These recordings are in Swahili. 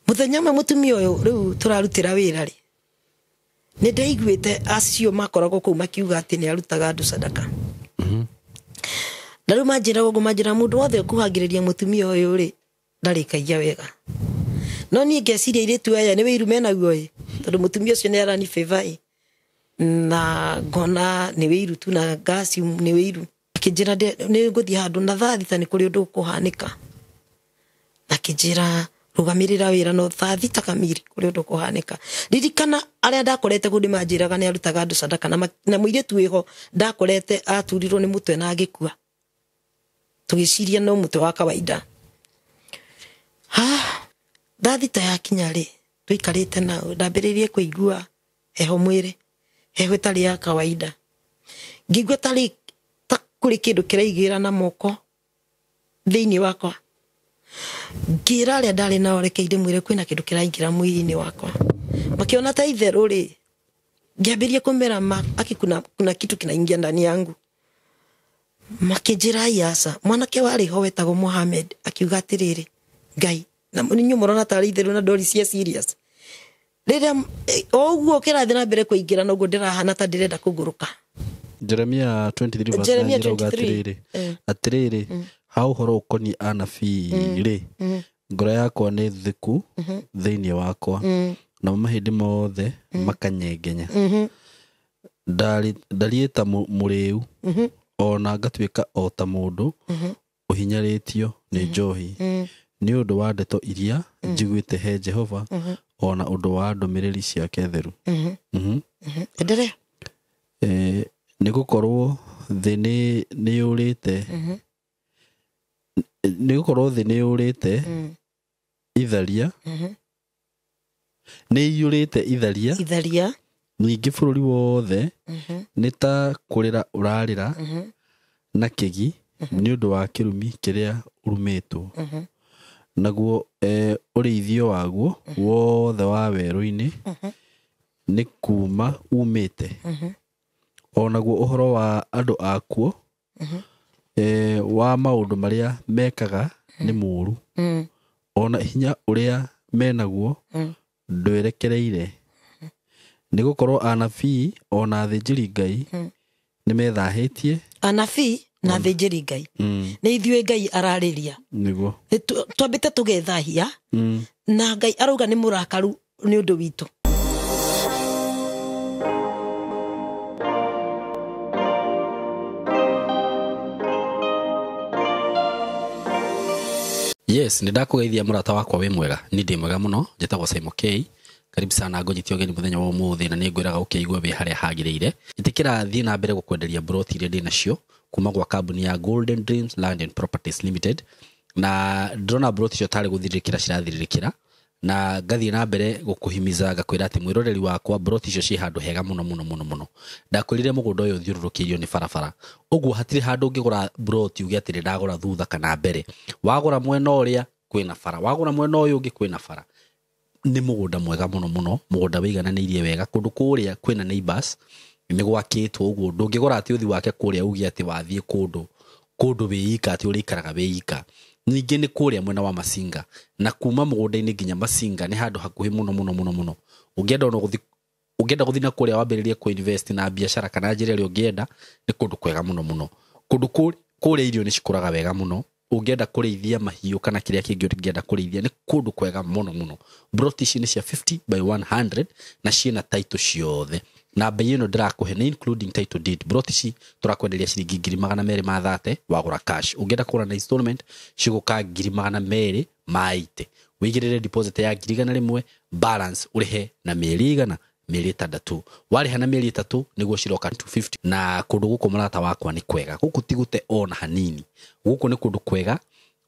muthenya ma mutumia uyu riu turarutira wira ri ni ndaiguite acio makoragwo kuu makiuga ati ni arutaga andu sadaka na riu manjira mundu wothe kuhagiriria mutumia uyu ri ndarikagia wega no ni ngeciria iritu aya ni wiru menaguo ri tondu mutumia ucio ni arani favor na ngona ni wiru tu na gasi ni wiru kijira ni nguthi handu na thaathita ni kuri undu kuhanika na kijira rugamirira wira no thaathita kamiri kuri undu kuhanika ririkana aria ndakorete gundi manjiraga ni arutaga andu sadaka na muiretu wiho ndakorete aturirwo ni mutwe na agikua tugiciria no mutwe wa kawaida thaathita yakinya ri tuikarite na ndambiririe kuigua heho mwire heho tari ya kawaida ngigwa tari kuri kindu kiraigira na moko thiini wakwa ngira aria ndari nao rekeire mwire kwina kindu kiraingira mwiri-ini wakwa makiona ta itheru ri ngiambirie kumera akikuna kitu kinaingia ndani yangu makijira yasa mwanake wari ho wetagwo Mohamed akiuga atiriri Ngai na ninyu murona tari itheru na ndori cia serious riria oguo kirathi na mbere kuingira noguo ndirahana ta ndirenda kuguruka Jeremia 23 atiriri hau horo ukoni anabii ri ngoro yakwa ni thiku thiini wakwa na mahindi mothe makanyengenya ndarieta muriu ona ngatwika o ta mundu uhinyaritio ni njohi ni undu wa ndeto iria njiguite he Jehova ona undu wa ndumiriri ciake theru endere ni gukorwo thini ni yurite ni gukorwo thini yurite itharia ni yurite itharia ningi bururi wothe ni ta kurira urarira na kigi ni undu wa kirumi kiria urumitwo naguo urithio waguo wothe wa weru-ini ni kuma umite onaguo uhoro wa andu akuo wa maundu maria mekaga ni muru ona hinya uria menaguo ndwerekereire ni gukorwo anabii ona thinjiri Ngai ni methahitie anabii na thinjiri Ngai ni ithuĩ Ngai arariria niguo twambite tugethahia na Ngai arauga ni murakaru ni undu witu Yes, nindakugeithia murata wakwa we mwega ni ndi mwega muno njitagwo Simon K karibu sana ngonyitio geni muthenya wa umuthi na ningwiraga ukigwa we haria hagiriire itikira thii na mbere gukwenderia broti iria ndi nacio kuma gwa kambuni ya Golden Dreams Land and Properties Limited na drona broti cio tari guthirikira cirathiririkira na ngathie na mbere gukuhimiza ngakwira ati mwiroreri wakwa broti cio ci handu hega muno ndakwirire mugunda uyu thiururukirio ni barabara uguo hatiri handu ungigura broti ugi ati ndagura thutha kana mbere wagura mwena uria kwina bara wagura mwena uyu ungi kwina bara ni mugunda mwega muno mugunda wigananirie wega kundu kuria kwina neighbors ni gwakitwo uguo ndungigura ati uthi wake kuria ugi ati wathie kundu wiika ati urikaraga wiika ningi ni kuria mwena wa Masinga na kuma mugunda-ini nginya Masinga ni handu hakuhi muno ungienda guthi na kuria wambiririe ku invest na biashara kana njira ri ungienda ni kundu kwega muno kundu kuria irio ni cikuraga wega muno ungienda kurithia mahiu kana kiria kingi ungienda kurithia ni kundu kwega muno broti ici ni cia 50 by 100 na ciina title ciothe na bei ino ndirakuhe ni including title deed broti ici turakwenderia ciringi 230 wagura cash ungienda kura na installment ciguka 200 maite wigirire deposit ya 100 balance urihe na mieri igana mieri 3 wariha na mieri 3 niguo ciroka 250 na kundu guku murata wakwa ni kwega guku tigute ona hanini guku ni kundu kwega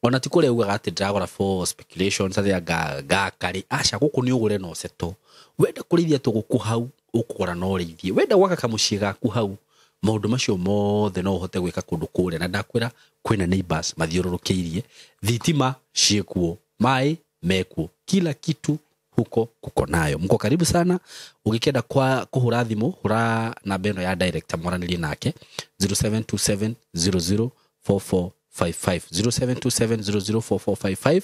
ona tikore ugaga ati ndagora for speculations atia gakari aca guku ni ugure no seto wenda kurithia tuguku hau ukugura no rithie wenda gwaka kamucie gaku hau maundu macio mothe no uhote gwika kundu kuria na ndakwira kwina neighbors mathiururukiirie thitima ciekuo mai mekuo kila kitu huko kuko nayo mko karibu sana ugikenda kwa kuhura thimu hura namba ino ya director mwaranirie nake 0727004455 0727004455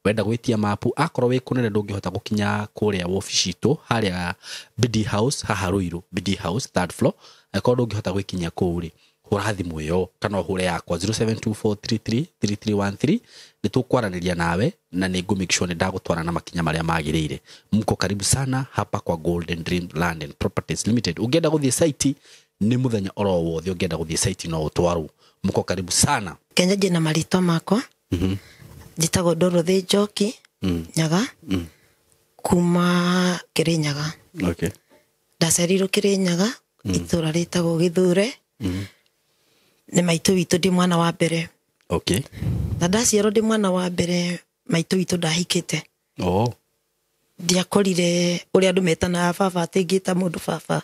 wenda gwitia mapu akorwo wi kunene ndungihota gukinya kuria wobici itu haria BD House haha Ruiru BD House 3rd floor akorwo ndungihota gwikinya kuri hura thimu yo kana hure yakwa 0724333313 nitukwaraniria nawe na ningu make sure ndagutwara na makinya maria magirire. Mko karibu sana hapa kwa Golden Dream Land and Properties Limited. Ungenda guthie site ni muthenya oro wothe ungenda guthie site no utwaru. Mko karibu sana. Kenya jina marito makwa jitago Dorothy Njoki Nyaga kuma Kirinyaga. Okay. Ndacerirwo Kirinyaga itura ritagwo Githure. Ni maitu witu ndi mwana wa mbere. Okay. Na ndaciarwo ndi mwana wa mbere maitu witu ndahikite. Oh. Ndiakorire uria andu metana baba atingita mundu baba.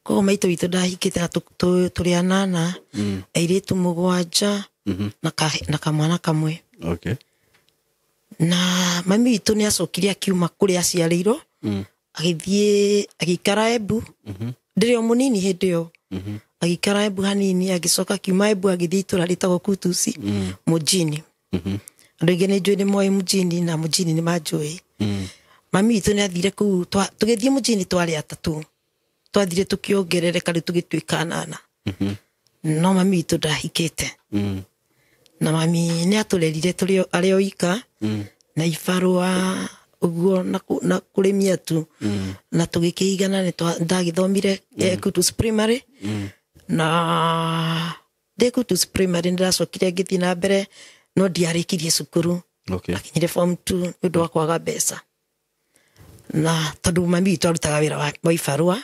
Koguo maitu witu ndahikite na turi anana airitu mugwanja na kamwana kamwe. Okay. Na mami witu ni acokirie akiuma kuri aciarirwo agithie agikara Embu ndiri o munini hindi yo agikara Embu hanini agicoka kiuma Embu agithie itura ritagwo Kutusi mujini andu aingi ni njui ni moe mujini na mujini ni manjui. Mami witu ni athire ku tugithie mujini twari atatu twathire tukiongerereka riu tugituika anana no mami witu ndahikite na mami ni aturerire turi ari oika na ibarua uguo na kurimia tu na tugikigana ni ndagithomire Kutusi primary na Kutusi primary ndacokire ngithii na mbere no ndiarikirie cukuru. Okay. Akinyire form 2 ndu wakwaga mbeca na tondu mami witu arutaga wira wa ibarua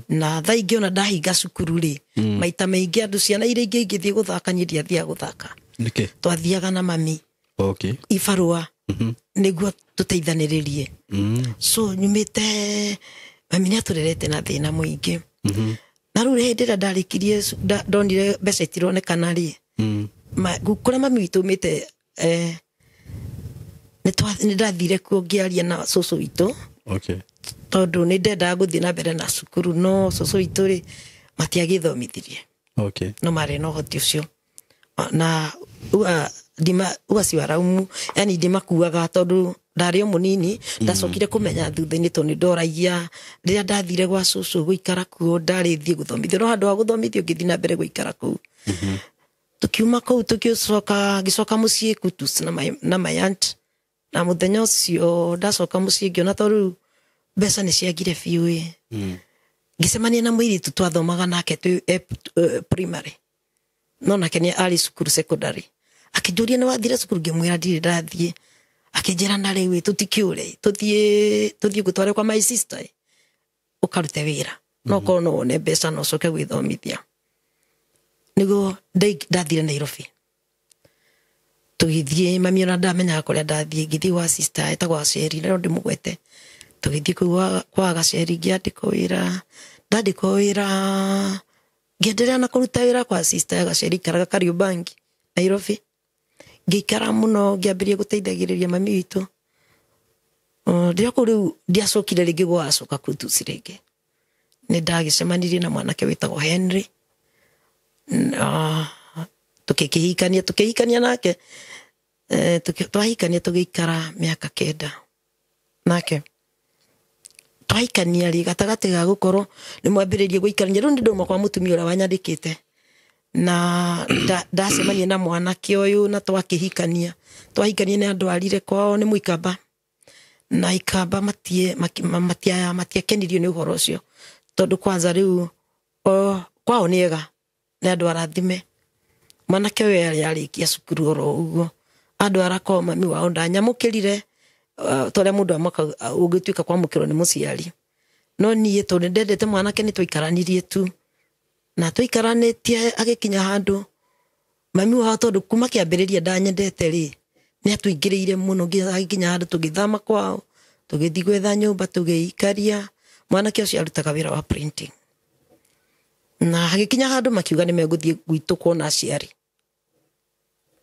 na thaingi ona ndahinga cukuru ri maita maingi andu ciana iria ingi ingithie guthaka nyi thia guthaka Nike. twathiaga na mami. Okay. Ibarua niguo tuteithaniririe. So nyumite mami ni aturerete na thina muingi na riu hindi ria ndarikirie ndonire mbeca itironekana ri kuria mami witu umite ni ndathire kuo ngiaria na cucu witu. Okay. Tondu ni ndenda guthie na mbere na cukuru no cucu witu ri matiagithomithirie. Okay. No mari no hoti ucio na uga ciwaraumu yani ndimakuaga tondu ndari o munini ndacokire kumenya thutha-ini tondu ndoragia riria ndathire gwa cucu guikara kuo ndarithie guthomithio no handu ha guthomithio ngithii na mbere guikara kuu. Tukiuma kuu gicoka mucii Kutusi na my aunt na muthenya ucio ndacoka mucii ngiona tondu mbeca ni ciagire biu ngicemania na muiritu twathomaga nake tu primary no nake ni ari cukuru secondary akijuria ni wathire cukuru ngimwira ndiri ndathie akinjira na riu tutikiure tuthie gutware kwa my sister ukarute wira no kono one mbeca no coke gwithomithia nigo ndathire Nairobi tugithie mami ona ndamenya kuria ndathie ngithie wa sister etagwo Aceri no ndimugwete tugithie kwa Aceri ngiandikwo wira ndandikwo wira ngiendelea na kuruta wira kwa sister Aceri karaga Kariobangi Nairobi ngikara muno ngiambiria guteithagiriria mami witu ndio kuru ndiacokire ringi gwacoka Kutusi ringi ni ndagicemanirie na mwanake witagwo Henry tukihikania nake twahikania tugikara miaka 9 nake twahikania ri gatagati ga gukorwo ni mwambiririe guikarania riu nduma kwa mutumia ura wanyandikite na ndacemania na mwanake uyu na twakihikania na andwarire kwao ni muikamba na ikamba matiakenirio ni uhoro ucio tondu kwanza riu kwao ni ega na andu arathime mwanake we yarikia cukuru oro uguo andu arakoma mami wao ndanyamukirire tore mundu amaka ugituika kwamukirwo ni muciari no nie tondu ndendete mwanake ni twikaranirie tu na twikaranitie agikinya handu mami wao tondu kuma kiambiriria ndanyendete ri ni atuingiriire muno agikinya handu tugithama kwao tugithii gwetha nyumba tugiikaria mwanake ucio arutaga wira wa printing na hagikinya handu makiuga ni meguthie gwitu kuona aciari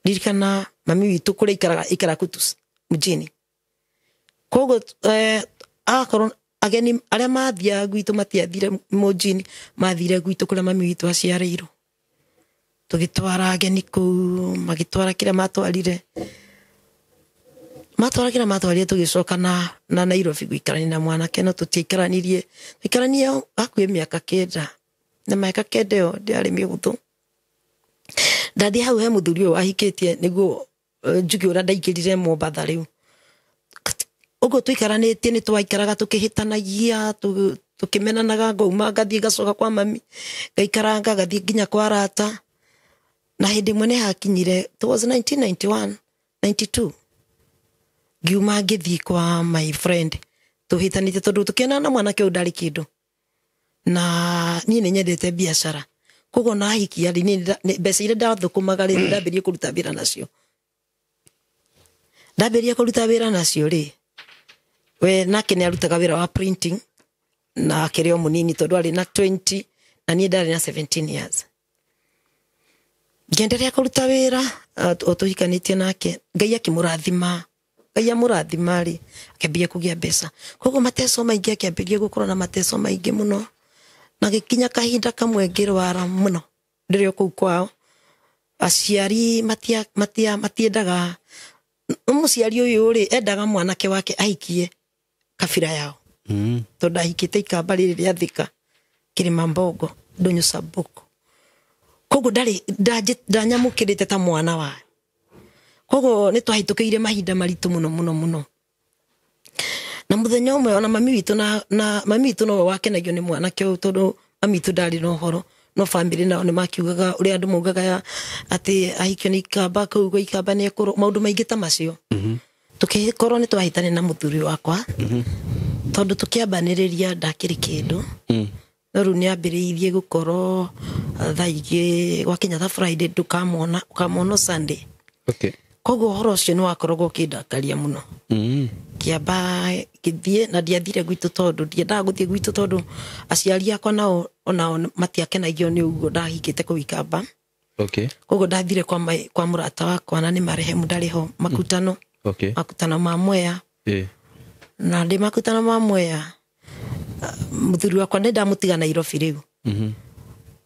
ndirikana mami witu kuri ikara Kutusi mujini kogo akorwo ageni aria mathia gwitu matiathire mujini mathire gwitu kuri mami witu aciarirwo tugitwara ageni kuu magitwara kira matwarire matwarire tugicoka na Nairobi guikarania na mwanake no tutiikaranirie hakuhĩ mĩaka 9 na mĩaka 9 ĩyo ndĩarĩ mĩhũthũ. Ndathi hau he mũthuri ũyũ wahikĩtie nĩguo njuge ũrĩa ndaingĩrire Mombatha rĩu. Ũguo tuikaranĩtie nĩ twaikaraga tũkĩhĩtanagia tũkĩmenanaga, ngauma ngathiĩ gacoka kwa mami ngaikaranga gathiĩ nginya kwa arata. Na hĩndĩ ĩmwe nĩ hakinyire, it was 1991 92, ngiuma ngĩthiĩ kwa my friend tũhĩtanĩte tondũ tũkĩonana na mwanake ũyũ ndarĩ kĩndũ na niĩ nĩ nyendete biacara, koguo na hikia rĩ mbeca iria ndathũkũmaga rĩ ndambĩrĩirie kũruta wĩra nacio. Ndambĩrĩirie kũruta wĩra nacio rĩ, we nake nĩ arutaga wĩra wa printing na akĩrĩ o mũnini tondũ arĩ na 20 na niĩ ndarĩ na 17 years. Ngenderea kũruta wĩra o tũhikanĩtie nake, Ngai akĩmũrathima. Ngai amũrathima rĩ akĩambia kũgĩa mbeca, koguo mateso maingĩ akĩambĩrĩria gũkorwo na mateso maingĩ mũno, na gĩkinya kahinda kamwe ngĩrwara mũno ndĩrĩ o kũu kwao. Aciari matiendaga mũciari ũyũ rĩ endaga mwanake wake ahikie kabira yao tondũ ahikĩte ikamba rĩrĩ rĩa Thika Kilimambogo Ndonyo Saboko, koguo ndanyamũkĩrĩte ta mwana wayo. Koguo nĩ twahĩtũkĩire mahinda maritũ mũno. Na mũthenya ũmwe ona mami witũ na mami witũ no wakenagio nĩ mwanake ũyũ tondũ mami witũ ndarĩ na ũhoro, no family nao nĩ makiugaga ũrĩa andũ maugaga atĩ ahikio nĩ ikamba, kũu gwa ikamba nĩ ekũrũ, maũndũ maingĩ ta macio. Tũkĩkorwo nĩ twahĩtania na mũthuri wakwa tondũ tũkĩambanĩrĩria ndakĩrĩ kĩndũ. No rĩu nĩ ambĩrĩirie gũkorwo thaa ingĩ gwakinya ta Friday ndũkamwona Sunday. Koguo ũhoro ũcio nĩ wakoragwo ũkĩndakaria mũno. Kĩamba gĩthiĩ na ndiathire gwitũ tondũ ndiendaga gũthiĩ gwitũ tondũ aciari akwa nao matiakenagio nĩ ũguo ndahikĩte kũu ikamba. Koguo ndathire kwa mũrata wakwa na nĩ marehemu ndarĩ ho makutano ma Mwea. Na ndĩ makutano ma Mwea mũthuri wakwa nĩ ndamũtiga Nairobi rĩu.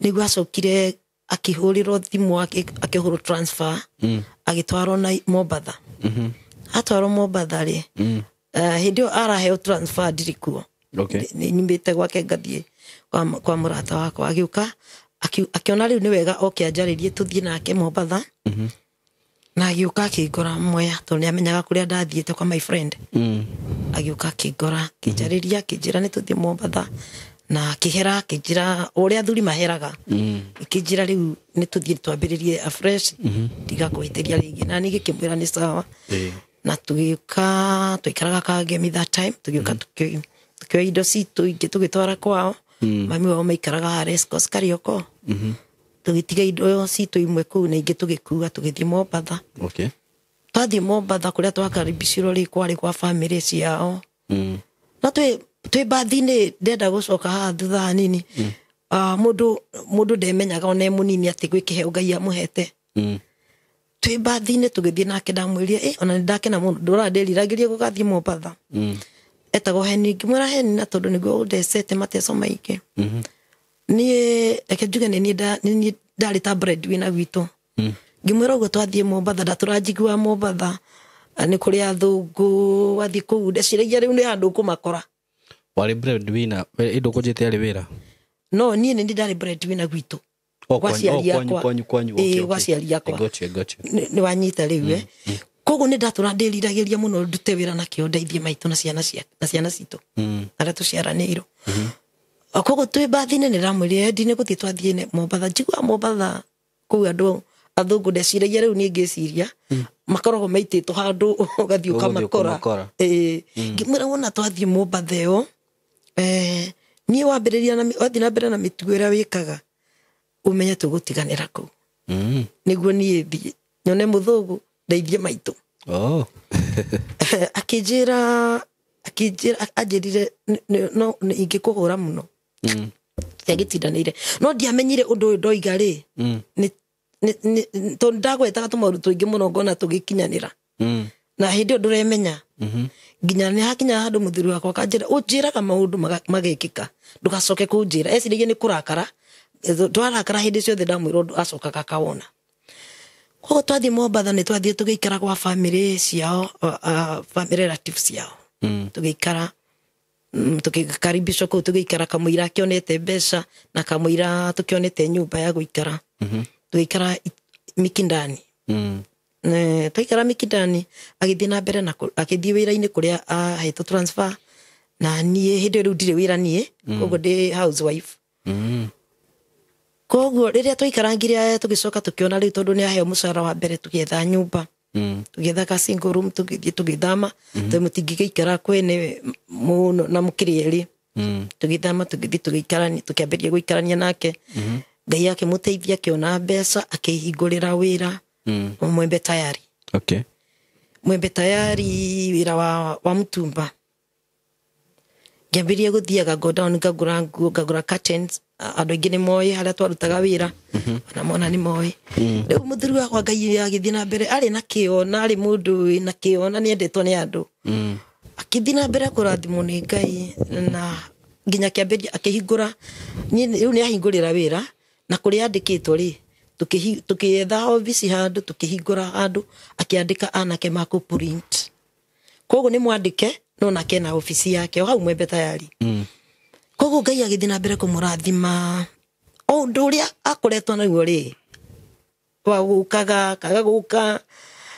Nĩguo acokire akĩhũrĩrwo thimũ akĩhũrwo transfer agĩtwarwo na Mombatha. Atwarwo Mombatha rĩ hĩndĩ ĩyo araheo transfer ndirĩ kuo. Nĩ nyumĩte gwake ngathiĩ kwa mũrata wakwa, agĩũka akĩona rĩu nĩ wega oke anjarĩrie tũthiĩ nake Mombatha. Na agĩũka akĩngora Mwea tondũ nĩ amenyaga kũrĩa ndathiĩte kwa my friend. Agĩũka akĩngora akĩnjarĩria akĩnjĩra nĩ tũthiĩ Mombatha na kĩhera akĩnjĩra ũrĩa athuri maheraga. Akĩnjĩra rĩu nĩ tũthiĩ twambĩrĩrie afresh ndigakũhĩtĩria rĩngĩ, na niĩ ngĩkĩmwĩra nĩ sawa. Na tũgĩũka twaikaraga Kangemi that time, tũgĩũka tũkĩoya indo citũ ingĩ tũgĩtwara kwao. Mami wao maikaraga Harescos Karioko. Tũgĩtiga indo citũ imwe kũu na ingĩ tũgĩkua tũgĩthiĩ Mombatha. Twathiĩ Mombatha kũrĩa twakaribicirwo rĩ kwarĩ kwa family ciao. Na twĩ bathi-inĩ ndenda gũcoka haha thutha hanini. Mũndũ ndemenyaga ona mũnini atĩ gwĩ kĩheo Ngai amũhete. Twĩ bathi-inĩ tũgĩthiĩ nake ndamwĩria ona nĩ ndakena mũno ndũrandĩriragĩria gũgathiĩ Mombatha. Etagwo Heni, ngĩmwĩra Heni na tondũ nĩguo ũndecete mateso maingĩ. Niĩ reke njuge nĩ niĩ ndarĩ ta breadwinner gwitũ. Ngĩmwĩra ũguo twathiĩ Mombatha ndatũranjigua Mombatha nĩ kũrĩ athũngũ wathiĩ kũu ndeciragia rĩu nĩ handũ ũkũmakora. Warĩ breadwinner indo kũnjĩte arĩ wĩra? No niĩ nĩ ndarĩ breadwinner gwitũ. Gwaciari akwa. Gwaciari akwa. Nĩ wanyita rĩu koguo nĩ ndatũrandĩriragĩria mũno ndute wĩra nakĩo ndeithie maitũ na ciana citũ arĩa tũciaranĩirwo. Koguo twĩ bathi-inĩ nĩ ndamwĩrire ndinĩ gũthiĩ twathiĩ Mombatha, njigua Mombatha kũu andũ athũngũ ndeciragia rĩu niĩ ngĩciria makoragwo maitĩtwo handũ ũgathiĩ ũkamakora. Ngĩmwĩra wona twathiĩ Mombatha ĩyo niĩ wathiĩ na mbere na mĩtugo ĩrĩa wĩkaga ũmenye tũgũtiganĩra kũu. Nĩguo niĩ thiĩ nyone mũthũngũ ndeithie maitũ. Akĩnjĩra anjĩrire no ingĩkũhũra mũno agĩtindanĩire, no ndiamenyire ũndũ ũyũ ndoiga rĩ tondũ ndagwetaga tũmaũndũ tũingĩ mũno ngona tũgĩkinyanĩra na hĩndĩ ĩyo ndũremenya nginya nĩ hakinya handũ mũthuri wakwa akanjĩra ũnjĩraga maũndũ magekĩka ndũgacoke kũnjĩra. Eciragia nĩ kũrakara, twarakara hĩndĩ ciothe ndamwĩra ũndũ acokaga akawona. Koguo twathi Mombatha nĩ twathie tũgĩikara gwa family ciao, family relatives ciao. Tũgĩikara tũgĩkaribishwo kũu, tũgĩikara kamũira akĩonete mbeca na kamũira tũkĩonete nyũmba ya gũikara. Tũgĩikara Mikindani. Tũgĩikara Mikindani, agĩthiĩ na mbere na agĩthiĩ wĩra-inĩ kũrĩa ahetwo transfer, na niĩ hĩndĩ rĩu ndirĩ wĩra niĩ, koguo ndĩ housewife. Koguo rĩrĩa twaikarangire tũgĩcoka tũkĩona rĩu tondũ nĩ aheo mũcara wa mbere, tũgĩetha nyũmba, tũgĩetha ka single room, tũgĩthiĩ tũgĩthama, tondũ mũtingĩgĩikara kwene mũno na mũkĩrĩ erĩ. Tũgĩthama tũgĩthiĩ tũgĩikarania, tũkĩambĩrĩria gũikarania nake. Ngai akĩmũteithia, akĩona mbeca, akĩhingũrĩra wĩra Mwembe Tayari. Okay. Mwembe Tayari, wĩra wa mũtumba. Ngĩambĩrĩria gũthiaga go down, ngagũra nguo, ngagũra curtains. Andũ aingĩ nĩ moĩ harĩa twarutaga wĩra, ona mona nĩ moĩ. Rĩu mũthuri wakwa Ngai agĩthiĩ na mbere, arĩ na kĩo, na arĩ mũndũ wĩna kĩo, na nĩendetwo nĩ andũ. Akĩthiĩ na mbere kũrathimwo nĩ Ngai, na nginya akĩambĩrĩria akĩhingũra, rĩu nĩ ahingũrĩra wĩra, na kũrĩa andĩkĩtwo rĩ, tũkĩetha obici handũ, tũkĩhingũra handũ, akĩandĩka anake makũ print. Koguo nĩ mwandĩke, no nake na obici yake, o hau Mwembe Tayari. Koguo Ngai agĩthiĩ na mbere kũmũrathima. O ũndũ ũrĩa akoretwo naguo rĩ, wa gũkaga, kaga gũka.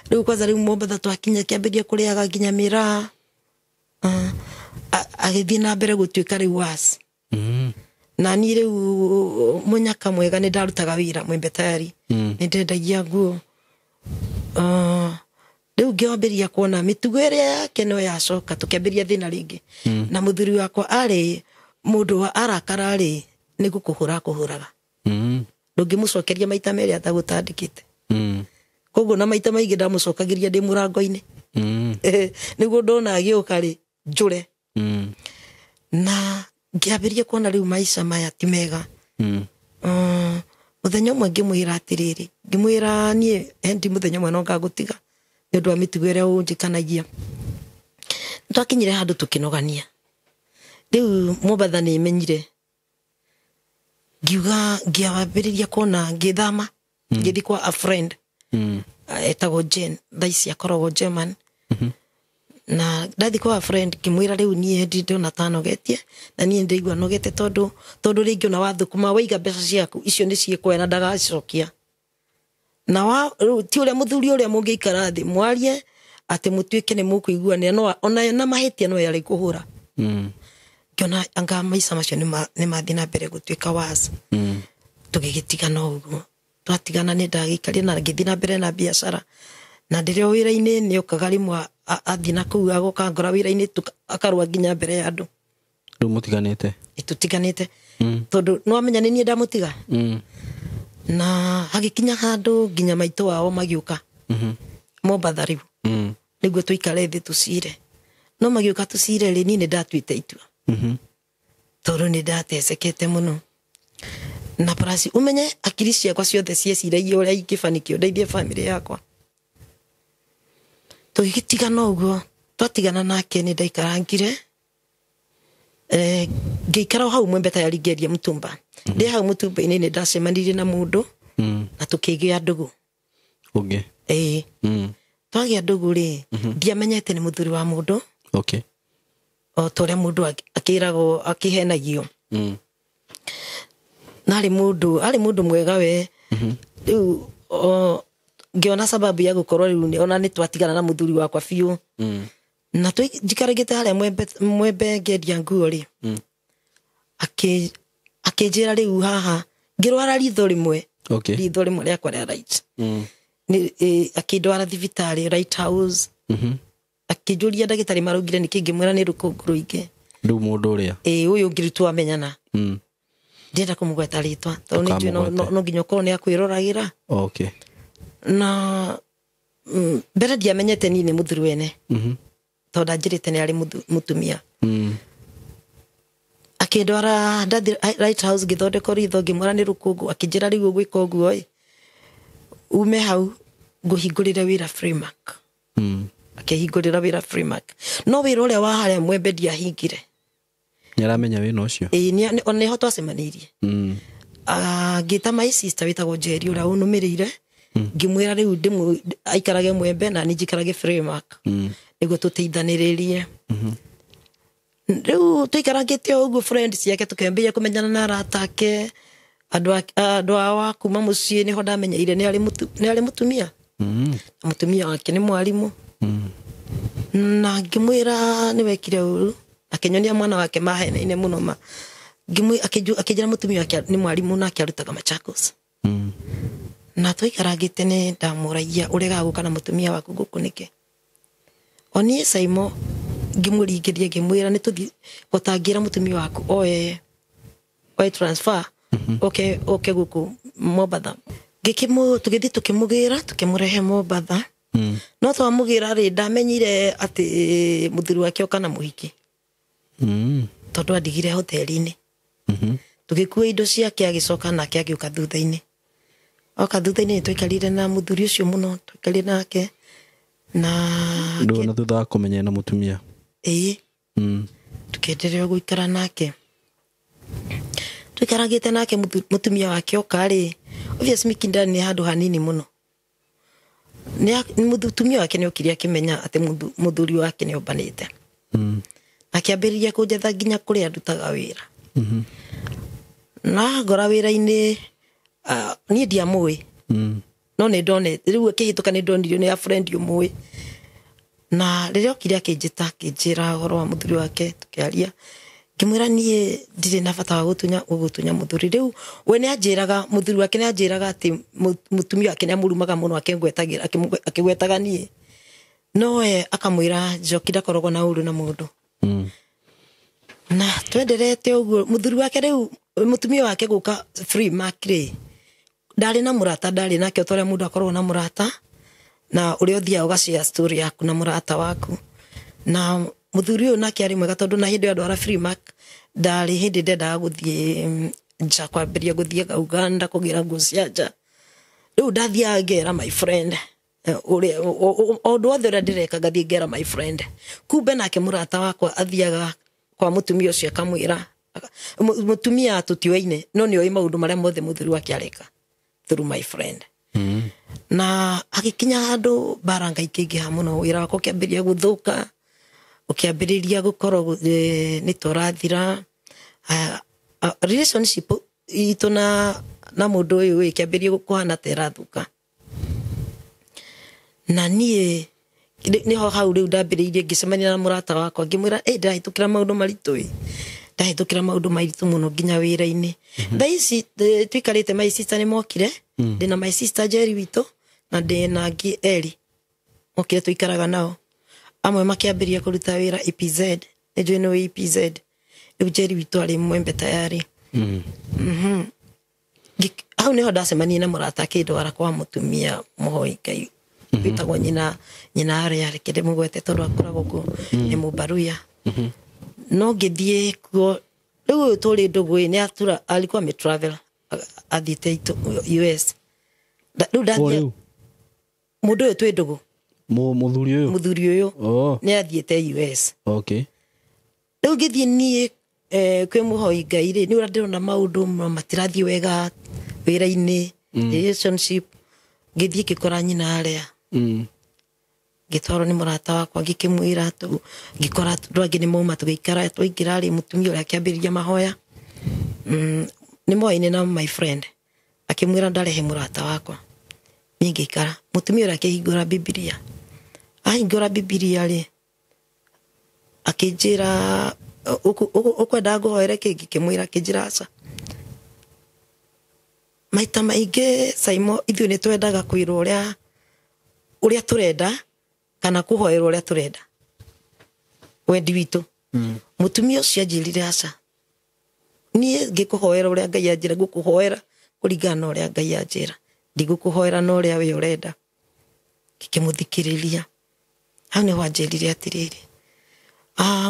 Rĩu kwanza rĩu Mombatha twakinya akĩambĩrĩria kũrĩaga nginya mĩraa. Agĩthiĩ na mbere gũtuĩka rĩu was. Na niĩ rĩu mũnyaka mwega nĩ ndarutaga wĩra Mwembe Tayari. Nĩ ndendagia nguo. Rĩu ngĩambĩrĩria kuona mĩtugo ĩrĩa yake no yacoka, tũkĩambĩrĩria thĩna rĩngĩ. Na mũthuri wakwa arĩ mũndũ wa arakara rĩ, nĩ gũkũhũra kũhũraga. Ndũngĩmũcokeria maita merĩ atagũtandĩkĩte. Koguo na maita maingĩ ndamũcokagĩria ndĩ mũrango-inĩ. Nĩguo ndona agĩũka rĩ, njũre. Na ngĩambĩrĩria kuona rĩu maica maya ti mega. Mũthenya ũmwe ngĩmwĩra atĩrĩrĩ, ngĩmwĩra niĩ hendi mũthenya ũmwe no ngagũtiga nĩ ũndũ wa mĩtugo ĩrĩa ũnjĩkanagia. Twakinyire handũ tũkĩnogania. Rĩu Mombatha nĩ menyire. Ngiuga ngĩambĩrĩria kuona ngĩthama, ngĩthiĩ kwa a friend. Etagwo Jen, thaa ici akoragwo German. Na ndathi kwa a friend ngĩmwĩra rĩu niĩ ndona tanogetie, na niĩ ndĩigua nogete tondũ rĩngĩ ona wathũkũma waiga mbeca ciaku icio nĩ ciĩkwoya na ndagacokia. Na ti ũrĩa mũthuri ũrĩa mũngĩikara thĩ mwarie atĩ mũtuĩke nĩ mũkũiguanĩra, no ona na mahĩtia no yarĩ kũhũra. Ngĩona anga maica macio nĩ mathiĩ na mbere gũtuĩka was. Tũgĩgĩtigana ũguo. Twatigana nĩ ndagĩikarire na ngĩthiĩ na mbere na biacara. Na ndĩrĩ o wĩra-inĩ nĩ okaga rĩmwe athiĩ na kũu agoka ngora wĩra-inĩ akarũa nginya mbere ya andũ. Rĩu mũtiganĩte? Tũtiganĩte. Tondũ no amenya nĩ niĩ ndamũtiga. Na hagĩkinya handũ nginya maitũ wao magĩũka. Mombatha rĩu. Nĩguo tũikare thĩ tũcire. No magĩũka tũcire rĩ, niĩ nĩ ndatuĩte itua. Tondũ nĩ ndatecekete mũno. Na parasi umenye akiri ciakwa ciothe cieciragia ũrĩa ingĩbanĩkio ndeithie family yakwa. Tũgĩtigana ũguo, twatigana nake nĩ ndaikarangire. Ngĩikara hau Mwembe Tayari ngĩendia mũtumba. Ndĩ hau mũtumba-inĩ nĩ ndacemanirie na mũndũ na tũkĩgĩa ndũgũ. Ũngĩ? Twagĩa ndũgũ rĩ, ndiamenyete nĩ mũthuri wa mũndũ. Okay. O ta ũrĩa mũndũ akĩragwo akĩhenagio. Na arĩ mũndũ mwega we. Rĩu ngĩona sababu ya gũkorwo rĩu ona nĩ twatigana na mũthuri wakwa biũ. Na njikarĩte harĩa Mwembe ngĩendia nguo rĩ, akĩnjĩra rĩu haha ngĩrwara ritho rĩmwe. Ritho rĩmwe rĩakwa rĩa right. Akĩndwara thibitarĩ Lighthouse. Akĩnjũria ndagĩtarĩ maraugire nĩkĩ, ngĩmwĩra nĩ rũkũngũ rũingĩ. Rĩu mũndũ ũrĩa? Ũyũ ngiri twamenyana. Ndienda kũmũgweta rĩtwa tondũ nĩ njũĩ no nginya ũkorwo nĩ akwĩroragĩra. Okay. Na mbere ndiamenyete niĩ nĩ mũthuri wene. Tondũ ndanjĩrĩte nĩ arĩ mũtumia. Akĩndwara ndathi Lighthouse ngĩthondekwo ritho, ngĩmwĩra nĩ rũkũngũ. Akĩnjĩra rĩu ũgwĩka ũguo ume hau ngũhingũrĩre wĩra Freemark. Akĩhingũrĩra wĩra Freemark. No wĩra ũrĩa wa harĩa Mwembe ndiahingire. Nĩ aramenya wĩna ũcio? Ona nĩho twacemanĩirie. Ngĩta my sister wĩtagwo Njeri ũrĩa ũnũmĩrĩire, ngimwira riu aikarage Mwembe na nijikarage Framework niguo tuteithaniririe riu tuikaragite uguo friends yake tukembia kumenyana na arata ake andu awa kuma mucii niho ndamenyeire ni ari mutumia mutumia wake ni mwarimu na ngimwira ni wekire uru akenyonia mwana wake mahene muno ma akijira mutumia wake ni mwarimu na akiarutaga Machakos na tuikaragite ni ndamuragia urega guka na mutumia waku guku nike oni Saimo ngimurigirie ngimwira ni tuthi gutangira mutumia waku oe transfer okay guku Mobatha tugithi tukimugira tukimurehe Mobatha no twamugira ri ndamenyire ati muthuri wake okana muhiki tondu adigire hoteli-ini tugikua indo ciake agicoka nake agiuka thutha-ini oka thutha-ini twikarire na muthuri ucio muno twikarire nake na ndona thutha kumenya na mutumia tukiendelea guikara nake twikaragite nake mutumia wake okari obvious Mikindani ni handu hanini muno ni mutumia wake ni okiria kimenya ati muthuri wake ni obanite akiambiriria kunjetha nginya kuri andutaga wira na ngora wira-ini ni ndiamui no ni ndone riu akihituka ni ndonirio ni a friend umwe na riria okiria akinjita kinjira horo wa muthuri wake tukiaria ngimwira nie ndire na bata wa gutunya muthuri riu we ni anjiraga muthuri wake ni anjiraga ati mutumia wake ni amurumaga muno akingwetagira akigwetaga nie no akamwira njokira korogo na uru na mundu na twenderete uguo muthuri wake riu mutumia wake guka Framework ri ndari na murata ndari nake otore mundu akorwo na murata na uri othia ugashia story yaku na murata waku na muthuri uyu nake ari mwega tondu na hindi andu ara Framework ndari hindi ndenda guthie nja kwambiria guthie Uganda kugira nguo cia nja riu ndathia ngera my friend uri ondu othe uria ndireka ngathie ngera my friend kumbe nake murata wakwa athiaga kwa mutumia ucio akamwira mutumia tutioine no ni oi maundu maria mothe muthuri wake areka through my friend na agikinya handu baranga ikingiha muno wira wako kiambiria guthuka ukiambiriria gukorwo ni turathira relationship itu na mundu uyu ikiambiria gukuhana terathuka na nie niho hau riu ndambiriirie ngicemania na murata wakwa ngimwira ndahitukira maundu maritu ndahitukira maundu maritu muno nginya wira-ini thaici twikarite my sister ni mokire ndina my sister Jerry wito na ndina ngi Eli mokire twikaraga nao amwe makiambiria kuruta wira EPZ nijui no EPZ riu Jerry wito ari Mwembe tayari hau niho ndacemania na murata akindwara kwa mutumia muhoi Ngai bitagwo nyina ari kende mugwete tondu akoragwo ku ni mubaruya no ngithie kuo riu turi ndugu ni atura alikuwa ametravel athite US riu ndathie mundu uyu twi ndugu muthuri uyu ni athiite US riu ngithie nie kwi muhoi Ngai ri ni ura ndirona maundu matirathie wega wira-ini relationship ngithie ngikora nyina aria gitwaro ni murata wakwa ngikimwira tu ngikora ndwangi ni mauma tugikara twaingira ri mutumia uria akiambiriria mahoya ni moine na my friend akimwira ndarehe murata wakwa ni ngikara mutumia uria akihingura Biblia ahingura Biblia ri akinjira ukwenda nguhoere kingi kimwira kinjira aca maita maingi Saimo ithuĩ nĩ twendaga kwĩrwo ũrĩa turenda kana kuhoerwo ũrĩa turenda wendi witũ mutumia ũcio anjĩrire aca niĩ ngĩkũhoera ũrĩa Ngai anjĩra ngũkũhoera kũringana na ũrĩa Ngai anjĩra ndigũkũhoera na ũrĩa we ũrenda ngĩkĩmũthikĩrĩria hau nĩho anjĩrire atĩrĩrĩ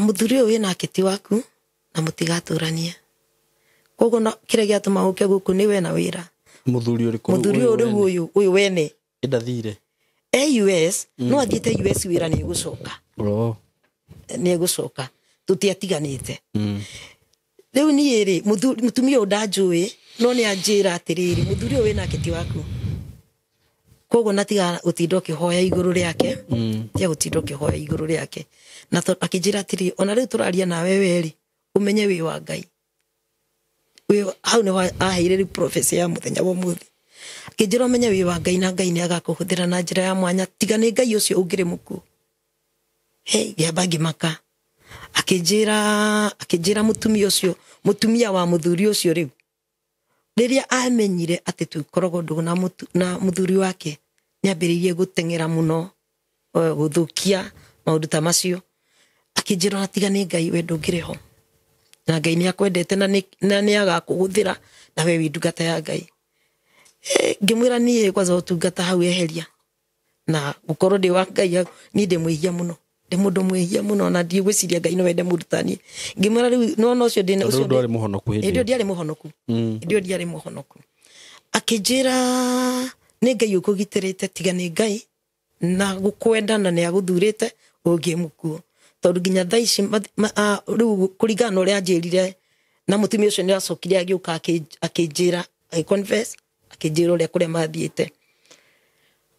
mũthuri ũyũ wĩna akĩti waku na mũtigatũranie koguo kĩrĩa gĩatũma ũke gũkũ nĩ we na wĩra muthuri ũyũ wene ndathire US no athiĩte US wĩra nĩ egũcoka tũtiatiganĩte rĩu niĩ rĩ mutumia ũyũ ndanjũĩ no nĩ anjĩra atĩrĩrĩ mũthuri ũyũ wĩna akĩti waku koguo natiga utinda ukihoya iguru riake tia utinda ukihoya iguru riake na akijira atiri ona riu turaria nawe weri umenye wi wa Ngai wi hau ne aheire prophecy ya muthenya wa muthi akijira umenye wi wa Ngai na Ngai ni agakuhuthira na njira ya mwanya tiga ni Ngai ucio ungire muku ya bagi maka akijira mutumia wa muthuri ucio riu riria amenyire ati tukorogo ndugu na muthuri wake ni ambiririe gutengera muno guthukia maundu ta macio akijira atiga ni Ngai we ndungiriho na Ngai ni akwendete na ni agakuguthira na we windungata ya Ngai ngimwira nie kwanza utungata hau eheria na gukorwo ndi wa Ngai ni ndi mwihia muno ndi mundu mwihia muno na ndi gwiciria Ngai no wende murutani ngimwira riu no ucio ndi ucio ndio ari muhonoku hindi ndio ndiari muhonoku ndio ndiari muhonoku akijira ni Ngai ukugitirite tiga ni Ngai na gukwenda na ni aguthurite ungimukuo tondu nginya thaici riu kurigana uria njirire na mutumia ucio ni acokire agiuka akijira confess akijira uria kuria mathiite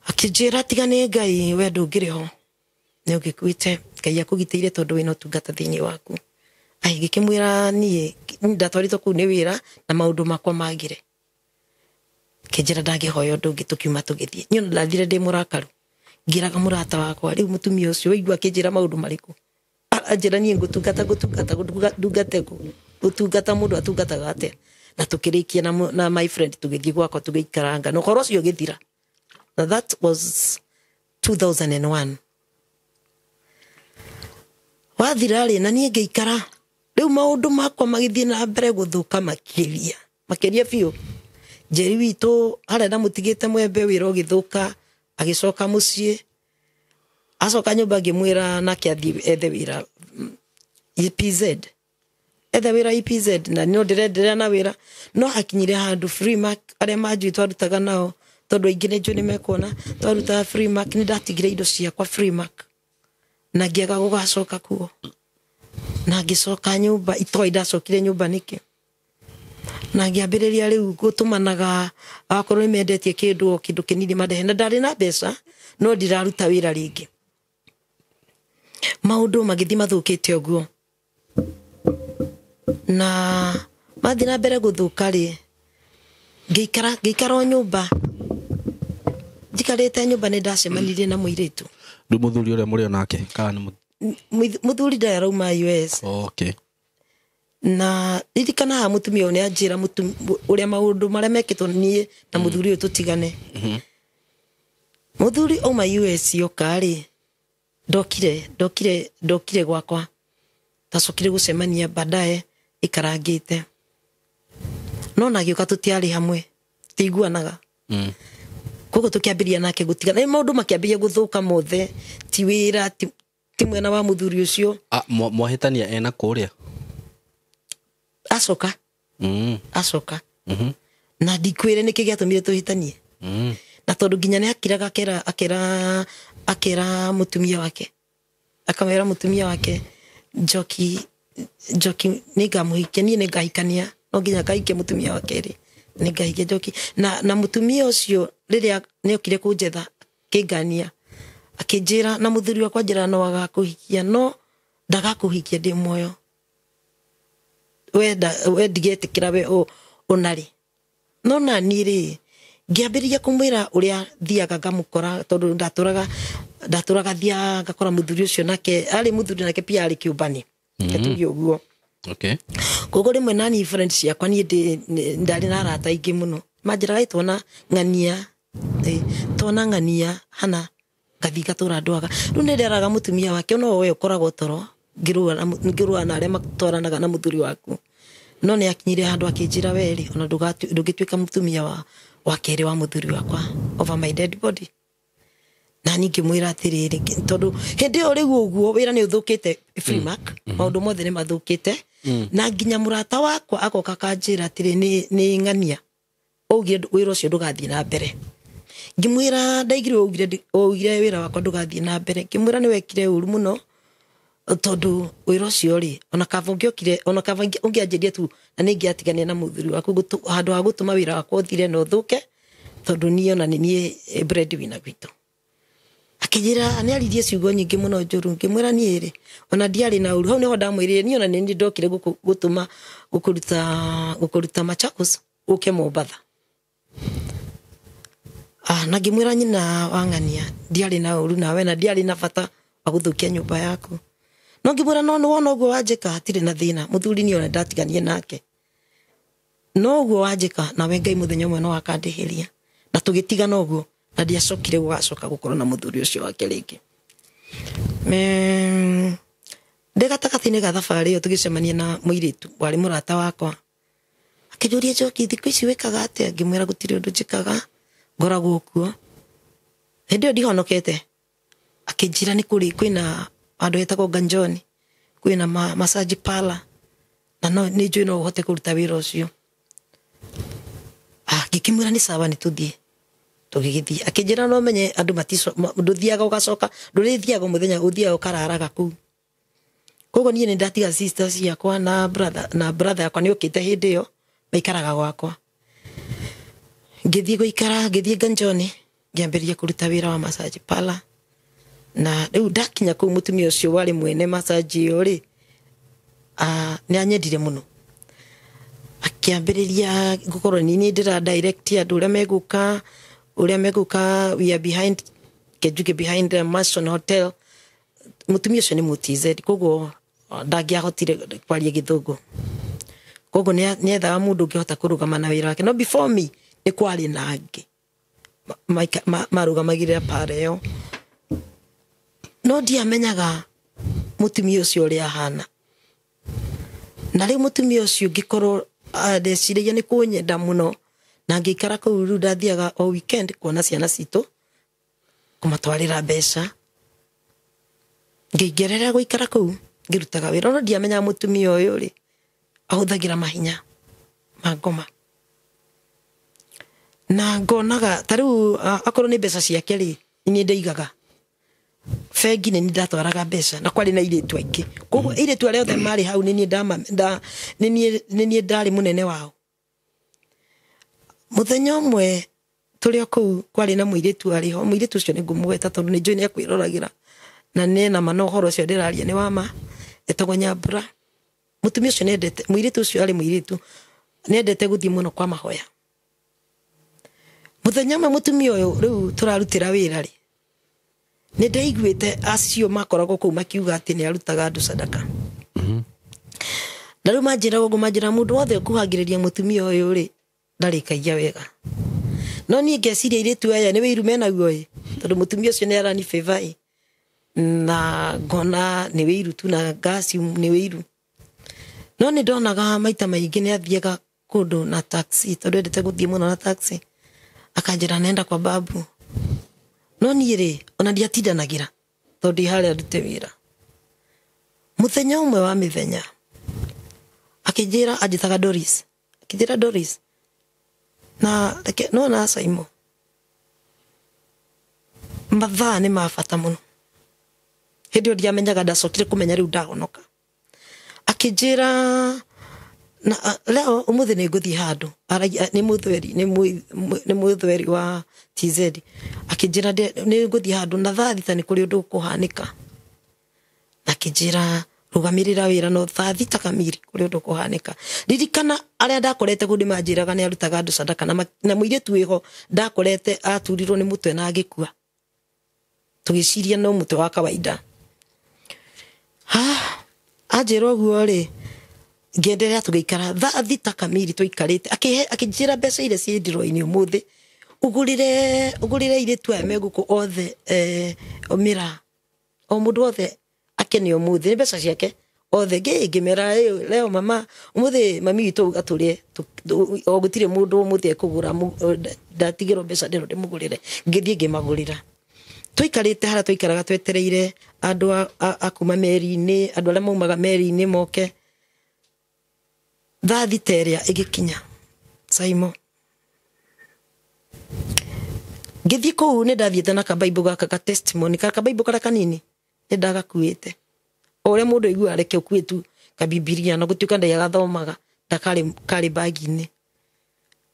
akijira tiga ni Ngai we ndungiriho ni ugikuite Ngai akugitire tondu wina utungata thiini waku gikimwira nie ndatwarito ku ni wira na maundu makwa magire kijira ndagihoyo ndungi tukiuma tugithie nyo ndathire ndi murakaru ngiraga murata wakwa riu mutumia ucio waigua kijira maundu mariku ajira nie ngutungata ndungate ku utungata mundu atungataga ate na tukirikia na my friend tugithie gwakwa tugiikaranga no koro ucio githira na that was 2001 wathirari na nie ngeikara riu maundu makwa magithie na mbere guthuka makiria biu Njeri witu arenda mutigite mwembe wira ugithuka agicoka mucii acoka nyumba ngimwira nake athie ethe wira EPZ ethe wira EPZ na no ndirenderea na wira no hakinyire handu Freemark aria manjui twarutaga nao tondu aingi ni njui ni mekuona twarutaga Freemark ni ndatigire indo ciakwa Freemark na ngiaga gugacoka kuo na ngicoka nyumba itoi ndacokire nyumba niki na ngiambiriria riu gutumanaga akorwo nimendetie kindu kinini madehe na ndari na mbeca no ndiraruta wira ringi maundu magithi mathukite uguo na mathi na mbere guthuka ri ngikara nyumba njikarite nyumba ni ndacemanirie na muiritu ndu muthuri uria muri onake kana ni muthuri ndarauma US okay na ririkana mutumia one anjira uria maundu maria mekitwo nie na muthuri uyu tutigane muthuri oma US yokari ndokire gwakwa tacokire gucemania baadaye ikarangite no nagiuka tutiari hamwe tiguanaga kogo tukiambiria nake gutigana maundu makiambiria guthuka mothe ti wira ti mwena wa muthuri ucio mwahitania ena kuria acoka na ndikwire niki giatumire tuhitanie na tondu nginya ni akira mutumia wake akamera mutumia wake Njoki nigamuhikia nie ningahikania no nginya gaike mutumia wake ri ningahike Njoki na mutumia ucio riria ni okire kunjetha kingania akijira na muthuri wakwa njira no agakuhikia no ndagakuhikia ndi moyo we ndigetikira we onari no na niri ngiambiriria kumwira uria thiaga ngamukora tondu ndaturaga thia ngakora muthuri ucio nake ari muthuri nake pia ari kiubani ketugi uguo okay kogo rimwe nani friends yakwa ni ndari na arata ingi muno manjiraga itona ngania hana gathi gatura ndwaga riu nderaga mutumia wake no we ukoragwo toro ngirua na aria matwaranaga na muthuri waku no ni akinyire handu akinjira weri ona ndugituika mutumia wa keri wa muthuri wakwa over my dead body na ningi mwira atiriri tondu hindi o riu uguo wira ni uthukite Freemark maundu mothe ni mathukite na nginya murata wakwa akoka kanjira atiri ni ngania ugire wira ucio ndugathie na mbere ngimwira ndaigire ugire wira wakwa ndugathie na mbere ngimwira ni wekire uru muno tondu wira ucio ri ona kavongiokire ona kavangi ungianjirie tu na ningi atigane na muthuri waku handu ha gutuma wira wakwa uthire no thuke tondu niĩ ona nĩ niĩ breadwinner gwitũ. Akĩnjĩra nĩ aririe ciugo nyingĩ mũno njũru, ngĩmwĩra niĩ rĩ ona ndiarĩ na ũru. Hau nĩho ndamwĩrire niĩ ona nĩ niĩ ndokire gũtũma gũkũruta Machakos ũke Mombatha. Na ngĩmwĩra nyina wang'ania ndiarĩ na ũru nawe na ndiarĩ na bata wa gũthũkia nyũmba yaku. No ngĩmwĩra no wona ũguo wanjĩka hatirĩ na thĩna, mũthuri niĩ ona ndatiganie nake. No ũguo wanjĩka nawe Ngai mũthenya ũmwe no akandĩhĩria. Na tũgĩtigana ũguo na ndiacokire gũgacoka gũkorwo na mũthuri ũcio wake rĩngĩ. Ndĩ gatagatĩ-inĩ ga thabarĩ ĩyo tũgĩcemania na mũirĩtu warĩ mũrata wakwa. Akĩnjũria Njoki thikũ ici wĩkaga atĩa? Ngĩmwĩra gũtirĩ ũndũ njĩkaga, ngoragwo kuo. Hĩndĩ ĩyo ndihonokete. Akĩnjĩra nĩ kũrĩ kwĩna andũ etagwo Ganjoni, kwĩna massage parlor na no nĩ njũĩ no ũhote kũruta wĩra ũcio. Ngĩkĩmwĩra nĩ sawa nĩ tũthiĩ. Tũgĩgĩthiĩ. Akĩnjĩra no menye andũ ndũthiaga ũgacoka, ndũrĩthiaga mũthenya ũthiaga ũkararaga kũu. Koguo niĩ nĩ ndatiga sisters yakwa na brother yakwa nĩ okĩte hĩndĩ ĩyo maikaraga gwakwa. Ngĩthiĩ gũikara, ngĩthiĩ Ganjoni, ngĩambĩrĩria kũruta wĩra wa massage parlor. Na rĩu ndakinya kũu mũtumia ũcio warĩ mwene massage ĩyo rĩ, nĩ anyendire mũno. Akĩambĩrĩria gũkorwo nĩ ndĩra direct andũ ũrĩa megũka we are behind Kejuge behind the Mason Hotel. Mũtumia ũcio nĩ Mũtiz, koguo ndangĩahotire kwaria Gĩthũngũ. Koguo nĩ ethaga mũndũ ũngĩhota kũrũgama na wĩra wake. No before me nĩ kwarĩ na angĩ marũgamagĩrĩra para ĩyo. No ndiamenyaga mũtumia ũcio ũrĩa ahana. Na rĩu mũtumia ũcio ngĩkorwo ndeciragia nĩ kũnyenda mũno na ngĩikara kũu rĩu ndathiaga o weekend kuona ciana citũ kũmatwarĩra mbeca. Ngĩgerera gũikara kũu ngĩrutaga wĩra. No ndiamenyaga mũtumia ũyũ rĩ ahũthagĩra mahinya ma ngoma. Na ngonaga ta rĩu akorwo nĩ mbeca ciake rĩ niĩ ndaigaga bengi, nĩ ndatwaraga mbeca na kwarĩ na airĩtu aingĩ. Koguo airĩtu arĩa othe marĩ hau nĩ niĩ ndarĩ mũnene wao. Mũthenya ũmwe tũrĩ o kũu kwarĩ na mũirĩtu arĩ ho. Mũirĩtu ũcio nĩ ngũmũgweta tondũ nĩ njũĩ nĩ akwĩroragĩra na nĩ na ma ũhoro ũcio ndĩraria nĩ wa ma. Etagwo Nyambura. Mũtumia ũcio nĩendete, mũirĩtu ũcio arĩ mũirĩtu nĩendete gũthiĩ mũno kwa mahoya. Mũthenya ũmwe mũtumia ũyũ rĩu tũrarutĩra wĩra rĩ, nĩ ndaiguĩte acio makoragwo kũu makiuga atĩ nĩ arutaga andũ sadaka. Na rĩu manjĩra mũndũ wothe ũkuhagĩrĩria mũtumia ũyũ rĩ ndarĩkagia wega. No niĩ ngeciria airĩtu aya nĩ wĩiru menaguo ĩ, tondũ mũtumia ũcio nĩ arani favor ĩ, na ngona nĩ wĩiru tu na gasi nĩ wĩiru. No nĩ ndonaga maita maingĩ nĩ athiaga kũndũ na taxi, tondũ endete gũthiĩ mũno na taxi. Akanjĩra nenda kwa babu. No niĩ rĩ ona ndiatindanagĩra tondũ harĩa ndute wĩra. Mũthenya ũmwe wa mĩthenya akĩnjĩra anjĩtaga Doris. Akĩnjĩra Doris na no na Saimo mathaa nĩ ma bata mũno. Hĩndĩ ĩyo ndiamenyaga ndacokire kũmenya rĩu ndahonoka. Akĩnjĩra na leo ũmũthĩ nĩ ngũthiĩ handũ nĩ mũthweri wa TZ. Akĩnjĩra nĩ ngũthiĩ handũ na thaa thita nĩ kũrĩ ũndũ ũkũhanĩka. Akĩnjĩra rũgamĩrĩra wĩra no thaa thita kamiri kũrĩ ũndũ ũkũhanĩka. Ririkana arĩa ndakorete kũndĩ manjĩraga nĩ arutaga andũ sadaka na mũirĩtu wĩho ndakorete aturirwo nĩ mũtwe na agĩkua. Tũgĩciria no mũtwe wa kawaida. Anjĩra ũguo rĩ ngĩenderea tũgĩikara thaa thita kamiri tũikarĩte. Akĩnjĩra mbeca iria ciĩ ndiro-inĩ ũmũthĩ ũgũrĩre airĩtu aya megũkũ othe mĩraa, o mũndũ othe akene ũmũthĩ nĩ mbeca ciake othe. Ngĩmera leo mama ũmũthĩ mami witũ uga tũrĩe o gũtirĩ mũndũ ũmũthĩ ekũgũra, ndatigĩrwo mbeca ndĩro ndĩmũgũrĩre. Ngĩthiĩ ngĩmagũrĩra. Tũikarĩte harĩa tũikaraga twetereire andũ a kuma meri-inĩ, andũ arĩa maumaga meri-inĩ moke. Thaa thita ĩrĩa ĩgĩkinya Saimo ngĩthiĩ kũu nĩ ndathiĩte na kabaibũ gaka ka testimony, kabaibũ karĩa kanini nĩ ndagakuĩte o ũrĩa mũndũ aiguaga reke ũkuĩ tu kabibiria na gũtuĩka ndaigathomaga ndakarĩ bagi-inĩ.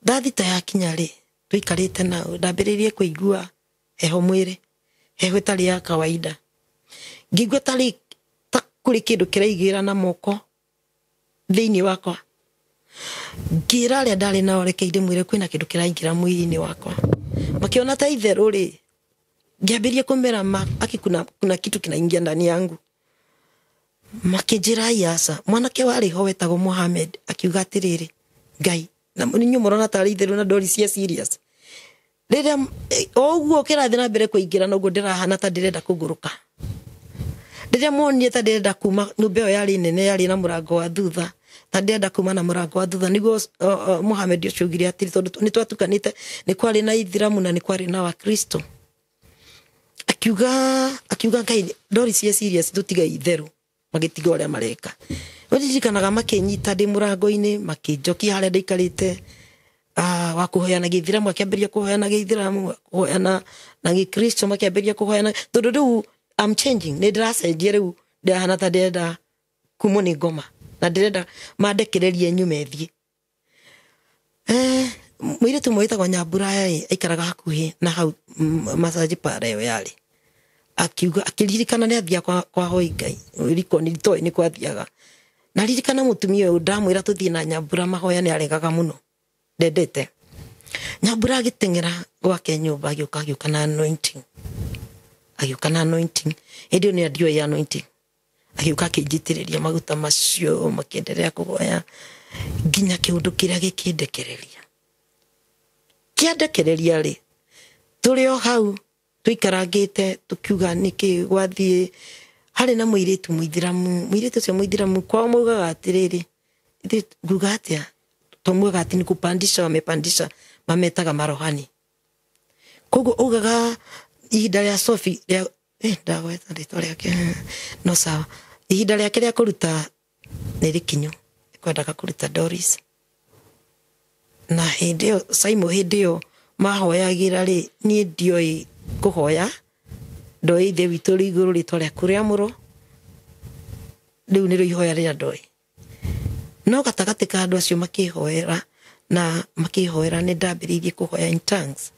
Thaa thita yakinya rĩ twikarite nao ndambiririe kuigua heho mwiri heho tari ya kawaida ngigua tari ta kuri kindu kiraigira na moko thiini wakwa ngira aria ndari nao rekeire mwire kwina kindu kiraingira mwiri-ini wakwa makiona ta itheru ri ngiambirie kumera aki kuna kitu kinaingia ndani yangu makijira yasa mwanake wari ho wetagwo Mohamed akiuga atiriri Ngai na ninyu murona tari itheru na ndori cia serious rĩrĩa oguo kĩrathiĩ na mbere kũingĩra noguo ndĩrahana ta ndĩrenda kũguruka rĩrĩa monire ta ndĩrenda kuma nyũmba ĩyo yarĩ nene yarĩ na mũrango wa thutha ta ndĩrenda kuma na mũrango wa thutha nĩguo Mohamed ũcio augire atĩrĩ tondũ nĩ twatukanĩte nĩ kwarĩ na Ithiramu na nĩ kwarĩ na Wakristo akiuga Ngai ndori cia serious tũtiga itheru magĩtiga ũrĩa mareka ũririkanaga makĩnyita ndĩ mũrango-inĩ makĩnjokia harĩa ndaikarĩte wa kuhoyana gĩthiramu akĩambĩrĩria kuhoyana gĩthiramu kuhoyana na gĩkristo makĩambĩrĩria kuhoyana tondũ rĩu I'm changing nĩ ndĩracenjia rĩu ndĩrahana ta ndĩrenda kumwo nĩ ngoma na ndĩrenda mandekererie nyume thiĩ mũirĩtu mwĩtagwo Nyambura aikaraga hakuhĩ na hau massage parlor ĩyo yarĩ akiuga akĩririkana nĩ athia kwa hoi Ngai riko nĩ toĩ nĩ kwathiaga na ririkana mũtumia ũyũ ndamwĩra tũthiĩ na Nyambura mahoya nĩ aregaga mũno ndendete Nyambura agĩteng'era gwake nyũmba agĩũka na anointing hĩndĩ ĩyo nĩ andioĩ anointing agĩũka akĩnjitĩrĩria maguta macio makĩenderea kũhoya nginya kĩũndũ kĩrĩa gĩkĩndekereria rĩ tũrĩ o hau tũikarangĩte tũkiuga nĩkĩ gwathiĩ harĩ na mũirĩtu ũcio mũithiramu kwao maugaga atĩrĩrĩ nguga atĩa tomwaga ati ni kupandisha wamepandisha mametaga marohani koguo ugaga ihinda rĩa Sophie rĩa ndagweta rĩtwa rĩake no sawa ihinda rĩake rĩa kũruta nĩ rĩkinyu kwendaga kũruta Doris na hĩndĩ ĩyo Simon hĩndĩ ĩyo mahoyagĩra rĩ niĩ ndioĩ kũhoya ndoĩ ithe witũ rĩ igũrũ rĩtwa rĩaku rĩa mũro rĩu nĩrĩo ihoya rĩrĩa ndoĩ no gatagatĩ ka andũ acio makĩhoera nĩ ndambĩrĩirie kũhoya in tongues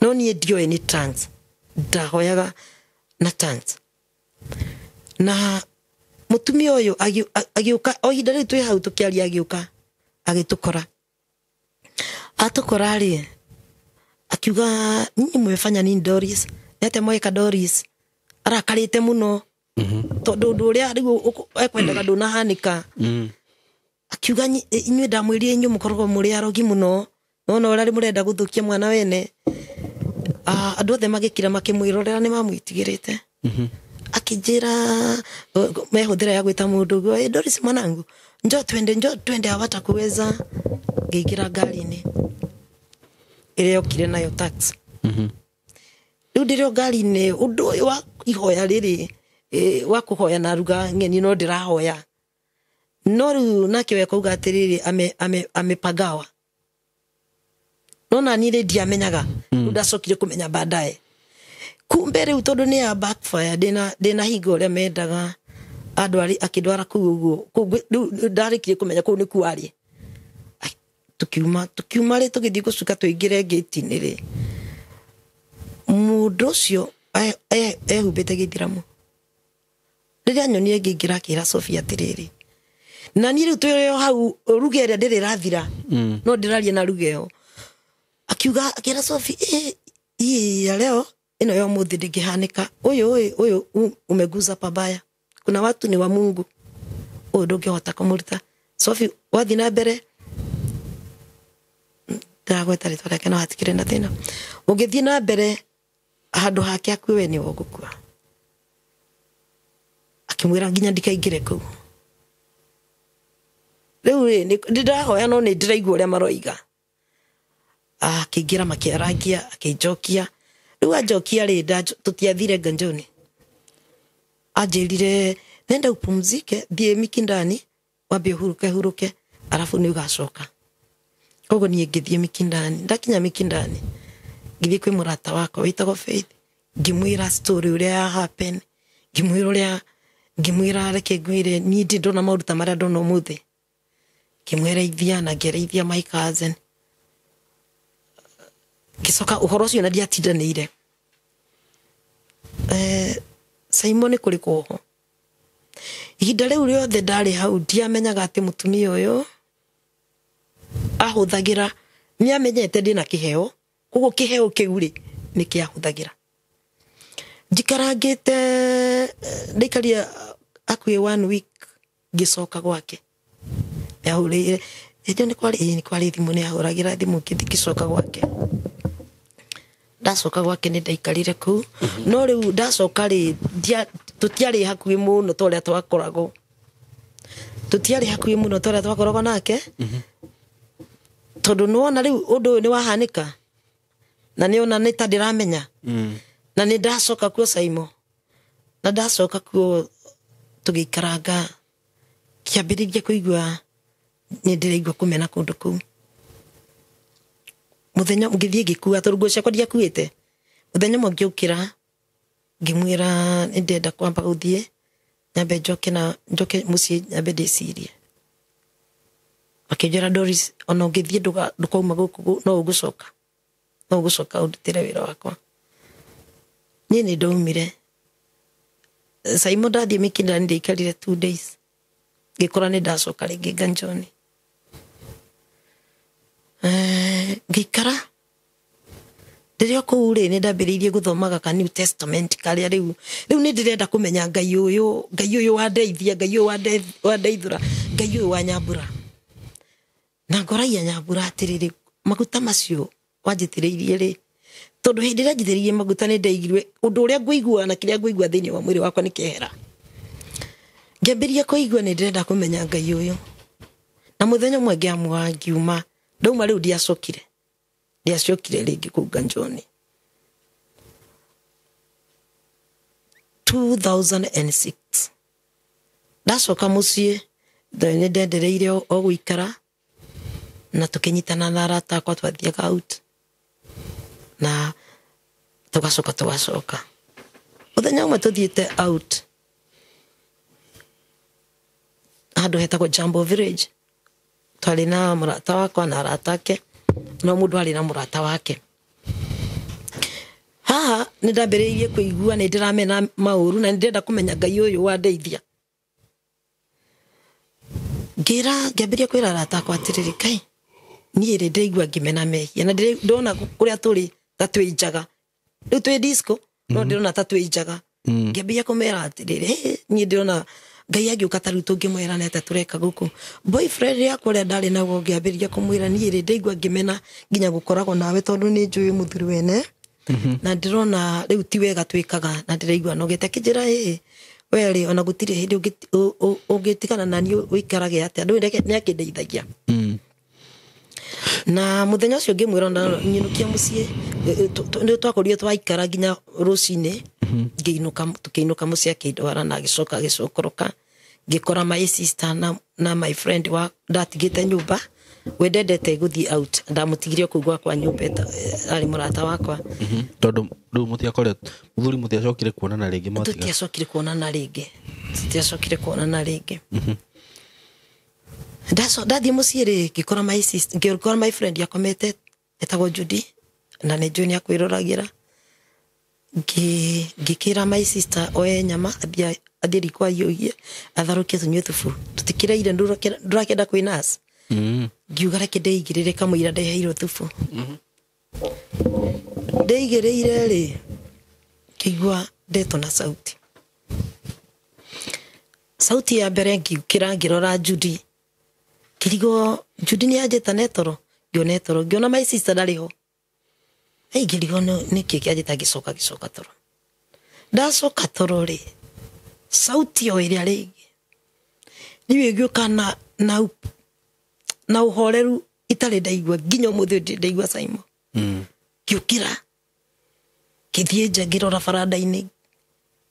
no niĩ ndioĩ nĩ tongues ndahoyaga na tongues na mũtumia ũyũ agĩũka o ihinda rĩu twĩ hau tũkĩaria agĩũka agĩtũkora atũkora rĩ akiuga nyinyi mmefanya nini Doris nĩate mweka Doris arakarĩte mũno tondũ ũndũ ũrĩa rĩu ekwendaga ndũnahanĩka akiuga inyuĩ ndamwĩrire inyuĩ mũkoragwo mũrĩ arogi mũno nona ũrĩa mũrenda gũthũkia mwana wene andũ othe magĩkira makĩmwĩrorera nĩ mamwĩtigĩrĩte akĩnjĩra mehũthĩra ya gwĩta mũndũ ũguo Doris mwanangu njoo twende hawatakuweza ngĩingĩra ngari-inĩ ĩrĩa yokire nayo taxi rĩu ndĩrĩ o ngari-inĩ ũndũ ũyũ wa ihoya rĩrĩ wa kũhoya na ruga ng'eni no ndĩrahoya no rĩu nake we kauga atĩrĩrĩ amepagawa no na niĩ rĩ ndiamenyaga rĩu ndacokire kũmenya baadaye kumbe rĩu tondũ nĩ ya backfire ndĩna hinga ũrĩa mendaga andũ akĩndwara kũu ũguo rĩu ndarĩkire kũmenya kũu nĩ kwarĩ tukiuma rĩ tũgĩthiĩ gũcuka tũingĩre gate-inĩ rĩ mũndũ ũcio ehumbĩte gĩthiramu rĩrĩa nyonire ngĩingĩra akĩra Sophie atĩrĩrĩ na niĩ rĩu twĩ hau ruga ĩrĩa ndĩrĩ rathira no ndĩraria na ruga ĩyo akiuga akĩra Sophie ya leo ino ya mũthĩ ndĩngĩhanĩka ũyũ umeguza pabaya kuna watu ni wa Mungu ũyũ ndũngĩhota kũmũruta Sophie wathi na mbere ndagweta rĩtwa rĩake no hatikĩrĩ na thĩna ũngĩthiĩ na mbere handũ hake akuĩ we nĩ ũgũkua akĩmwĩra nginya ndikaingĩre kũu rĩu ndĩrahoya no nĩ ndĩraigua ũrĩa maroiga akĩingĩra makĩarangia akĩnjokia rĩu anjokia rĩ tũtiathire Ganjoni anjĩrire nenda upumzike thiĩ Mikindani wambie huruke alafu nĩ ũgacoka koguo niĩ ngĩthiĩ Mikindani ndakinya Mikindani ngĩthiĩ kwĩ mũrata wakwa wĩtagwo Faith ngĩmwĩra story ũrĩa ya happen ngĩmwĩra reke ngwĩre niĩ ndĩ ndona maũndũ ta marĩa ndona ũmũthĩ ngĩmwĩreithia na ngĩreithia my cousin Gicoka uhoro ucio na ndiatindanĩire. Simon kũrĩ kũho. Ihinda rĩu rĩothe ndarĩ hau ndiamenyaga atĩ mũtumia ũyũ ahũthagĩra nĩamenyete ndĩna kĩheo, koguo kĩheo kĩu rĩ nĩ kĩahũthagĩra. Njikarangĩte ndaikaria hakuhĩ 1 week ngĩcoka gwake. Yahũrĩire ĩjo nĩ kwarĩ thimũ nĩ yahũragĩra thimũ ngĩcoka gwake. Ndacoka gwake nĩ ndaikarire kũu, no rĩu ndacoka rĩ tũtiarĩ hakuhĩ mũno ta ũrĩa twakoragwo. Tũtiarĩ hakuhĩ mũno ta ũrĩa twakoragwo nake. Tondũ nĩwona rĩu ũndũ ũyũ nĩ wahanĩka na nĩona nĩ ta ndĩramenya. Na nĩ ndacoka kuo Simon. Na ndacoka kuo tũgĩikaranga kĩambĩrĩria kũigua nĩ ndĩraigua kũmena kũndũ kũu. Muthenya ngĩthiĩ ngĩkua tondũ nguo ciakwa ndiakuĩte. Muthenya ũmwe ngĩũkĩra ngĩmwĩra nĩ ndenda kwamba gũthiĩ nyambe njoke mũciĩ nyambe ndĩcirie. Akĩnjĩra Doris ona ũngĩthiĩ ndũkauma gũkũ no ũgũcoka. No ũgũcoka ũndutĩre wĩra wakwa. Niĩ nĩ ndaumire. Simon ndathiĩ Mikindani ndaikarire 2 days. Ngĩkora nĩ ndacoka rĩngĩ Ganjoni. Ngĩikara rĩrĩa kũu rĩ nĩ ndambĩrĩirie gũthomaga ka New Testament karĩa rĩu nĩ ndĩrenda kũmenya Ngai ũyũ wandeithia, Ngai ũyũ wandeithũra, Ngai ũyũ wa Nyambura. Na ngoragia Nyambura atĩrĩrĩ maguta macio wanjĩtĩrĩirie rĩ tondũ hĩndĩ ĩrĩa njithĩrĩirie maguta nĩ ndaiguire ũndũ ũrĩa ngũigua na kĩrĩa ngũigua thĩinĩ wa mwĩrĩ wakwa nĩ kĩehera. Ngĩambĩrĩria kũigua nĩ ndĩrenda kũmenya Ngai ũyũ. Na mũthenya ũmwe ngĩamua ngiuma ndauma rĩu ndiacokire rĩngĩ kũu Ganjoni. 2006 ndacoka mũciĩ nĩ ndendereire o gũikara na tũkĩnyitana na arata akwa twathiaga out na tũgacoka. Mũthenya ũmwe tũthiĩte out handũ hetagwo Jambo Village. Twarĩ na mũrata wakwa na arata ake no mũndũ arĩ na mũrata wake. Haha nĩ ndambĩrĩirie kũigua nĩ ndĩramena maũru na nĩ ndĩrenda kũmenya Ngai ũyũ wandeithia. Ngĩambĩrĩria kwĩra arata akwa atĩrĩrĩ Ngai niĩ rĩ ndaigua ngĩmena mehia na ndĩrona kũrĩa tũrĩ ta twĩnjaga. Rĩu twĩ disco no ndĩrona ta twĩnjaga. Ngĩambĩrĩria kũmera atĩrĩrĩ niĩ ndĩrona Ngai agĩũka ta rĩu tũngĩmwĩra nete tũreka gũkũ. Boyfriend yakwa ũrĩa ndarĩ naguo ngĩambĩrĩria kũmwĩra niĩ rĩ ndaigua ngĩmena nginya gũkoragwo nawe tondũ nĩ njũĩ mũthuri wene. Na ndĩrona rĩu ti wega twĩkaga na ndĩraigua nogete. Akĩnjĩra we rĩ ona gũtirĩ hĩndĩ ũngĩtigana na niĩ ũikarage atĩa ndũĩ nĩ akĩndeithagia. Na mũthenya ũcio ngĩmwĩra ona nyinũkia mũciĩ nĩ twakorirwo twaikara nginya rũcinĩ tukĩinũka mũciĩ akĩndwara na agĩcokoroka ngĩkora my sister na my friend wa ndatigĩte nyũmba we ndendete gũthiĩ out ndamũtigirie kũu gwakwa nyũmba arĩ mũrata wakwa. Tondũ rĩu mũtiakoretwo mũthuri mũtiacokire kuonana rĩngĩ mwatiga. Tũtiacokire kuonana rĩngĩ. Ndathiĩ mũciĩ rĩ ngĩkora my friend yakomete etagwo Judy na nĩ njũĩ nĩ akwĩroragĩra. Ngĩkĩra my sister oe nyama athiĩ riko ahiũhie atharũkie tũnyue thubu tũtikĩrĩire ndũrakĩenda kwĩnaci. Ngiuga reke ndeigĩrĩre kamũira ndeheirwo thubu. Ndeigĩrĩire rĩ ngĩigua ndetwo na sauti ya mbere ngĩũkĩra ngĩrora Judy. Kĩrigo Judy nĩ anjĩta netoro ngĩona my sister ndarĩ ho. Ngĩrigo nĩkĩ kĩanjĩta ngĩcoka toro. Ndacoka toro rĩ sauti o ĩrĩa rĩngĩ niĩ ngĩũka na ũhoreru itarĩ ndaigua nginya ũmũthĩ ndaigua Simon. Ngĩũkĩra ngĩthiĩ nja ngĩrora baranda-inĩ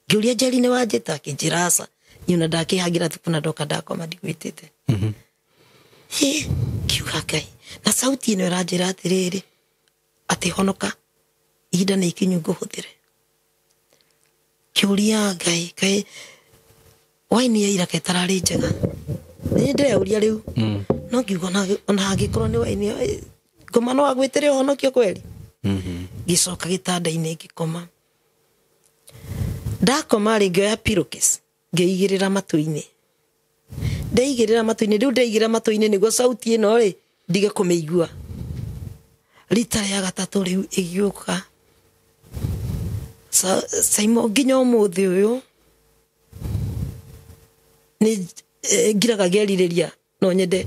ngĩũria Njeri nĩ wanjĩta akĩnjĩra aca niĩ ona ndakĩhagĩra thubu na ndoka ndakoma ndigwĩtĩte. Kiuga Ngai na sauti ĩno ĩranjĩra atĩrĩrĩ atĩ honoka ihinda nĩ ikinyu ngũhũthĩre. Kĩũria Ngai waini ya ira ketararĩ njega nĩ ndĩreuria rĩu no ngiuga ona hangĩkorwo nĩ waini ngoma no agwĩtĩre ũhonokio kweri. gicoka gitanda-inĩ ngĩkoma ndakoma rĩ ngĩoya pillowcase ngĩigĩrĩra matũ-inĩ ndaigĩrĩra matũ-inĩ rĩu ndaigĩrĩra matũ-inĩ nĩguo sauti ĩno rĩ ndige kũmĩigua rita rĩa gatatũ rĩu ĩgĩũka Saimo nginya ũmũthĩ ũyũ nĩ ngiraga ngerirĩria no nyende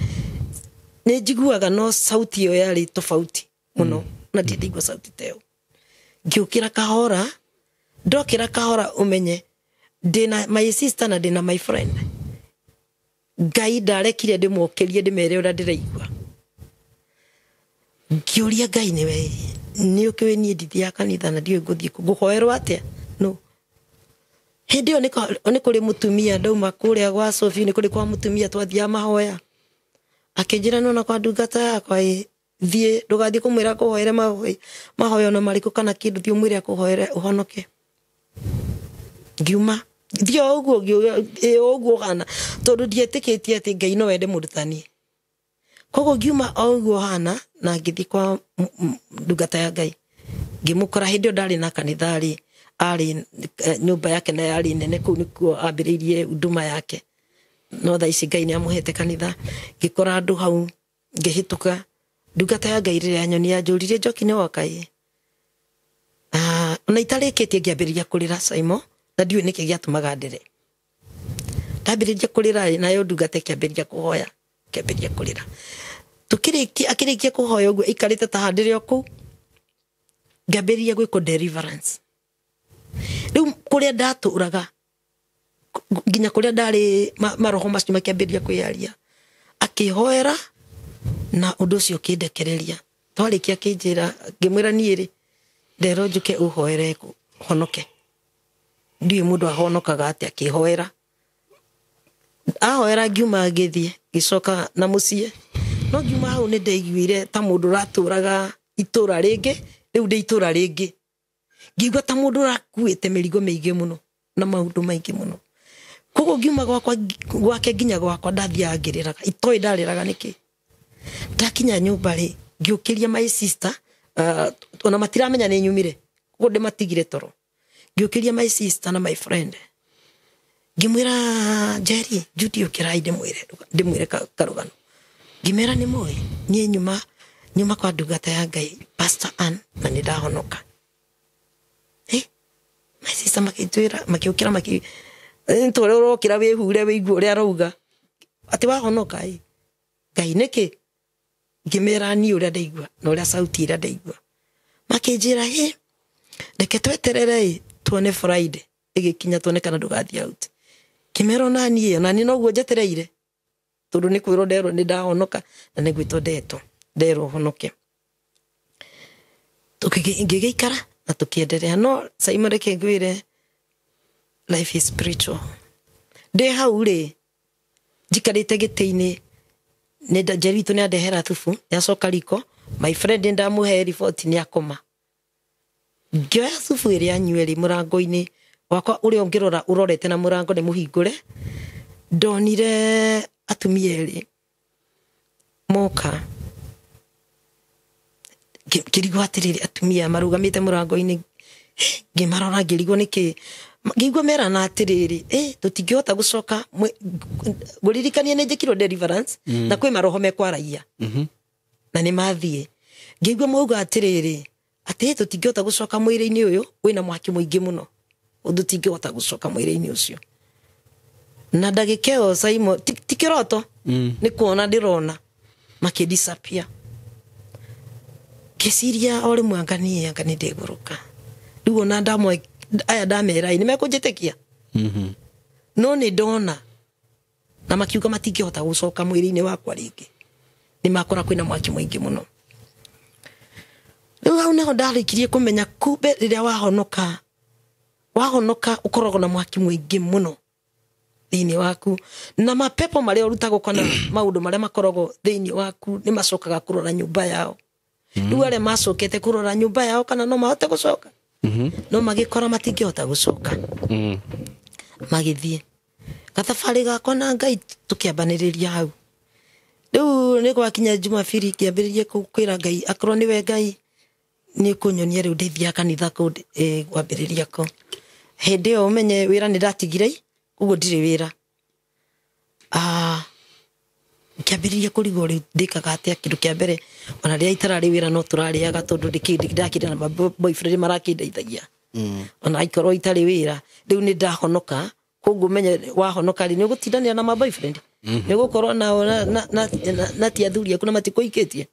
nĩ njiguaga no sauti ĩyo yarĩ tofauti mũno na ndĩigua sauti ta ĩyo ngĩũkĩra kahora ndokĩra kahora ũmenye ndĩna my sister na ndĩna my friend Ngai ndarekire ndĩmokĩrie ndĩmere ũrĩa ndĩraigua ngĩũria Ngai nĩ ũkĩwe niĩ ndithi ya kanitha na ndiũĩ ngũthiĩ ngũhoerwo atĩa no hĩndĩ ĩyo nĩ kũrĩ mũtumia ndauma kũrĩa gwa Sophie nĩ kũrĩ kwa mũtumia twathiaga mahoya akĩnjĩra nona kwa ndungata yakwa thiĩ ndũgathiĩ kũmwĩra kũhoere mahoya ona marĩkũ kana kĩndũ thiĩ ũmwĩre akũhoere ũhonoke ngiuma thiĩ ũguo hana tondũ ndietĩkĩtie atĩ Ngai no ende mũrutani koguo ngiuma ũguo hana na ngĩthiĩ kwa ndungata ya Ngai ngĩmũkora hĩndĩ ĩyo ndarĩ na kanitha arĩ nyũmba yake na yarĩ nene kũu nĩkuo ambĩrĩirie huduma yake no thaa ici Ngai nĩamũhete kanitha ngĩkora andũ hau ngĩhĩtũka ndungata ya Ngai rĩrĩa nyoni yanjũririe njoki nĩ wokai ona itarĩkĩtie ngĩambĩrĩria kũrĩra Saimo na ndiũĩ nĩkĩ gĩatũmaga ndĩre ndambĩrĩria kũrĩra nayo ndungata ĩkĩambĩrĩria kũhoya kĩambĩrĩria kũrĩra akĩrĩkia kũhoya ũguo aikarĩte ta handĩrĩ o kũu ngĩambĩrĩria gwĩkwo deliverance rĩu kũrĩa ndatũraga nginya kũrĩa ndarĩ maroho macio makĩambĩrĩria kwĩyaria akĩhoera na ũndũ ũcio ũkĩndekereria twarĩkia akĩnjĩra ngĩmwĩra niĩ rĩ nderwo njũke ũhoere honoke ndiũĩ mũndũ ahonokaga atĩ akĩhoera ahoera ngiuma ngĩthiĩ gĩcoka na mũciĩ no ngiuma hau nĩ ndaiguire ta mũndũ ũratũraga itũra rĩngĩ rĩu ndĩ itũra rĩngĩ ngĩigua ta mũndũ ũrakuĩte mĩrigo mĩingĩ mũno na maũndũ maingĩ mũno koguo ngiuma gwake nginya gwakwa ndathiaga ngĩrĩraga itoĩ ndarĩraga nĩkĩ ndakinya nyũmba rĩ ngĩũkĩria my sister ona matiramenya nĩ nyumire koguo ndĩmatigire toro ngĩũkĩria my sister na my friend ngĩmwĩra Jerry Judy ũkĩrai ndĩmwĩre karũgano ngĩmera nĩ mũĩ niĩ nyuma kwa ndungata ya Ngai Pastor Ann na nĩ ndahonoka my sister makĩũkĩra ntũrĩa ũrokĩra wĩhure wĩigue ũrĩa arauga atĩ wahonoka Ngai nĩkĩ ngĩmera niĩ ũrĩa ndaigua na ũrĩa sauti ĩrĩa ndaigua makĩnjĩra reke tweterere tuone Friday ĩgĩkinya tuone kana ndũgathiĩ out ngĩmera ona niĩ noguo njetereire tondũ nĩ kwĩrwo nderwo nĩ ndahonoka na nĩ gwĩtwo nderwo honoke ngĩgĩikara na tũkĩenderea no Saimo reke ngwĩre life is spiritual ndĩ hau rĩ njikarĩte gĩtĩ-inĩ nĩ Jerry witũ nĩandehera thubu nĩacoka riko my friend ndamũhe riboti nĩakoma ngĩoya thubu ĩrĩa anyue rĩ mũrango-inĩ wakwa ũrĩa ũngĩrora ũrorete na mũrango nĩ mũhingũre ndonire atumia erĩ moka ngĩrigwo atĩrĩrĩ atumia marũgamĩte mũrango-inĩ ngĩmarora ngĩrigwo nĩkĩ ngĩigua merana atĩrĩrĩ tũtingĩhota gũcoka ngũririkanie nĩ njĩkirwo deliverance na kwĩ maroho mekwaragia na nĩ mathiĩ ngĩigua mauga atĩrĩrĩ atĩ tũtingĩhota gũcoka mwĩrĩ-inĩ ũyũ wĩna mwaki mũingĩ mũno ũndũ tũtingĩhota gũcoka mwĩrĩ-inĩ ũcio na ndagĩka ĩyo Saimo ti kĩroto nĩ kuona ndĩrona makĩdisappear kĩciria o rĩmwe anga nĩ ndĩgũrũka rĩu ona aya ndamera nĩ mekũnjĩtĩkia no nĩ ndona na makiuga matingĩhota gũcoka mwĩrĩ-inĩ wakwa rĩngĩ nĩ makora kwĩna mwaki mũingĩ mũno rĩu hau nĩho ndarĩkirie kũmenya kumbe rĩrĩa wahonoka ũkoragwo na mwaki mũingĩ mũno thĩinĩ waku na mapepo marĩa ũrutagwo kana maũndũ marĩa makoragwo thĩinĩ waku nĩ macokaga kũrora nyũmba yao rĩu arĩa macokete kũrora nyũmba yao kana no mahote gũcoka no magĩkora matingĩhota gũcoka magĩthiĩ gathabarĩ gakwa na Ngai tũkĩambanĩrĩria hau rĩu nĩ gwakinya Jumapili ngĩambĩrĩria kwĩra Ngai akorwo nĩwe Ngai nä kå nyonia rä u ndeithia kanitha kwambä rä ria ko hä ndä ä yo å menye wä ra nä ndatigire koguo ndirä wä ra kä ambä rä ria kå rigwo rä u ndä kaga atä a kä ndå kä a mbere ona rä a itararä wä ra no tå rarä aga tondå ndakä na boyfriend marakä ndeithagia ona aikorwo itarä wä ra rä u nä ndahonoka koguo menye wahonoka rä nä å gå tindanä na ma boyfriend nä gå korwo nao na ti athuri aku na matikå ikä tie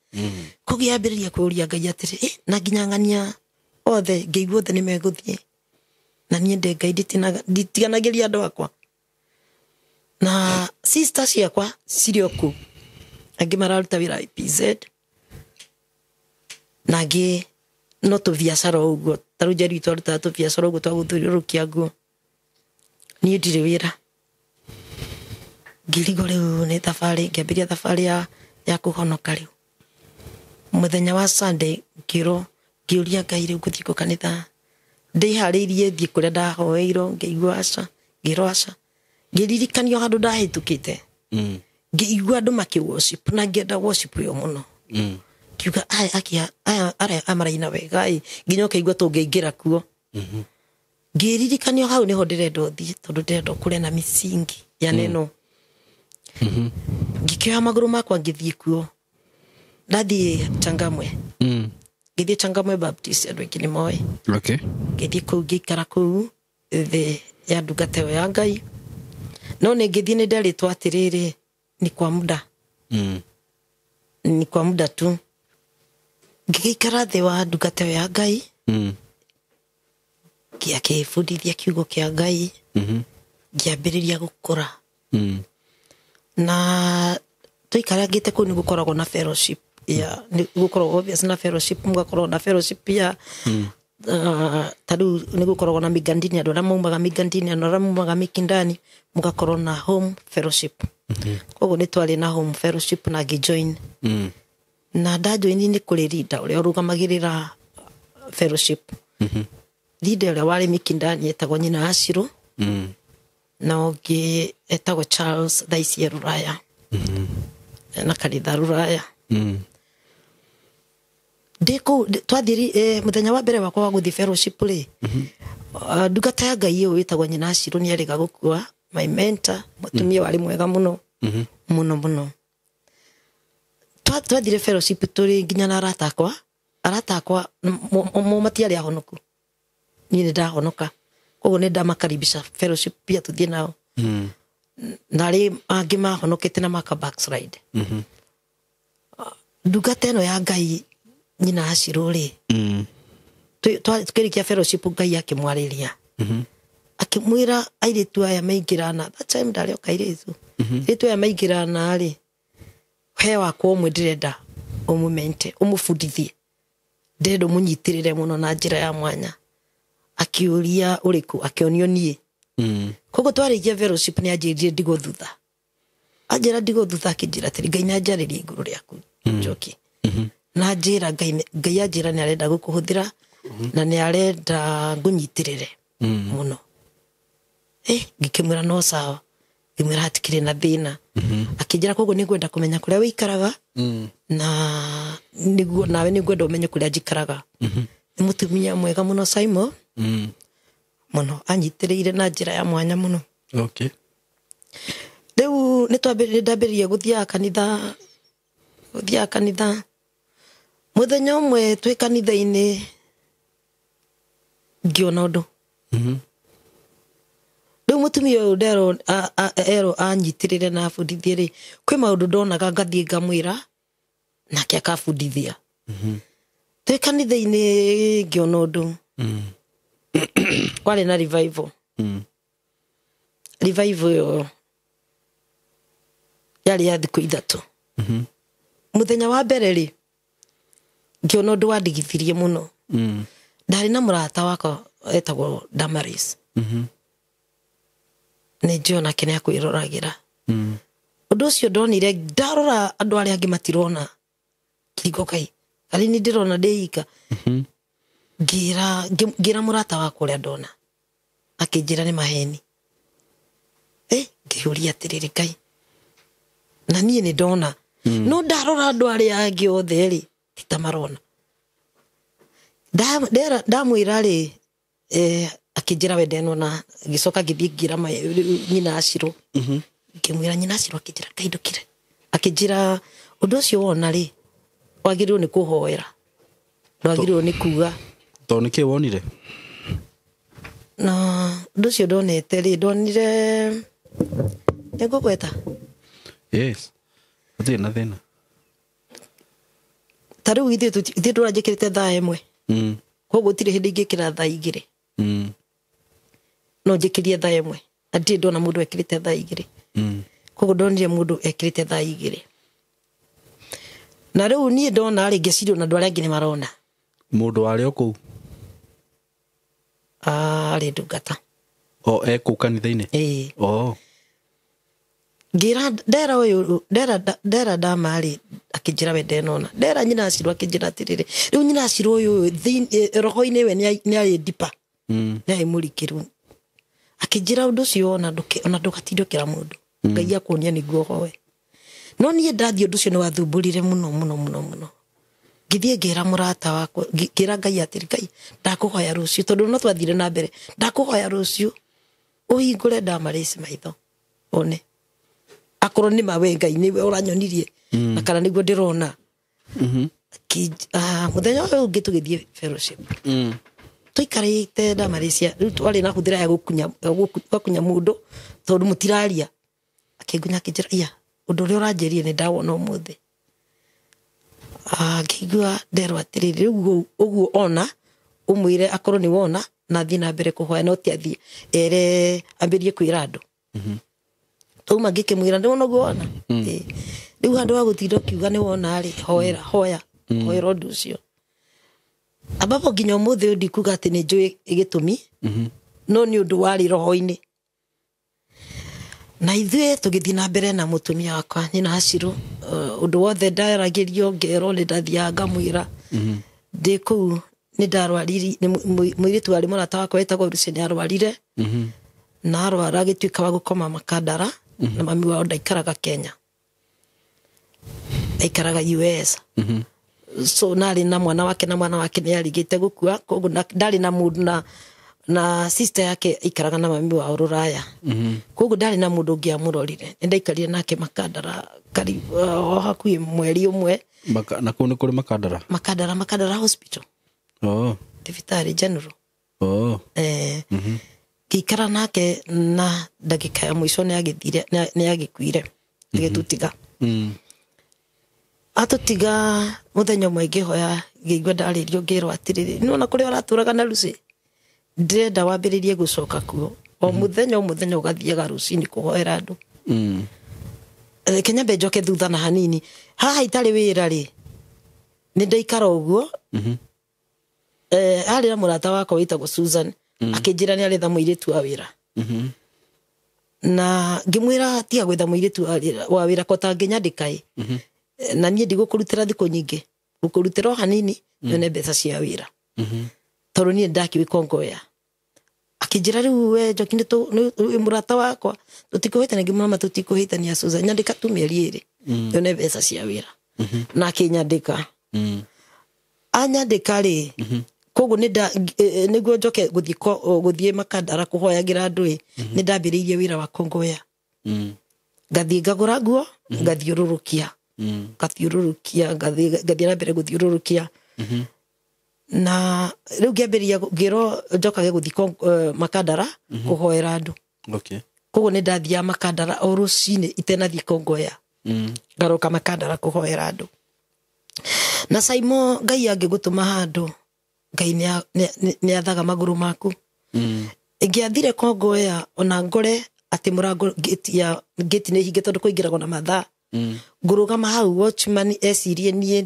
kå gä ambä rä ria kwä å ria ngai atä rä na nginya ng'ania othe ngä igua othe nä megå thiä na niä ndä ngai nditiganagia andå akwa na sister ciakwa cirä o kå angä mararuta wä ra IPZ na angä no tå biacara å guo tarä u njeri twarutaga tå biacara å guo twagå thå rå kia nguo niä ndirä wä ra ngirigo rä u nä thabarä ngä ambä ria thabarä ya kå honoka rä u må thenya wa Sunday ngä ro ngä å ria ngai rä u ngå thiä kå kanitha ndä harä irie thiä kå rä a ndahoeirwo ngä igua aca ngä ro aca ngä ririkanio handå ndahä tå kä te ngä igua andå makä worship na ngä enda worship ä yo må no kiuga aya amaraina wega nginya å igua tå ngä ingä ra kuo ngä ririkanio hau nä ho ndä renda å thiä tondå ndä renda kå rä na misingi ya neno ngä kä oya magå rå makwa ngä thiä kuo ndathiä Changamwe ngä thiä Changamwe Baptist andå aingä nä moä ngä thiä kå u ngä ikara kå u thä ya ndungata ä yo ya ngai no nä ngä thiä nä nderä two atä rä rä ni kwa muda tu ngä gä ikara thä wa ndungata ä yo ya ngai ngä akä bundithia kiugo kä a ngai ngä ambä rä ria gå kå ra na tå ikara ngä te kå u nä gå koragwo na fellowship ya nä gå koragwo na fellowship må gakorwo na fellowship ya tarä u nä gå koragwo na migandini andå arä a maumaga migandini andå arä a maumaga mikindani må gakorwo na home fellowship koguo nä twarä na home fellowship na ngä join na ndajoini nä kå rä rinda å rä a å rå gamagä rä ra fellowship rinda å rä a warä mikindani etagwo nyina Acirå na å ngä etagwo Charles thaici e Ruraya na kanitha Ruraya ndä kå twathiä må thenya wa mbere wakwa wa gå thiä fellowship rä ndungata ya ngai ä yo wä tagwo nyina Acirå nä arä ga gå kua my mentor mutumia warä mwega må no må no twathire fellowship tå rä nginya na arata akwa mo matiarä ahonoku niä nä ndahonoka koguo nä ndamakaribisha fellowship pia tå thiä nao na rä angä mahonokete na maka backslide ndungata ä no ya ngai nyina Acirå rä tå kä rä kia fellowship ngai akä mwarä ria akä mwä ra airä tu aya maingä rana ndarä o kairä tu airä tu aya maingä rana rä he wakwa å mwe ndä renda å må mente å må bundithie ndä renda å må nyitä rä re må no na njä ra ya mwanya akä å ria å rä kå akä onio niä koguo twarä kia fellowship nä anjä rire ndigå thutha anjä ra ndigå thutha akä njä ra atä ngai nä anjarä rie igå rå rä aku njoki na njä ra ngai anjä ra nä arenda gå kå hå thä ra na nä arenda ngå nyitä rä re må no ngä kä mwä ra no sawa ngä mwä ra hatikä rä na thä na akä njä ra koguo nä ngwenda kå menya kå rä a wä ikaraga na nawe nä ngwenda å menye kå rä a njikaraga nä må tumia mwega må no Simon må no anyitä rä ire na njä ra ya mwanya må no rä u nä ndambä rä rie gå thiaga kanitha må thenya å mwe twä kanitha-inä ngä ona å ndå rä u må tumia å yå erwo anyitä rä re na abundithie rä kwä maå ndå ndonaga ngathiä ngamwä ra nake akabundithia twä kanitha-inä ngä ona å ndå kwarä na revival ä yo yarä ya thikå ithatå må thenya wa mbere rä ngä ona å ndå wandigithirie må no ndarä na må rata wakwa etagwo Damaris nä njå nake nä akwä roragä ra å ndå å cio ndonire ndarora andå arä a angä matirona kiringo kai arä nä ndä rona ndä ika ngä ra må rata wakwa å rä a ndona akä njä ra nä maheni ngä å ria atä rä rä Ngai na niä nä ndona no ndarora andå arä a angä othe rä ti ta marona ndamwira ri akijira we ndeno na gicoka ngithingira nyina aciro ngimwira nyina aciro akijira kaindukire akijira undu ucio wona ri wagirirwo ni kuhoera wagirirwo ni kuga to ni ki wonire na undu ucio ndonete ri ndonire ngugweta yes ati na thina taru ithe ndurajikirite thaa imwe koguo tire hindi ingikira thaa igiri no njikirie thaa imwe ati ndona mundu ekirite thaa igiri koguo ndonire mundu ekirite thaa igiri na riu nie ndona ri ngecirio na ndware ngine marona mundu wari oku ri ndungata eku kanitha-ini ngira ndera uyu ndera ndamari akijira we ndenona ndera nyina acirwo akijira atiriri riu nyina acirwo uyu roho-ini we ni ari dipa ni ari murikiru akijira undu ucio ona ndukatindukira mundu ngai akuonia niguo hoe no nie ndathio undu ucio ni wathumburire muno ngithie ngira murata wakwa ngira ngai atiri ngai ndakuhoya rucio tondu no twathire na mbere ndakuhoya rucio uhingure ndamarisi maitho one akoro ni mawe ngai ni uranyonirie na kana niguo ndirona muthenya uyu ungi tugithie fellowship tuikarite ndamarisia riu twari na huthira ya gukunya mundu tondu mutiraria akigunya kijira ia undu uri uranjirie ni ndawona umuthi ngigua nderwa atiriri uguo ona umwire akoro ni wona na thii na mbere kuhoya no tiathie ere ambirie kwira andu tuma ngikimwira ndona guo ona riu handu wa gutinda kiuga ni wona ri hoya undu ucio abapo nginya umuthi ndikuga ati ni njui igitumi no ni undu wari roho-ini na ithue tugithii na mbere na mutumia wakwa nyina aciro undu wothe ndaragirio ngero ni ndathia ngamwira ndi kuu ni ndarwariri mwiritu ari murata wakwa wetagwo Lucy ni arwarire na arwara agituika wa gukoma Makandara na mami wao ndaikaraga Kenya aikaraga US so nari na mwana wake ni arigite gukua koguo ndari na mundu na sister yake ikaraga na mami wao Ruraya koguo ndari na mundu ngiamurorire ndaikarire nake Makandara kari hakui mweri umwe na kuni kuri Makandara hospital David General kikara nake na ndagika ya mwisho ni agithire ni agikuire ngitutiga atutiga muthenya umwe ngihoya ngigwa ndaririo ngirwo atiriri nona kuri araturaga na Lucy ndenda wambiririe gucoka kuo o muthenya ugathiaga rucini kuhoera andu Kenya bejoke thutha na hanini haha itari wira ri ni ndaikara uguo ari na murata wakwa witagwo Susan akijira ni aretha muiritu wa wira na ngimwira tia gwetha muiritu wa wira kota nginyandikai na nie ndigukurutira thiku nyingi gukurutira hanini nyone mbeca cia wira tondu nie ndakiwi Kongoya akijira riu we jokinde tu murata wakwa tutikuhitania ngimama tutikuhitania Susan nyandika tu mieri iri nyone mbeca cia wira na kinyandika anyandika ri koguo niguo njoke guthie Makandara kuhoyagira andu ni ndambiriirie wira wa Kongoya ngathie ngagura nguo ngathiururukia ngathie na mbere guthiururukia na riu ngiambiria ngiro njokage guthie Makandara kuhoera andu koguo ni ndathia Makandara o rucini itenathie Kongoya ngaroka Makandara kuhoera andu na saimo ngai angigutuma handu ngai ni athaga maguru maku ingiathire Kongoya ona ngore ati murango gate ni hinge tondu kuingiragwo na mathaa ngurugama hau watchman esirie nie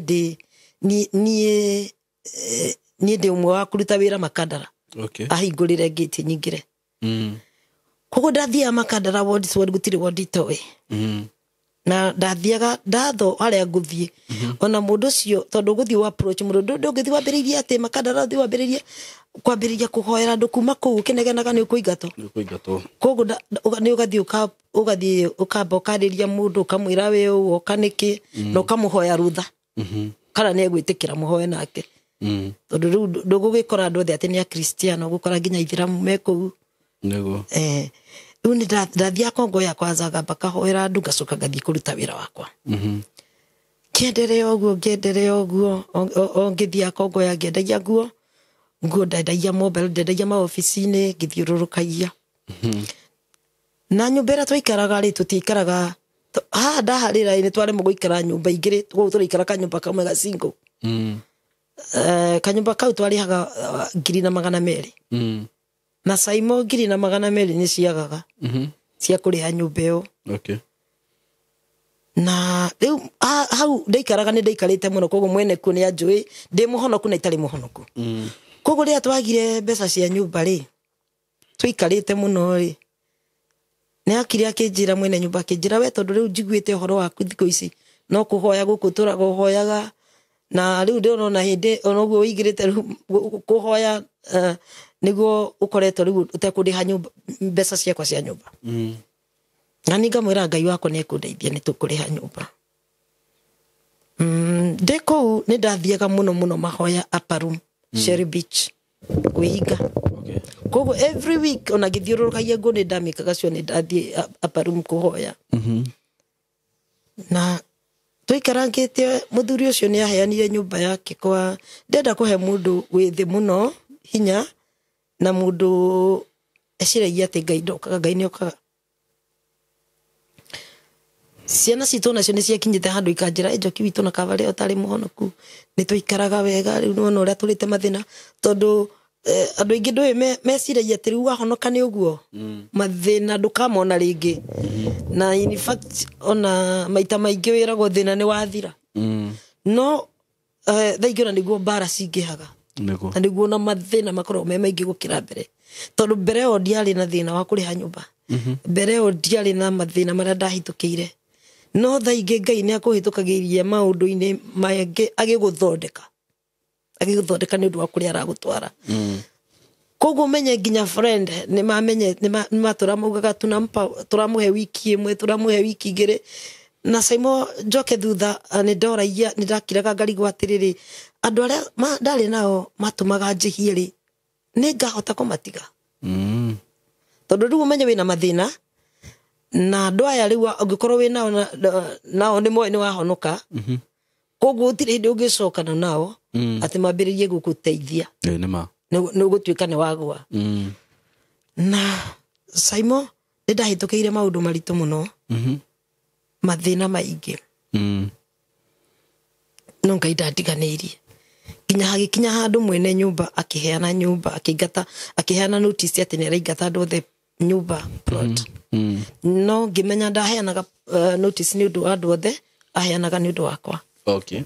ndi umwe wa kuruta wira Makandara ahingurire gate nyingire koguo ndathia Makandara ward gutire ward itoe na ndathiaga ndatho aria nguthie ona mundu cio tondu guthie wa approach mundu ndungithie wambiririe ati Makandara thi wambiririe kwambiriria kuhoera andu kuma kuu kinegenaga ni ukuingatwo koguo ni ugathie ukamba ukariria mundu ukamwira we uka niki na ukamuhoya rutha kana ni egwitikira muhoe nake tondu riu ndugugikora andu othe ati ni a Kristiano gukora nginya Ithiramu me kuu Nego. riu ni ndathia Kongo ya kwanza ngamba kahoera andu ngacoka ngathii kuruta wira wakwa ngienderea oguo o ngithia Kongo ya ngendagia nguo ndendagia mobile ndendagia maofici-ini ngithiururukagia na nyumba ĩrĩa twaikaraga rĩ tũtiikaraga ndaharĩra nĩ twaremwo gũikara nyũmba igĩrĩ koguo tũraikara kanyũmba kamwe gacingo kanyũmba kau twarĩhaga 200,000 na Saimo 200,000 nĩ ciagaga cia kũrĩha nyũmba ĩyo na rĩu hau ndaikaraga nĩ ndaikarĩte mũno koguo mwene kuo nĩ anjũĩ ndĩ mũhonoku na itarĩ mũhonoku koguo rĩrĩa twagire mbeca cia nyũmba rĩ tũikarĩte mũno rĩ nĩ akire akĩnjĩra mwene nyũmba akĩnjĩra we tondũ rĩu njiguĩte ũhoro waku thikũ ici no kũhoya gũkũ tũrahoyaga na rĩu ndĩrona hĩndĩ ona ũguo ũigĩrĩte kũhoya nĩguo ũkoretwo rĩu ũtekũrĩha nyũmba mbeca ciakwa cia nyũmba na nĩ ngamwĩra Ngai wakwa nĩ ekũndeithia nĩ tũkũrĩha nyũmba ndĩ kũu nĩ ndathiaga mũno mahoya Upper Room Sherry Beach kwĩhinga koguo every week ona ngithiũrũrũkagia nguo nĩ ndamĩkaga cio nĩ ndathiĩ Upper Room kũhoya na tũikarangĩte mũthuri ũcio nĩ aheanire nyũmba yake kwa ndenda kũhe mũndũ wĩ thĩ mũno hinya na mũndũ eciragia atĩ Ngai ndokaga Ngai nĩokaga ciana citũ nacio nĩ ciakinyĩte handũ ikanjĩra Njoki witũ na kabarĩ ũtarĩ mũhonoku nĩ tũikaraga wega rĩu nĩwona ũrĩa tũrĩte mathĩna tondũ andũ aingĩ ndũĩ meciragia atĩ rĩu wahonoka nĩ ũguo mathĩna ndũkamona rĩngĩ na in fact ona maita maingĩ wĩragwo thĩna nĩ wathira no thaa ingĩ ona nĩguo mbara cingĩhaga na nĩguo na mathĩna makoragwo me maingĩ gũkĩra mbere tondũ mbere ĩyo ndiarĩ na thĩna wa kũrĩha nyũmba mbere ĩyo ndiarĩ na mathĩna marĩa ndahĩtũkĩire no thaa ingĩ Ngai nĩ akũhĩtũkagĩria maũndũ-inĩ maingĩ agĩgũthondeka nĩ ũndũ wa kũrĩa aragũtwara koguo menye nginya friend nĩ mamenye nĩ matũramaugaga tũramũhe wiki ĩmwe tũramũhe wiki igĩrĩ na Saimo njoke thutha nĩ ndoragia nĩ ndakiraga ngarigwo atĩrĩrĩ andũ arĩa ndarĩ nao matũmaga njĩhie rĩ nĩ ngahota kũmatiga tondũ rĩu ũmenye wĩna mathĩna na andũ aya rĩu ũngĩkorwo wĩ nao nĩ moĩ nĩ wahonoka koguo ũtirĩ hĩndĩ ũngĩcokana nao atĩ mambĩrĩrie gũgũteithia nĩ ũgũtuĩka nĩ wagwa na Saimo nĩ ndahĩtũkĩire maũndũ maritũ mũno mathĩna maingĩ no Ngai ndandiganĩirie nginya hagĩkinya handũ mwene nyũmba akĩheana nyũmba akĩheana notice atĩ nĩ araingata andũ othe nyũmba plot no ngĩmenya ndaheanaga notice nĩ ũndũ wa andũ othe aheanaga nĩ ũndũ wakwa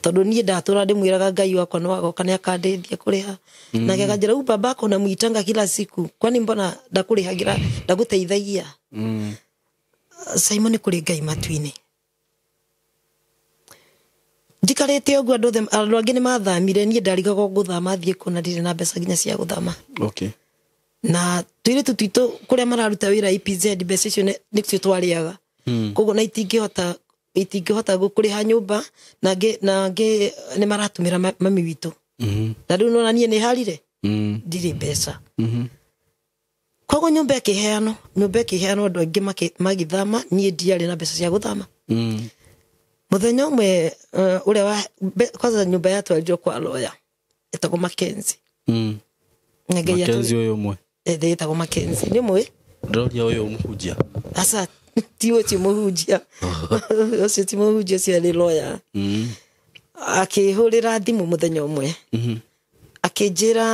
tondũ niĩ ndatũra ndĩmwĩraga Ngai wakwa no agoka nĩ akandeithia kũrĩha na akanjĩra u babako namuitanga kila siku kwani mbona ndakũrĩhagira ndagũteithagia Saimo nĩ kũrĩ Ngai matu-inĩ njikarĩte ũguo andũ angĩ nĩ mathamire niĩ ndarigaga gũthama thiĩ kuona ndirĩ na mbeca nginya cia gũthama na tũirĩtu twitũ kũrĩa mararuta wĩra EPZ mbeca icio nĩcio twarĩaga koguo na itingĩhota gũkũrĩha nyũmba na angĩ nĩ maratũmĩra mami witũ na rĩu nona niĩ nĩ harire ndirĩ mbeca koguo nyũmba ĩkĩheanwo andũ aingĩ magĩthama niĩ ndiarĩ na mbeca cia gũthama mũthenya ũmwe ũrĩa kwanza nyũmba yatwarirwo kwa lawyer ĩtagwo Mackenzie ũyũ ũmwe ĩtagwo Mackenzie nĩ mũĩ ndoria ũyũ mũhunjia asa ti ũcio mũhunjia ũcio ti mũhunjia ũcio arĩ lawyer akĩhũrĩra thimũ mũthenya ũmwe akĩnjĩra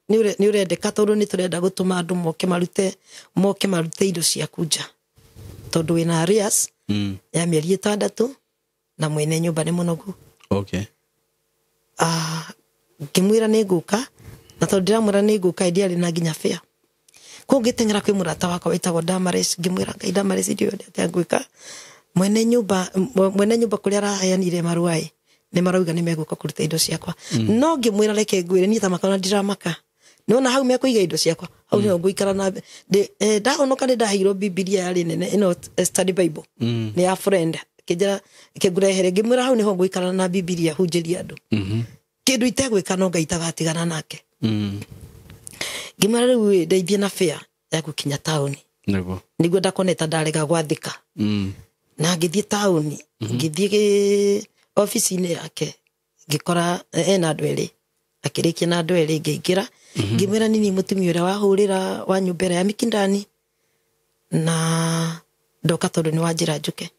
nĩ ũrendeka tondũ nĩ tũrenda gũtũma andũ moke marute indo ciaku nja tondũ wĩna arrears ya mĩeri 6 na mwene nyũmba nĩ mũnogu ngĩmwĩra nĩ ngũka na tondũ ndĩramwĩra nĩ ngũka ndiarĩ na nginya fare koguo ngĩteng'era kwĩ mũrata wakwa wĩtagwo Damaris ngĩmwĩra Ngai Damaris ndio atĩa ngwĩka mwene nyũmba kũrĩa araheanire marũa nĩ marauga nĩ megũka kũruta indo ciakwa no ngĩmwĩra reke ngwĩre niĩ ta makona ndiramaka nĩwona hau mekũiga indo ciakwa hau nĩho ngũikara na ndahonoka nĩ ndaheirwo Bibilia yarĩ nene ĩno study Bible nĩ ya friend kĩnjĩra kĩngũrehere ngĩmwĩra hau nĩho ngũikara na Bibilia hunjĩria andũ kindu itegwika no Ngai tagatigana nake ngimara riu ndeithie na fare ya gukinya tauni niguo ndakoneta ndarega gwathika na ngithie tauni ngithie office-ini yake ngikora ena andu eri akirikia na andu eri ngeingira ngimwira nini mutumia uria wahurira wa nyumbera ya Mikindani na ndoka tondu ni wanjira njuke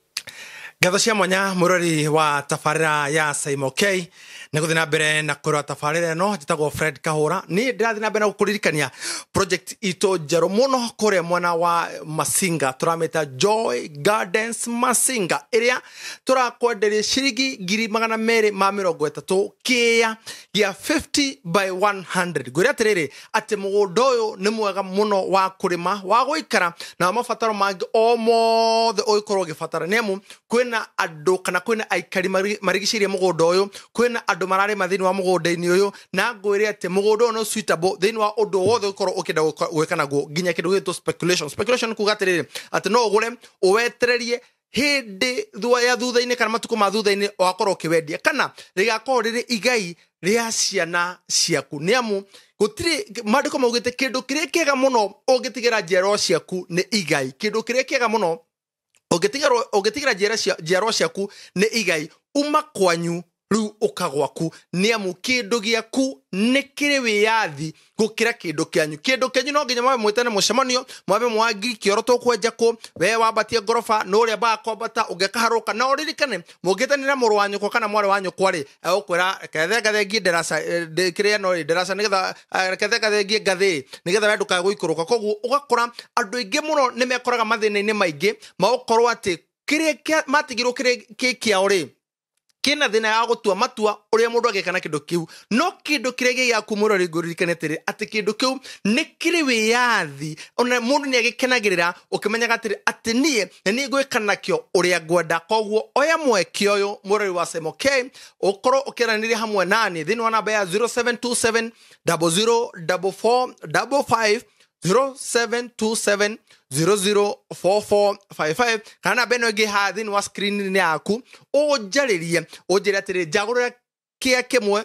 Ngatho cia mwanya murori wa tafarira ya Saimo K na guthina na mbere na kurwa tafarira no njitagwo Fred Kahura ni ndirathi na mbere na gukuririkania project ito jero muno kore mwana wa Masinga turameta Joy Gardens Masinga iria turakwenderia ciringi 230 kia gia 50 by 100 gwira tiriri ati mugundo uyu ni mwega muno wa kurima wa guikara na mabataro mangi o mothe uikorwo gibatara nemu kwina andu kana kwina aikari marigicirie mugundo uyu kwina andu marare mathini wa mugundaini uyu na ngwire ati mugundo no suitable thini wa undu wothe ukorwo ukenda gwika naguo nginya kindu gito speculation kuga tiriri ati no ugure uwetererie hindi ya thutha-ini kana matuko ma thutha-ini wakorwo kiwendia kana rigakorwo riri igai ria ciana ciaku niamu gutiri mandiko maugite kindu kiria kiega muno ungitigira njero ciaku ni igai kindu kiria kiega muno ungitigira njero ciaku ni igai uma kwanyu riu ukagwaku niamu kindu giaku ni kiri wiyathi gukira kindu kyanyu no nginya mwabe mwitane mucemanio mwabe mwagi kioro to kwenja ku we wabatie ngorofa no ria ba kwambata ugekaharuka na uririkane mugitanira muru wanyu ko kana mwari wanyu kwari ukwira kethe ngi ndarasa kiria no ndarasa nigetha kethe ngi ngathi nigetha we nduka guikuruka koguo ugakora andu ingi muno ni mekoraga mathina-ini maingi maukorwo ati kiria matigirwo kiria kiao ri kina thina ya gutua matua uria mundu agekana kindu kiu no kindu kiria giaku murori nguririkane tiri ati kindu kiu ni kiri wiyathi ona mundu ni agikenagirira ukimenya gatiri ati nie ni gwikana kio uria ngwenda koguo oya mweke uyu murori wa Saimo K ukoro ukiranire hamwe nani thini wa namba ya 0727 004455 0727 004455 kana beno ge hathini wa screen ni yaku ujaririe atiri jagurira kia kimwe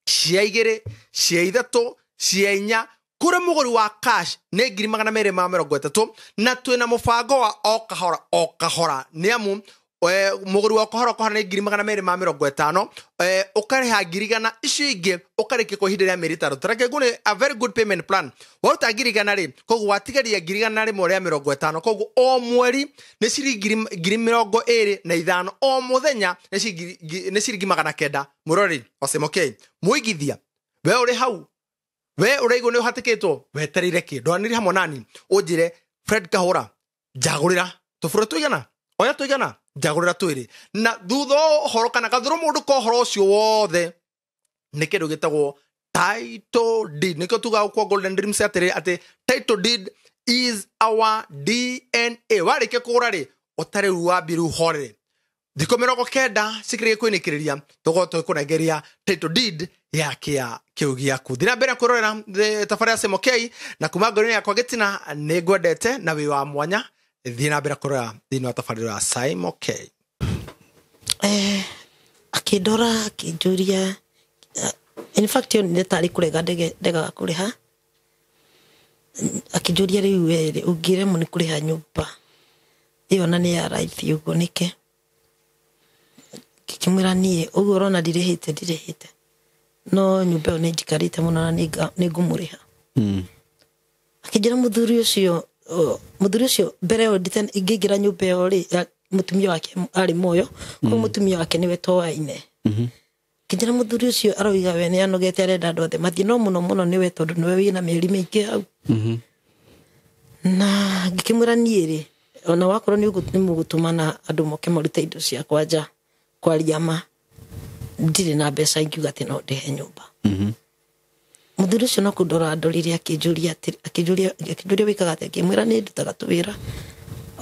cia igiri cia ithatu cia inya kure muguri wa cash ne 230 na twina mubango wa o kahora niamu muguri wa kohora ne 250 ukariha 200 icio ingi ukareke kuhindiria miritaro tarake gune a very good payment plan wauta 200 ri kogu watigaria 200 rimwe ria 50 kogu o mweri ne ciringi 25 o muthenya ne ciringi 900 murori wa Saimo K muigithia we uri hau we uraigo ne uhatikitwo weterire ki ndwaniri hamwe nani unjire Fred Kahura jagurira tufure tuigana oya tuigana jagurira twiri na thutho horo kana kathuro mundu ko horo ucio wothe ni kindu gitagwo title deed niko tuga kwa Golden Dreams atiri ati title deed is our DNA warike kugura ri utare ruambiru hore thiko 90 sikire kwinikiria togoto kunegeria title deed yake ya kiugia kuthira mbere kurorera tafarira ya Saimo K na kuma ngoroni yakwa gitina ni ngwendete na wi wa mwanya thina mbere kurora thina tafarira ya Saimo K akidora akijuria in fact ni tari kurega ndega kuriha akijuria riu ugire muni kuriha nyumba iyo na ni ya right yugo nike kikimwira nie uguo rona ndirihite no nyumba ni njikarite muno na ni ngumuriha akijira muthuri ucio mbere oditen igigira nyumba yo ri mutumia wake ari moyo ko mutumia wake niwe toaine kijira muthuri ucio aroiga we ni anogete arenda andu othe mathie no muno niwe tondu niwe wina mieri mingi hau na ngikimwira nie ri ona wakorwo ni mugutumana andu moke marute indo cia kwanja kwaria ma ndire na mbeca ingiuga ati no ndihe nyumba muthuri ucio no kundora ndorire akijuria wikaga ati ngimwira ni ndutaga tuwira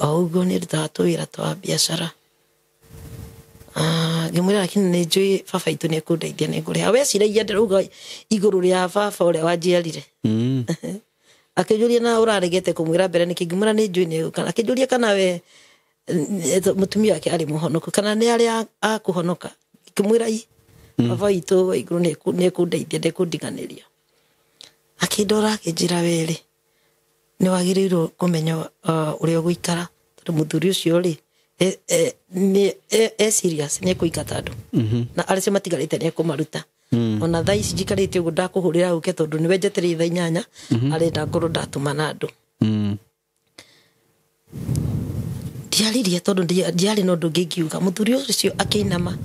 augo ni ndutaga tuwira twa biashara ngimwira lakini ni njui baba itu ni kundeithia ni ngure we ciragia ndirauga iguru ria baba uria wanjiarire akijuria na uraregete kumwira mbere ni kingimwira ni njui ni kana akijuria kana we mutumia wake ari muhonoku kana ni aria akuhonoka kimwira baba itu wa iguru ne kundeithia ndekundiganiria akindora akijira weri ni wagirirwo kumenya uria guikara tondu muthuri ucio ri ni serious ni kuikata andu na arece matigarite ni kumaruta ona thaa ici njikarite uguo ndakuhurira uke tondu ni wenjetereire thaa 8 arenda ngorwo ndatuma na andu ndiaririe tondu ndiari no ndungiuga muthuri ucio akiinama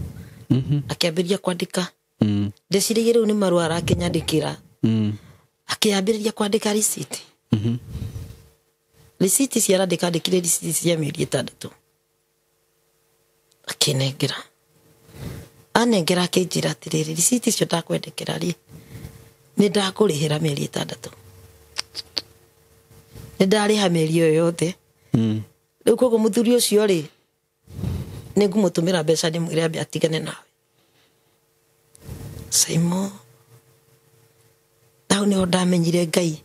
akiambiriria kwandika ndeciririe riu ni marua arakinyandikira akiambiriria kwandika receipt receipt cia ndikandikire receipt cia mĩeri 6 akinengera anengera akinjira atiriri receipt icio ndakwendekera ri ni ndakurihira mĩeri 6 ni ndariha mĩeri iyo yothe riu koguo muthuri ucio ri ni ngumutumira mbeca ni mwire ambe atigane nawe Saimo nau ni ndamenyire Ngai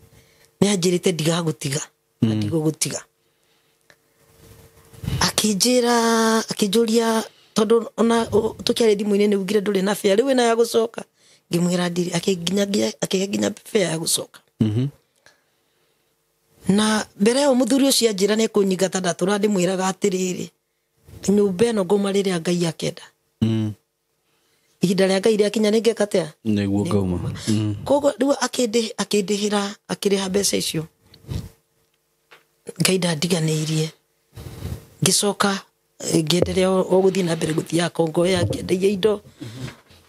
ni anjirite ndigagutiga na ndigugutiga akinjuria tondu ona tukiare thimu-ini ni ugire nduri na fare riu na ya gucoka ngimwira ndiri akiginya fare ya gucoka na mbere yo muthuri ucio anjira ni kunyingata ndatura ndimwiraga atiriri nyumba ino ngumarire Ngai akenda ihinda ria Ngai riakinya ningeka atia niguo ngauma koguo riu akindihira akiriha mbeca icio Ngai ndandiganiirie ngicoka ngiendelea o guthii na mbere guthia Kongo ya ngiendagia indo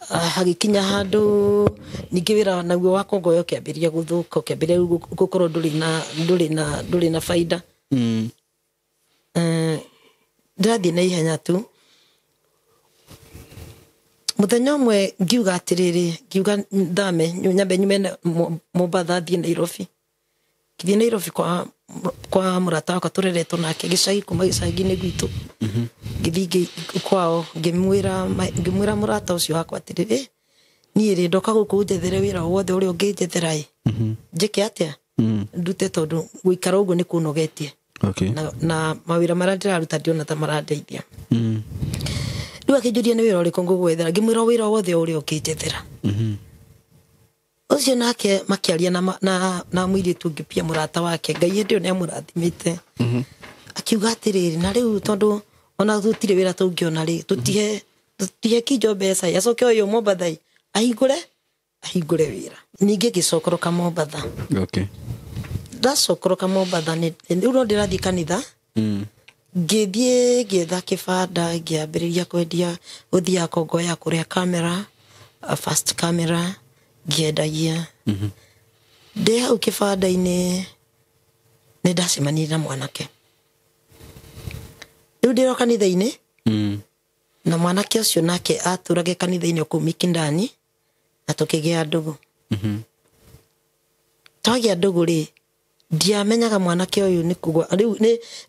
hagikinya handu ningi wira naguo wa Kongo yo kiambiria guthuka kiambiria gukorwo nduri na faida ndathi na ihenya tu muthenya umwe ngiuga atiriri ngiuga ndame nyambe nyume Mombasa thii Nairobi kithi Nairobi kwa murata wakwa tureretwo nake gicagi kuma gicagi-ini gwitu ngithi kwao ngimwira murata ucio wakwa atiriri nie ri ndoka guku njethere wira wothe uria unginjethera njike atia ndute tondu guikara uguo ni kunogetie na mawira maria ndiraruta ndiona ta marandeithia riu akinjuria ni wira uriku ngugwethera ngimwira wira wothe uria unginjethera ucio nake makiaria na mwiritu ngipia murata wake Ngai ndio ni amurathimite akiuga atiriri na riu tondu ona tutire wira tungiona ri tutihe kijo mbeca yacoke uyu Mombasa ahingure wira ningi gicokoroka Mombasa ndacokoroka Mombasa ni riu ndirathii kanitha ngithie ngietha kibanda ngiambiriria kwendia uthia Kongo ya kuria camera fast camera ngiendagia ndi hau kibanda-ini ni ndacemania na mwanake riu ndiro kanitha-ini na mwanake ucio nake aturage kanitha-ini o kuu Mikindani na tukigia ndugu twagia ndugu ri ndiamenyaga mwanake uyu ni kugwa riu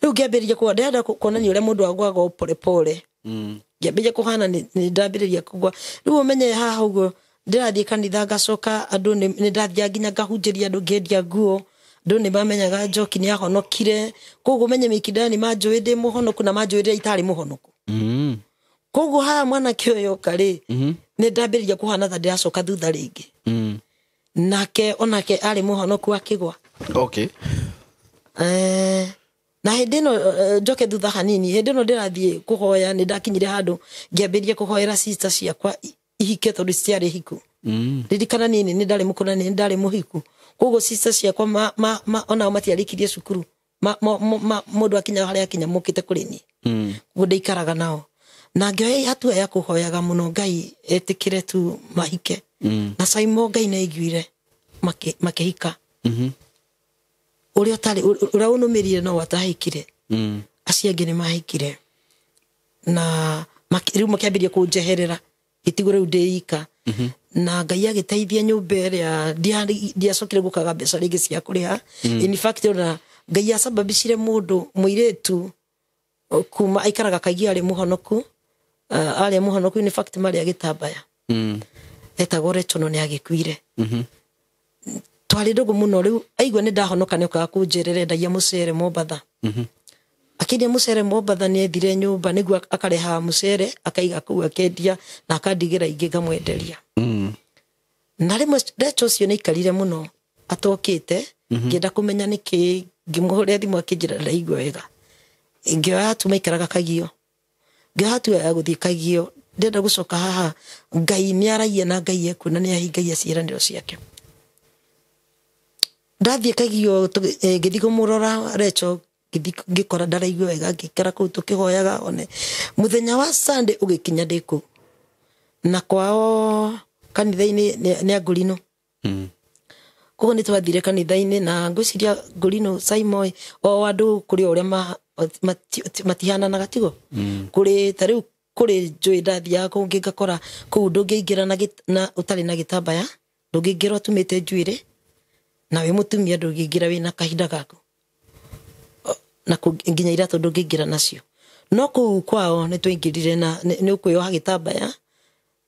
ngiambiriria kugwa ndenda kuonania uria mundu agwaga pole pole ngiambiriria kuhana ni ndambiriria kugwa riu umenye haha uguo ndirathii kanitha ngacoka andu ni ndathia nginya ngahunjiria andu ngiendia nguo andu ni bamenyaga Njoki ni ahonokire koguo menye Mikindani manjui ndi muhonoku na manjui ria itari muhonoku koguo haha mwanake uyu kari ni ndambiriria kuhana ta ndiracoka thutha ringi nake onake ari muhonoku akigwa na hindi no njoke thutha hanini hindi no ndirathie kuhoya ni ndakinyire handu ngiambiririe kuhoera sister ciakwa ihike tondu ciari hiku ririkana nini ni ndari mukuna ni ndari muhiku koguo sister ciakwa ona matiarikirie cukuru mundu akinya haria akinya mukite kuri ni koguo ndeikaraga nao na ngioya hatua ya kuhoyaga muno Ngai etikire tu mahike na Saimo Ngai na iguire makihika uria tari uria unumirire no watahikire acio angi ni mahikire na riu makiambiria kunjeherera itigo riu ndiika na Ngai agiteithia nyumba iria ndiacokire gukaga mbeca ringi cia kuriha in fact ona Ngai acababicire mundu muiretu kuma aikaraga kaigi ari muhonoku in fact mari agitambaya etagwo Rechono ni agikuire twari ndugu muno riu aigua ni ndahonoka ni ukaga kunjerere ndagia mucere Mombasa Akĩndia mũcere Mombatha nĩ ethire nyũmba nĩguo akareha mũcere akaiga kũu akendia na akandigĩra ingĩ ngamwenderia. Na rĩmwe Rachel ũcio nĩ aikarire mũno atokĩte ngĩenda kũmenya nĩkĩ ngĩmũhũrĩra thimũ akĩnjĩra ndaigua wega. Ngĩoya hatu maikaraga Kagio. Ngĩoya hatu ya gũthiĩ Kagio ndenda gũcoka haha Ngai nĩ aragia na Ngai ekuona nĩ ahingagia ciĩranĩro ciake. Ndathiĩ Kagio ngĩthiĩ kũmũrora Rachel ngĩkora ndaraigua wega ngĩikara kũu tũkĩhoyaga one mũthenya wa Sunday ũgĩkinya ndĩ kũu na kwao kanitha-inĩ nĩ Ngũrino. Koguo nĩ twathire kanitha-inĩ na ngwĩciria Ngũrino Simon o andũ kũrĩ ũrĩa matihananaga tigo. Kũrĩ ta rĩu kũrĩ njũĩ ndathiaga kũu ngĩgakora kũu ndũngĩingĩra na ũtarĩ na gĩtambaya, ndũngĩingĩra ũtumĩte njuĩrĩ na wĩ mũtumia ndũngĩingĩra wĩna kahinda gaku na nginya iratũ ndũngĩingĩra nacio. No kũu kwao nĩ twaingĩrire na nĩ ũkwĩoha gĩtambaya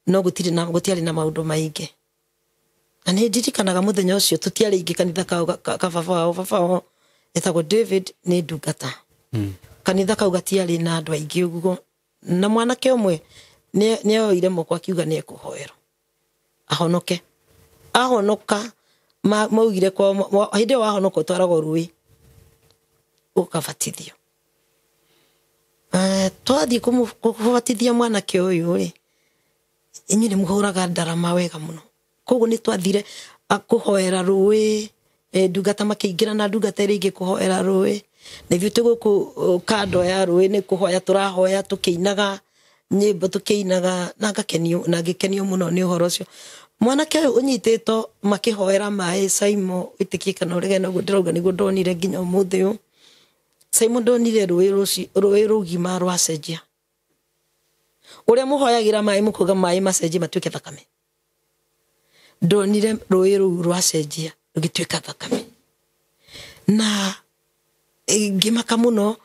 no gũtiarĩ na maũndũ maingĩ. Na nĩ ndirikanaga mũthenya ũcio tũtiarĩ ingĩ kanitha ka baba wao etagwo David nĩ ndungata. Kanitha kau gatiarĩ na andũ aingĩ ũguo na mwanake ũmwe nĩ oire moko akiuga nĩ ekũhoerwo ahonoke. Ahonoka maugire kwa hĩndĩ ĩyo wahonoka ũtwaragwo rũĩ ũkabatithio. Twathiĩ kũbatithia mwanake ũyũ rĩ inyuĩ nĩ mũhũraga ndarama wega mũno. Koguo nĩ twathire kũhoera rũĩ ndungata makĩingĩra na ndungata ĩrĩa ingĩ kũhoera rũĩ na ithuĩ tũgũkũ kando ya rũĩ nĩ kũhoya tũrahoya tũkĩinaga nyĩmbo tũkĩinaga na ngĩkenio mũno nĩ ũhoro ũcio. Mwanake ũyũ ũnyitĩtwo makĩhoera maĩ Simon ĩtĩkie kana ũregane ũguo ndĩrauga nĩguo ndonire nginya ũmũthĩ ũyũ. Simon ndonire rũĩ rũgima rwacenjia. Ũrĩa mũhoyagĩra maĩ mũkuga maĩ macenjie matuĩke thakame. Ndonire rũĩ rũu rwacenjia rũgĩtuĩka thakame. Na ngĩmaka mũno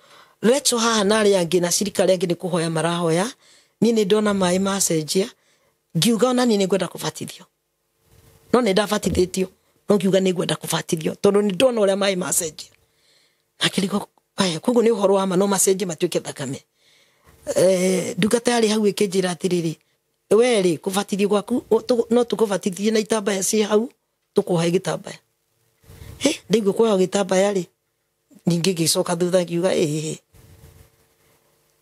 Rachel haha na arĩa angĩ na cirika arĩa angĩ nĩ kũhoya marahoya niĩ nĩ ndona maĩ macenjia ngiuga ona niĩ nĩ ngwenda kũbatithio. No nĩ ndabatithĩtio no ngiuga nĩ ngwenda kũbatithio tondũ nĩ ndona ũrĩa maĩ macenjia. Akĩrigwo koguo nĩ ũhoro wa ma no macenjie matuĩke thakame. Ndungata yarĩ hau ĩkĩnjĩra atĩrĩrĩ we rĩ kũbatithio gwaku no tũkũbatithie na itambaya ciĩ hau tũkũhe gĩtambaya. Ndaigua kuoya gĩtambaya rĩ ningĩ ngĩcoka thutha ngiuga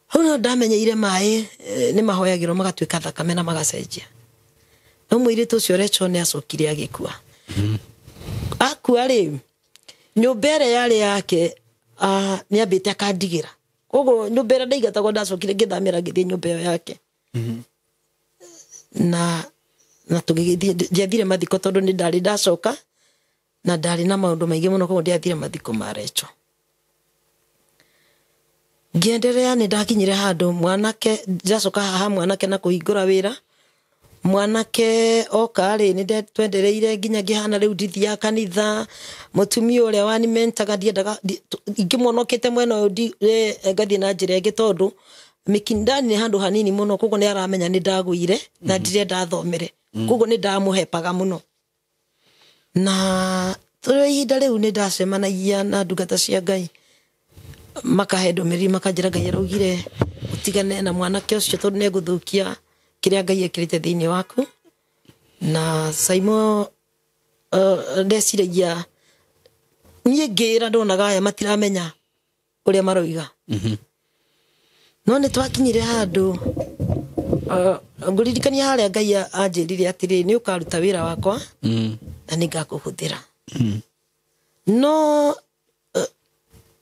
hau no ndamenyeire maĩ nĩ mahoyagĩrwo magatuĩka thakame na magacenjia. No mũirĩtu ũcio Rachel nĩ acokire agĩkua. Akua rĩ nyũmba ĩrĩa yarĩ yake nĩ ambĩte akandigĩra. Koguo nyũmba ĩrĩa ndaigatagwo ndacokire ngĩthamĩra ngĩthiĩ nyũmba ĩyo yake. Na ndiathire mathiko tondũ nĩ ndarĩ ndacoka na ndarĩ na maũndũ maingĩ mũno koguo ndiathire mathiko ma Rachel. Ngĩenderea nĩ ndakinyire handũ mwanake ndacoka haha mwanake na kũhingũra wĩra. Mwanake oka rĩ nĩ twendereire nginya ngĩhana rĩu ndithia kanitha mũtumia ũrĩa wanimentaga ndiendaga ingĩmonokete mwena ũyũ ngathiĩ na njĩra ĩngĩ tondũ Mikindani nĩ handũ hanini mũno koguo nĩ aramenya nĩ ndagũire na ndirenda thomere koguo nĩ ndamũhepaga mũno. Na tũrĩ ihinda rĩu nĩ ndacemanagia na ndungata cia Ngai makahe ndũmĩrĩri makanjĩra Ngai araugire ũtigane na mwanake ũcio tondũ nĩ egũthũkia kĩrĩa Ngai ekĩrĩte thĩinĩ waku. Na Simon ndeciragia niĩ ngĩra ndonaga aya matiramenya ũrĩa maroiga. No nĩ twakinyire handũ ngũririkania harĩa Ngai anjĩrire atĩrĩ nĩ ũkaruta wĩra wakwa na nĩ ngakũhũthĩra. No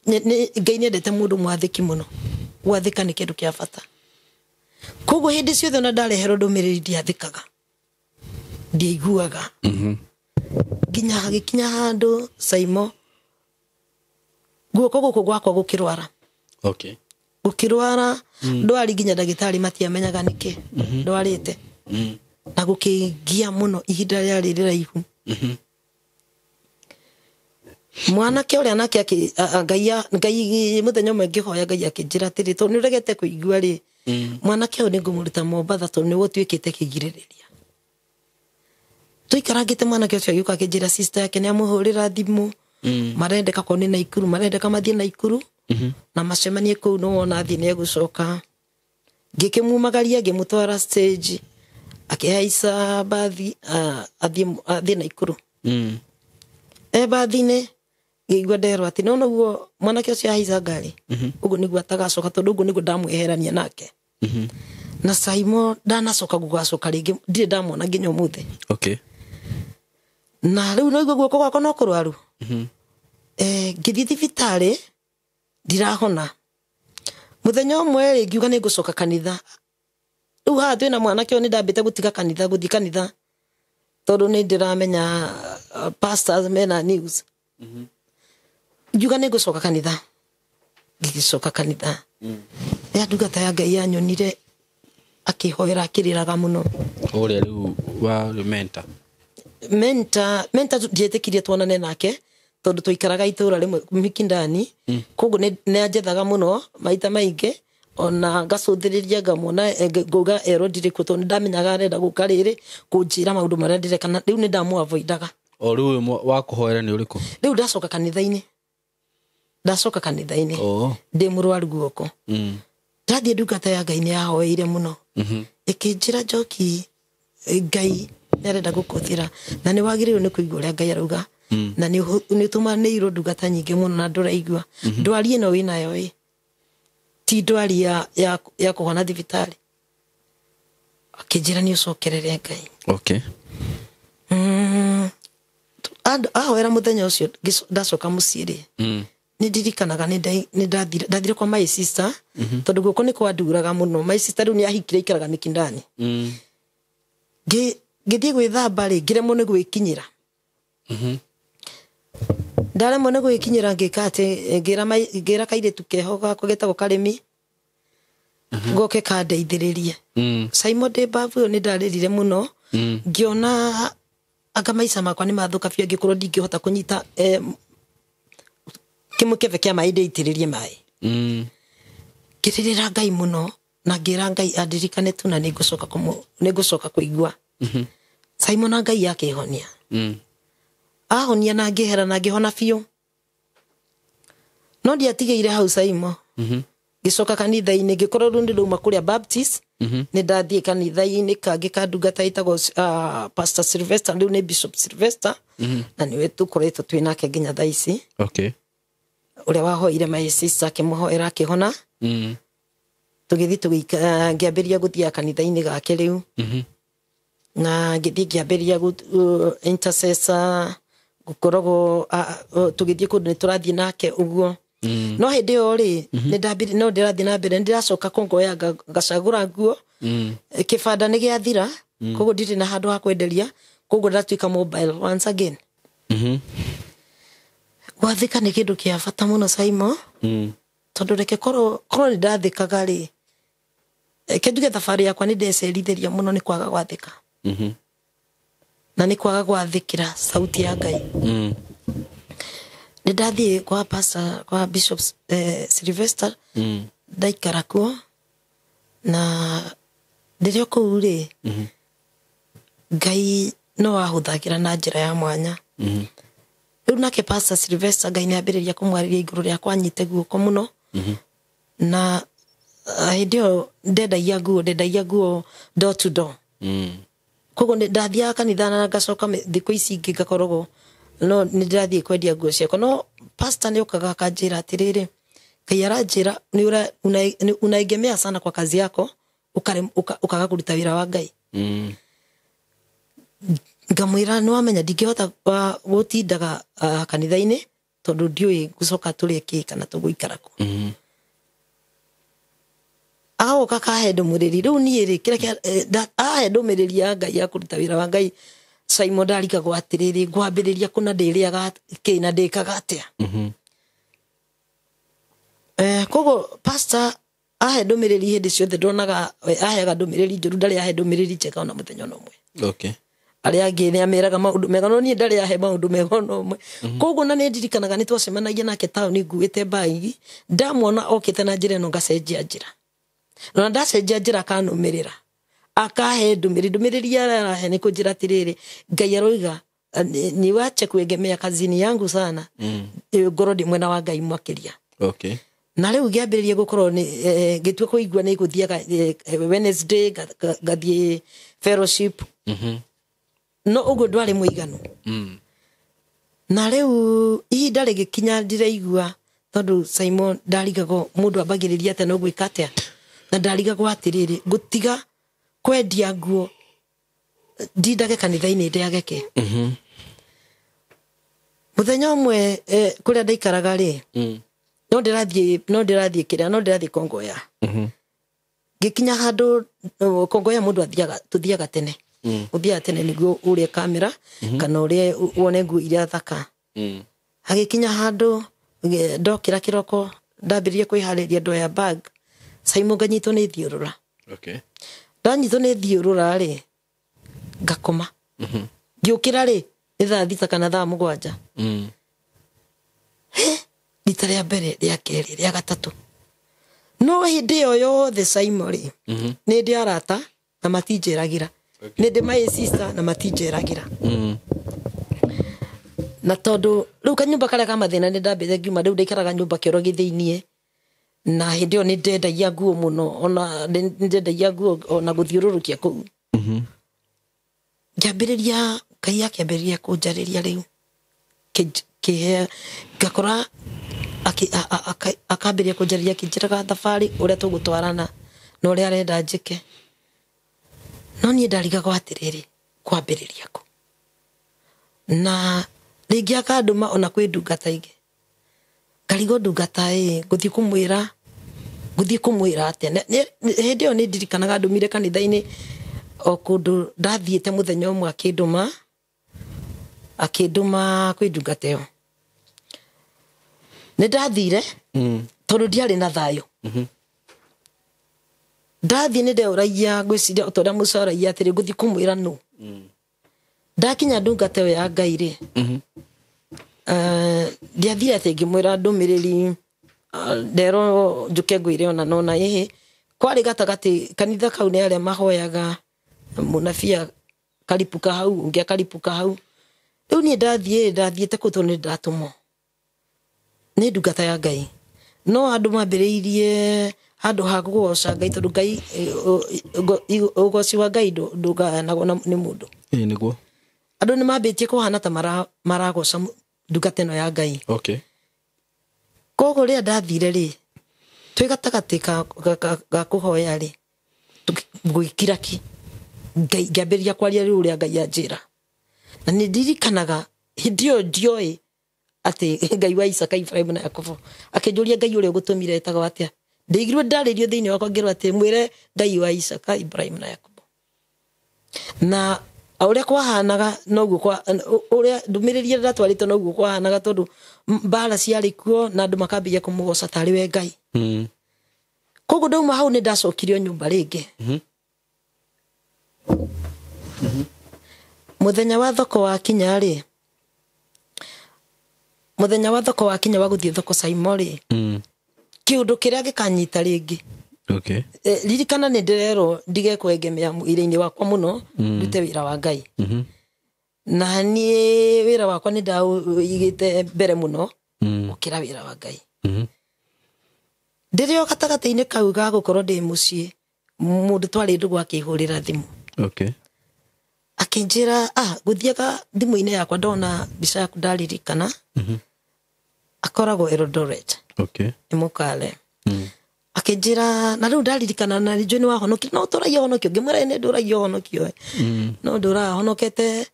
Ngai nĩendete mũndũ mwathĩki mũno. Gwathĩka nĩ kĩndũ kĩa bata. Koguo hĩndĩ ciothe ona ndareherwo ndũmĩrĩri ndiathĩkaga ndiaiguaga. Nginya hagĩkinya handũ Simon guoko gũkũ gwakwa gũkĩrwara. Gũkĩrwara ndwari nginya ndagĩtarĩ matiamenyaga nĩkĩ ndwarĩte na gũkĩgia mũno ihinda rĩarĩ rĩraihu. Mwanake ũrĩa nake Ngai mũthenya ũmwe ngĩhoya Ngai akĩnjĩra atĩrĩ tondũ nĩ ũregete kũigua rĩ mwanake ũyũ nĩ ngũmũruta Mombatha tondũ nĩ gũtuĩkĩte kĩgirĩrĩria. Tũikarangĩte mwanake ũcio agĩũka akĩnjĩra sister yake nĩ amũhũrĩra thimũ marendeka korwo nĩ Naikuru marendeka mathiĩ Naikuru na macemanie kuu no wona athi ne gucoka ngikimumagaria ngimutwara stage akihaica bathi athi Naikuru bathi-inĩ ngĩigua nderwo atĩ no guo mwanake ũcio ahaica ngari ũguo nĩguo atagacoka tondũ ũguo nĩguo ndamweherania nake na Saimo ndanacoka gugacoka rĩngĩ ndirĩ ndamwona nginya ũmũthĩ. Na rĩu no igua guoko gwakwa no kũrwaru ngĩthiĩ thibitarĩ ndirahona. Mũthenya ũmwe rĩ ngiuga nĩ ngũcoka kanitha. Rĩu haha twĩna mwanake ũyũ nĩ ndambĩte gũtiga kanitha gũthiĩ kanitha tondũ nĩ ndĩramenya pastors mena news. Ngiuga nĩ ngũcoka kanitha ngĩcoka kanitha ya ndungata ya Ngai yanyonire akĩhoera akĩrĩraga mũno. Ũrĩa rĩu wa menta ndietĩkirie tuonane nake tondũ tũikaraga itũũra rĩmwe Mikindani koguo nĩ anjethaga mũno maita maingĩ ona ngacũthĩrĩria ngamwona ngauga ero ndirĩ kuo tondũ ndamenyaga arenda gũka rĩrĩ kũnjĩra maũndũ marĩa ndĩreka rĩu nĩ ndamuavoidaga. O rĩu wa kũhoera nĩ ũrĩkũ? Rĩu ndacoka kanitha-inĩ ndĩ mũrwaru guoko ndathiĩ ndungata ya Ngai nĩ yahoeire mũno ĩkĩnjĩra Njoki Ngai nĩarenda gũkũthĩra na nĩ wagĩrĩirwo nĩ kũigua ũrĩa Ngai arauga na nĩ ũtũmanĩirwo ndungata nyingĩ mũno na ndũraigua ndwari ĩno wĩnayo ti ndwari ya kũhona thibitarĩ. Akĩnjĩra nĩ ũcokerere Ngai. Ahoera mũthenya ũcio ndacoka mũciĩ rĩ nĩ ndirikanaga nĩ ndathire kwa my sister tondũ guoko nĩ kwanduraga mũno. My sister rĩu nĩ ahikire ikaraga Mikindani. Ngĩthiĩ gwĩthamba rĩ ngĩremwo nĩ gwĩkinyĩra. Ndaremwo nĩ gwĩkinyĩra ngĩka atĩ ngĩra kairĩtu keho gakwa getagwo Karĩmi goke kandeithĩrĩrie. Saimo ndĩ mbavu ĩyo nĩ ndarĩrire mũno ngĩona anga maica makwa nĩ mathũka biũ ngĩkorwo ndingĩhota kũnyita kĩmũkebe kĩa maĩ ndĩitĩrĩrie maĩ. Ngĩrĩrĩra Ngai mũno na ngĩra Ngai andirikane tu na nĩ ngũcoka kũigua. Saimo na Ngai akĩhonia. Ahonia na ngĩhera na ngĩhona biũ. No ndiatigĩire hau Saimo. Ngĩcoka kanitha-inĩ ngĩkorwo rĩu ndĩrauma kũrĩa Baptist nĩ ndathiĩ kanitha-inĩ kangĩ ka ndungata ĩtagwo Pastor Sylvester rĩu nĩ Bishop Sylvester na nĩwe tũkoretwo twĩ nake nginya thaa ici. Ũrĩa wahoire my sister akĩmũhoera akĩhona. Tũgĩthiĩ ngĩambĩrĩria gũthiĩ kanitha-inĩ gake rĩu na ngĩambĩrĩria intercessor gũkoragwo tũgĩthiĩ kũndũ nĩ tũrathiĩ nake ũguo. No hĩndĩ ĩyo rĩ no ndĩrathiĩ na mbere ndĩracoka kũngoya ngacagũra nguo kĩbanda nĩ gĩathira koguo ndirĩ na handũ ha kwenderia koguo ndatuĩka mobile once again. Gwathĩka nĩ kĩndũ kĩa bata mũno Saimo tondũ reke korwo nĩ ndathĩkaga rĩ reke njuge thabarĩ yakwa nĩ ndecerithĩria mũno nĩ kwaga gwathĩka na nĩ kwaga gwathĩkĩra sauti ya Ngai. Nĩ ndathiĩ kwa Bishop Sylvester ndaikara kuo na rĩrĩa kũu rĩ Ngai no ahũthagĩra na njĩra ya mwanya. Rĩu nake Pastor Sylvester Ngai nĩ ambĩrĩria kũmwarĩria igũrũ rĩakwa anyite guoko mũno na hĩndĩ ĩyo ndendagia nguo door to door. Koguo ndathiaga kanitha na ngacoka thikũ ici ingĩ ngakoragwo no nĩ ndĩrathiĩ kwendia nguo ciakwa no pastor nĩ okaga akanjĩra atĩrĩrĩ Ngai aranjĩra unaegemea sana kwa kazi yako ukaga kũruta wĩra wa Ngai. Ngamwĩra nĩ wamenya ndingĩhota gũtindaga kanitha-inĩ tondũ ndiũĩ gũcoka tũrĩ kĩ kana tũgũikara kũ. Agoka kahe ndũmĩrĩri rĩu niĩ rĩ kĩrĩa ahe ndũmĩrĩri ya Ngai ya kũruta wĩra wa Ngai Saimo ndarigagwo atĩrĩrĩ ngwambĩrĩria kũna ndĩrĩaga kĩ na ndĩkaga atĩa. Koguo pastor ahe ndũmĩrĩri hĩndĩ ciothe ndonaga aheaga ndũmĩrĩri njũru ndarĩ ahe ndũmĩrĩri njega ona mũthenya ũmwe. Arĩa angĩ nĩ ameraga maũndũ mega no niĩ ndarĩ ahe maũndũ mega ona ũmwe. Koguo na nĩ ndirikanaga nĩ twacemanagia nake taũni nguĩte bagi ndamwona okĩte na njĩra ĩno ngacenjia njĩra na ndacenjia njĩra akanũmĩrĩra akahe ndũmĩrĩri arahe nĩ kũnjĩra atĩrĩrĩ Ngai aroiga niwache kuegemea kazini yangu sana ngoro ndĩ mwena wa Ngai makĩria. na rĩu ngĩambĩrĩria gũkorwo ngĩtua kũigua nĩ gũthiaga Wednesday ngathiĩ fellowship no ũguo ndwarĩ mũiganu na rĩu ihinda rĩgĩkinya ndiraigua tondũ Simon ndarigagwo mũndũ ambagĩrĩria atĩa no gwĩka atĩa na ndarigagwo atĩrĩrĩ gũtiga kwendia nguo ndindage kanitha-inĩ ndĩageke mũthenya ũmwe kũrĩa ndaikaraga rĩ no ndĩrathiĩ kĩrĩa no ndĩrathiĩ Kongoya ngĩkinya handũ Kongoya mũndũ tũthiaga tene ũthiaga tene nĩguo ũrĩa kamera kana ũrĩa wone nguo iria thaka hagĩkinya handũ ndokĩra kĩroko ndambĩrĩria kwĩharĩria ndoya bag Simon nganyitwo nĩ thiũrũra ndanyitwo nĩ thiũrũra rĩ ngakoma ngĩũkĩra rĩ nĩ thaa 6 kana thaa 7 rita rĩa mbere rĩa kerĩ rĩa gatatũ no hĩndĩ ĩyo yothe Simon rĩ nĩ ndĩ arata na matinjĩragĩra nĩ ndĩ my sister na matinjĩragĩra na tondũ rĩu kanyũmba karĩa ka mathĩna nĩ ndambĩte ngiuma rĩu ndaikaraga nyũmba kĩoro gĩthĩiniĩ na hĩndĩ ĩyo nĩ ndendagia nguo mũno ona ndendagia nguo ona gũthiũrũrũkia kũu ngĩambĩrĩria Ngai akĩambĩrĩria kũnjarĩria rĩu ngakora akambĩrĩria kũnjarĩria akĩnjĩraga thabarĩ ũrĩa tũgũtwarana na ũrĩa arenda njĩke no niĩ ndarigagwo atĩrĩrĩ kwambĩrĩria kũ na rĩngĩ akandũma ona kwĩ ndungata ingĩ ngarigwo ndungata ngũthiĩ kũmwĩra atĩa hĩndĩ ĩyo nĩ ndirikanaga ndũmire kanitha-inĩ o kũndũ ndathiĩte mũthenya ũmwe akĩndũma kwĩ ndungata ĩyo nĩ ndathire tondũ ndiarĩ na thayũ ndathiĩ nĩ ndeũragia ngwĩciria o torĩa mũcoragia atĩrĩ ngũthiĩ kũmwĩra nũ ndakinya ndungata ĩyo ya Ngai rĩ ndiathire atĩ ngĩmwĩra ndũmĩrĩri nderwo njũke ngwĩre ona nona kwarĩ gatagatĩ kanitha kau nĩ arĩa mahoyaga mũnabia karipuka hau ũngĩ akaripuka hau rĩu niĩ ndathiĩte kũu tondũ nĩ ndatũmwo nĩ ndungata ya Ngai no andũ mambĩrĩirie handũ ha kũgoca Ngai tondũ Ngai ũgoci wa Ngai ndũgayanagwo nĩ mũndũ nĩguo andũ nĩ mambĩtie kũhana ta maragoca ndungata ĩno ya Ngai koguo rĩrĩa ndathire rĩ twĩ gatagatĩ ga kũhoya rĩ gwĩkira ki Ngai ngĩambĩrĩria kwaria rĩu ũrĩa Ngai anjĩra na nĩ ndirikanaga hĩndĩ ĩyo ndioĩ atĩ Ngai wa Isaka Ibrahim na Yakobo akĩnjũria Ngai ũrĩa ũgũtũmire etagwo atĩa ndaigirwo ndarĩrio thĩinĩ wakwa ngĩrwo atĩ mwĩre Ngai wa Isaka Ibrahim na Yakobo na ũrĩa kwahanaga noguo ũrĩa ndũmĩrĩria ndatwarĩte noguo kwahanaga tondũ mbara ciarĩ kuo na andũ makambĩrĩria kũmũgoca tarĩ we Ngai koguo ndauma hau nĩ ndacokirio nyũmba rĩngĩ mũthenya wa thoko wakinya rĩ wa gũthiĩ thoko Simon rĩ kĩũndũ kĩrĩa gĩkanyita rĩngĩ ririkana nĩ ndĩrerwo ndigekwengemea mwĩrĩ-inĩ wakwa mũno ndute wĩra wa Ngai na niĩ wĩra wakwa nĩ ndaũigĩte mbere mũno gũkĩra wĩra wa Ngai ndĩrĩ o gatagatĩ-inĩ kau ga gũkorwo ndĩ mũciĩ mũndũ twarĩ ndũgũ akĩhũrĩra thimũ akĩnjĩra gũthiaga thimũ-inĩ yakwa ndona mbica yaku ndaririkana akoragwo Eldoret nĩ mũkale akĩnjĩra na rĩu ndaririkana na rĩnjũ nĩ wahonokio no tũragia honokio ngĩmwĩra nĩ ndũragia honokio no ndũrahonokete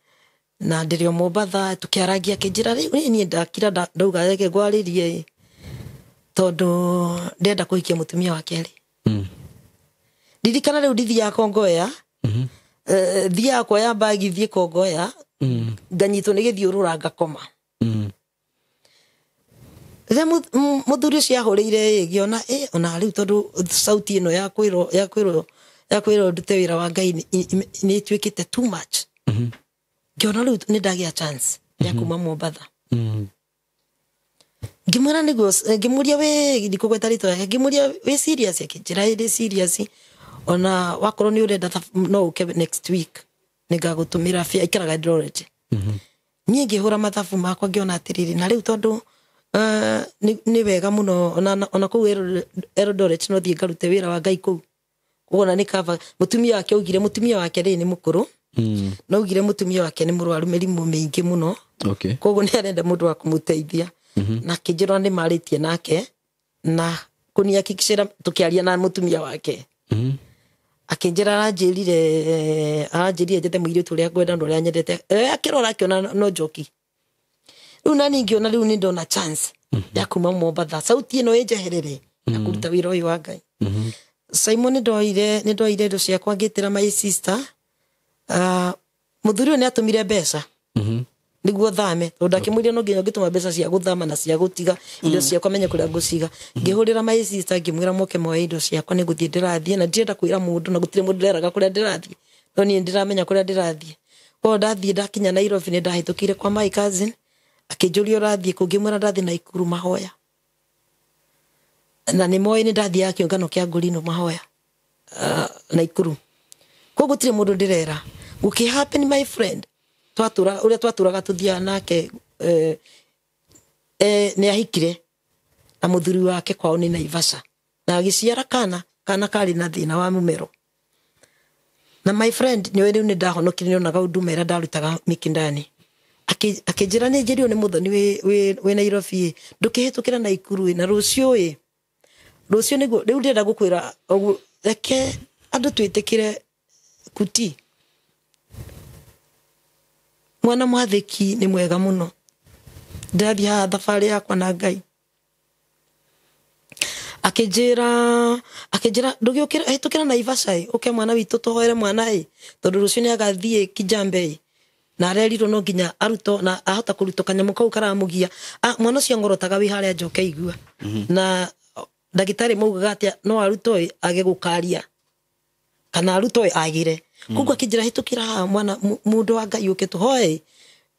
na ndĩrĩ o Mombatha tũkĩaragia akĩnjĩra rĩu niĩ ndakira ndauga reke ngwarĩrie tondũ ndenda kũhikia mũtumia wa kerĩ ririkana rĩu ndithiaga Kongoya thiaga kuoya bagi thiĩ Kongoya nganyitwo nĩ gĩthiũrũra ngakoma rĩrĩa mũthuri ũcio ahũrĩire ngĩona ona rĩu tondũ sauti ĩno ya kwĩrwo ndute wĩra wa Ngai nĩ ĩtuĩkĩte too much ngĩona rĩu nĩ ndagĩa chance ya kuma Mombatha ngĩmwĩra nĩguo ngĩmũria we ndikũgweta rĩtwa yake ngĩmũria we serious akĩnjĩra ndĩ serious ona wakorwo nĩ ũrenda no ũke next week nĩngagũtũmĩra ikaraga Eldoret niĩ ngĩhũra mathabu makwa ngĩona atĩrĩrĩ na rĩu tondũ nĩ wega mũno ona kũu Eldoret no thiĩ ngarute wĩra wa Ngai kũu kuona nĩ kaba mũtumia wake augire mũtumia wake rĩ nĩ mũkũrũ no augire mũtumia wake nĩ mũrwaru mĩrimũ mĩingĩ mũno koguo nĩ arenda mũndũ wa kũmũteithia na kĩnjĩra nĩ marĩtie nake na kũnihakikishĩra tũkĩaria na mũtumia wake akĩnjĩra aranjĩrire njete mũirĩtu ũrĩa ngwenda na ũrĩa nyendete akĩrora akĩona no njoki rĩu na ningĩ ona rĩu nĩ ndona chance ya kuma Mombatha sauti ĩno ĩnjeherere ya kũruta wĩra ũyũ wa Ngai Simon nĩ ndoire indo ciakwa ngĩtĩra my sister mũthuri ũyũ nĩ atũmire mbeca nĩguo thame tondũ akĩmwĩria no nginya ngĩtũma mbeca cia gũthama na cia gũtiga indo ciakwa menye kũrĩa ngũciga ngĩhũrĩra my sister ngĩmwĩra moke moe indo ciakwa nĩgũthiĩ ndĩrathiĩ na ndirenda kwĩra mũndũ na gũtirĩ mũndũ nderaga kũrĩa ndĩrathiĩ no niĩ ndĩramenya kũrĩa ndĩrathiĩ koguo ndathiĩ ndakinya Nairobi nĩ ndahĩtũkire kwa my cousin akĩnjũria ũrathiĩ kũngĩmwĩra ndathiĩ Naikuru mahoya na nĩ moĩ nĩ ndathiaga kĩũngano kĩa Ngũrino mahoya Naikuru koguo gũtirĩ mũndũ ndĩrera gũkĩ happen my friend ũrĩa twatũraga tũthiaga nake nĩ ahikire na mũthuri wake kwao nĩ Naivasha na agĩciara kana karĩ na thĩna wa mũmero na my friend nĩ rĩu nĩ ndahonokire nĩ onaga ũndũ mera ndarutaga Mikindani akĩnjĩra nĩ njĩrio nĩ mũthoni wĩ Nairobi ndũkĩhĩtũkĩra Naikuru na rũciũ nĩguo rĩu ndĩrenda gũkwĩra reke andũ twĩtĩkĩre kuti mwana mwathĩki nĩ mwega mũno ndathiĩ haha thabarĩ yakwa na Ngai akĩnjĩra ndũgĩũkĩra hĩtũkĩra Naivasha ũke mwana witũ tũhoere mwana tondũ rũciũ nĩ agathiĩ Kijambe na arerirwo no nginya aruto na ahota kũrutwo kanyamũ kau karamũgia mwana ũcio ngorotaga wĩ harĩa njoke igua na ndagĩtarĩ maugaga atĩa no aruto age gũkaria kana aruto agire koguo akĩnjĩra hĩtũkĩra mwana mũndũ wa Ngai ũke tũhoe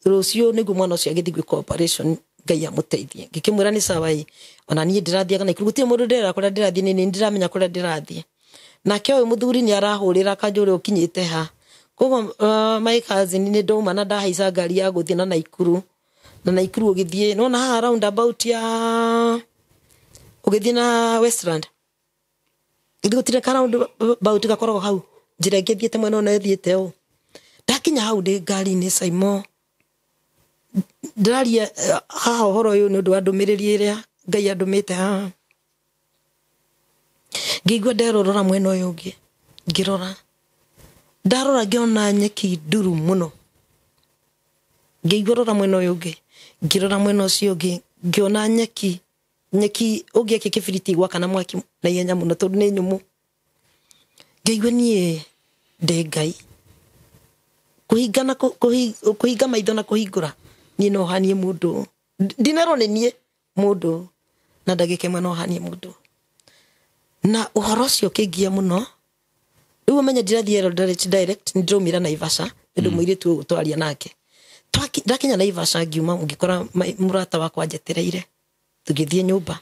rũciũ nĩguo mwana ũcio agĩthiĩ gwĩka operation Ngai amũteithie ngĩkĩmwĩra nĩ sawa ona niĩ ndĩrathiaga Naikuru gũtirĩ mũndũ ndĩrera kũrĩa ndĩrathiĩ nĩ ndĩramenya kũrĩa ndĩrathiĩ nake ũyũ mũthuri nĩ arahũrĩra kanjũrĩ ũkinyĩte ha koguo my cousin nĩ ndauma na ndahaica ngari ya gũthiĩ na Naikuru ũgĩthiĩ nona haha round about ya ũgĩthiĩ na Westland gũtirĩ ka round about gakoragwo hau njĩra ĩngĩ thiĩte mwena ũna thiĩte ndakinya hau ndĩ ngari-inĩ Simon ndĩraria haha ũhoro ũyũ nĩ ũndũ wa ndũmĩrĩri ĩrĩa Ngai andũmĩte haha ngĩigua nderorora mwena ũyũ ũngĩ ndarora ngĩona nyeki nduru mũno ngĩigua rora mwena ũyũ ũngĩ ngĩrora mwena ũcio ũngĩ ngĩona nyeki ũngĩakia kĩbiriti gwakana mwaki na ihenya mũno tondũ nĩ nyũmũ ngĩigua niĩ ndĩ Ngai kũhinga maitho na kũhingũra niĩ no hanie mũndũ ndinarwo nĩ niĩ mũndũ na ndagĩka ĩmwe no hanie mũndũ na ũhoro ũcio ũkĩngia mũno rĩu ũmenye ndirathiĩ Eldoret direct nĩ ndĩraumĩra Naivasha nĩndũ mũirĩtu ũyũ twaria nake ndakinya Naivasha ngiuma ngĩkora mũrata wakwa njetereire tũgĩthiĩ nyũmba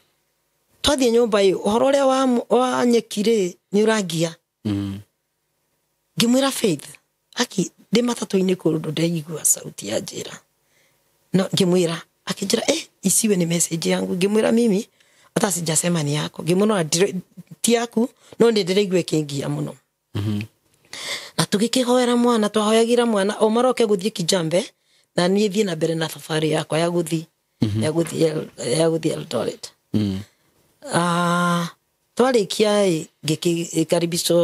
twathiĩ nyũmba ĩyo ũhoro ũrĩa wa nyeki-rĩ nĩ ũrangia ngĩmwĩra Faith ndĩ matatũ-inĩ kũndũ ndaigua sauti ya njĩra no ngĩmwĩra akĩnjĩra isiwe ni message yangu ngĩmwĩra mimi hata sijasema ni yako ngĩmwĩra ti yaku no nĩ ndĩraigua ĩkĩngia mũno na tũgĩkĩhoera mwana twahoyagĩra mwana maroke gũthiĩ Kijambe na niĩ thiĩ na mbere na thabarĩ yakwa ya gũthiĩ Eldoret twarĩkia ngĩkaribicwo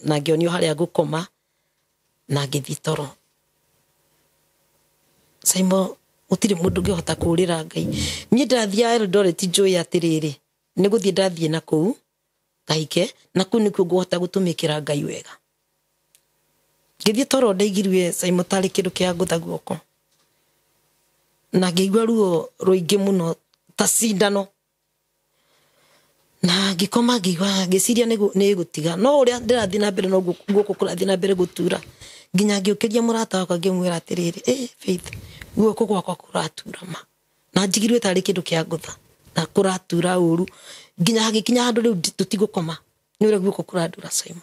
na ngĩonio harĩa ngũkoma na ngĩthiĩ toro Simon gũtirĩ mũndũ ũngĩhota kũũrĩra Ngai niĩ ndathiĩ Eldoret njũĩ atĩrĩrĩ nĩ gũthiĩ ndathiĩ na kũu kahike na kũu nĩkuo ngũhota gũtũmĩkĩra Ngai wega ngĩthiĩ toro ndaigirwe Simon tarĩ kĩndũ kĩa ngũtha guoko na ngĩigua ruo rũingĩ mũno ta cindano na ngĩkoma ngĩciria nĩ gũtiga no ũrĩa ndĩrathiĩ na mbere no guoko kũrathiĩ na mbere gũtura nginya ngĩũkĩria mũrata wakwa ngĩmwĩra atĩrĩrĩ Faith guoko gwakwa kũratura ma na njigirwe tarĩ kĩndũ kĩa ngũtha na kũratura ũru nginya hagĩkinya handũ rĩu tũtigũkoma nĩ ũrĩa guoko kũrandura Simon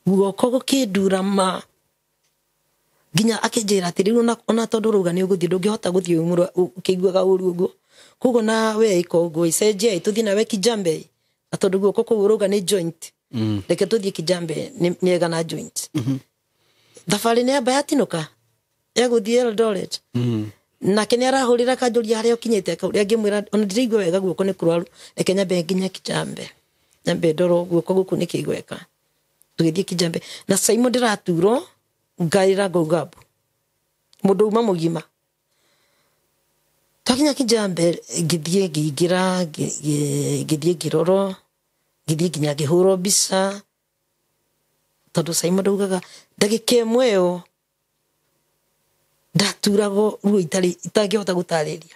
guoko gũkĩndura ma nginya akĩnjĩra atĩrĩrĩ ona tondũ rauga nĩ ũgũthiĩ ndũngĩhota gũthiĩ ũkĩiguaga ũru ũguo Koguo na we iko uguo icenjia tuthi na we kijambe na tondu guoko kuu uruga ni joint reke tuthie kijambe ni ega na joint thabari ni amba yatinuka ya guthie Eldoret na kene arahurira kanjuria haria ukinyite kauria ngimwira ona ndiraigua wega guoko ni kurwaru reke nyambe nginya kijambe nyambe ndoro guoko guku ni kigweka tugithie kijambe na Simon ndiraturwo ngaira ngogabu mundu uma mugima takinya kijambe ngithie ngingira ngithie ngiroro ngithie nginya ngihurwo mbica tondu Simon ndaugaga ndagika imwe yo ndaturago ruo itangihota gutariria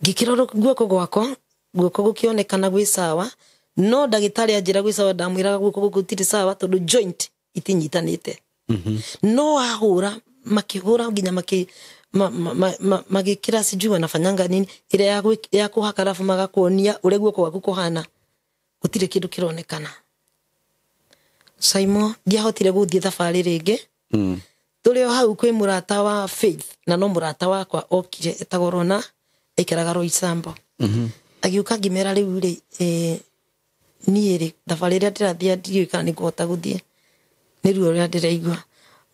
ngikiroro guoko gwako guoko gukionekana gwi sawa no ndagitari anjira gwi sawa ndamwiraga guoko gutiri sawa tondu joint itinyitanite no ahura makihura nginya magikira sijui wanafanyanga nini ile ya kuhaka rafu magakuonia ule guoko gwaku kuhana gutire kindu kironekana Simon ndiahotire guthie thabari ringi tuli hau kwi murata wa Faith na no murata wakwa okire etagorona ikaraga Roysambo agiuka ngimera riu ri niiri thabari ria ndirathia ndiui kana ni kuhota guthie ni ruo ria ndiraigua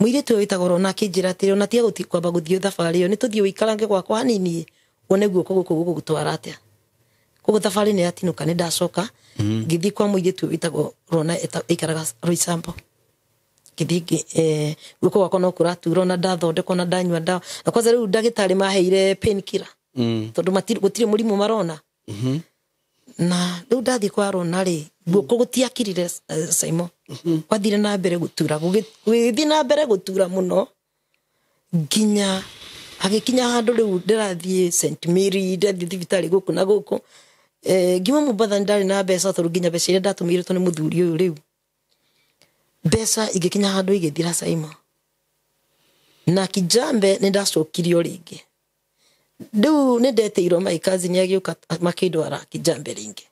mwire tu witagorona kinjira atiri ona tia guti kwamba guthie thabari yo ni tuthie uikarange gwakwa hanini wone guoko guku gutwara atia koguo thabari ni atinuka ni ndacoka ngithii kwa mwire tu witagorona ikaraga Roysambo ngithii guoko gwakwa no kuraturwo na ndathondekwo na ndanyua ndawa na kwanza riu ndagitari maheire painkiller tondu gutire murimu marona na riu ndathii kwa rona ri guoko gutiakirire Simon kwathire na mbere gutura gugithii na mbere gutura muno nginya agikinya handu riu ndirathie St Mary ndathie thibitari guku na guku ngima Mombasa ndari na mbeca tondu nginya mbeca iria ndatumire to ni muthuri uyu riu mbeca igikinya handu igithira Simon na kijambe ni ndacokirio ringi riu ni ndeteirwo my cousin agiuka makindwara kijambe ringi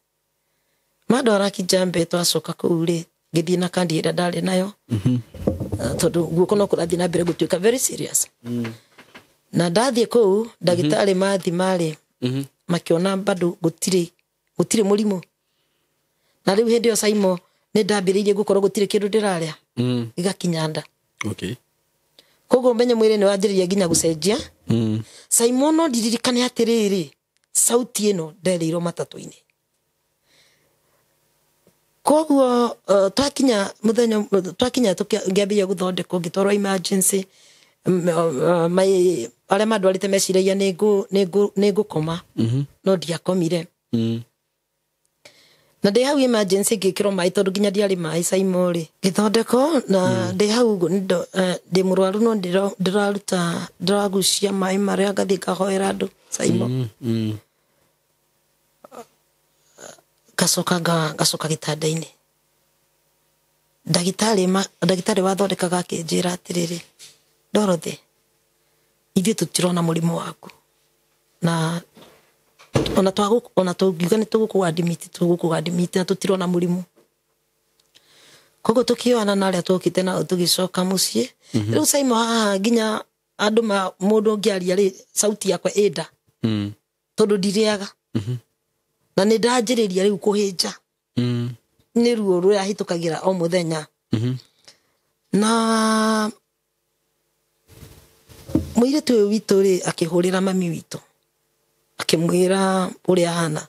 madwara kijambe twacoka kuu ri ngithie na kandi ira ndari nayo tondu guoko no kurathie na mbere gutuika very serious na ndathie kuu ndagitari mathimari makiona bado gutire murimu na riu hindi yo Simon ni ndambiriirie gukorwo gutire kindu ndiraria igakinyanda koguo menye mwire ni wanjiriria nginya gucenjia Simon no ndiririkane atiriri sauti ino nderirwo matatu-ini koguo twakinya tukiambia guthondekwo ngitwarwo emergency aria mandwarite meciragia ni ngukoma no ndiakomire na ndi hau emergency ngikirwo mai tondu nginya ndiari mai Simon ri ngithondekwo na ndi hau ndi murwaru no ndiragucia mai maria ngathii ngahoera andu Simon gacoka gitanda-ini ndagitari wathondekaga akinjira atiriri Dorothy ithuĩ tutirona murimu waku na ona tungiuga ni tugukuadmit na tutirona murimu koguo tukioana na aria tukite na tugicoka mucii riu Simon haha nginya andu mundu ngiaria ri sauti yakwa enda tondu ndiriaga na ni ndanjiriria riu kuhinja ni ruo ruria hitukagira o muthenya na mwire tu witu ri akihurira mami witu akimwira uria hana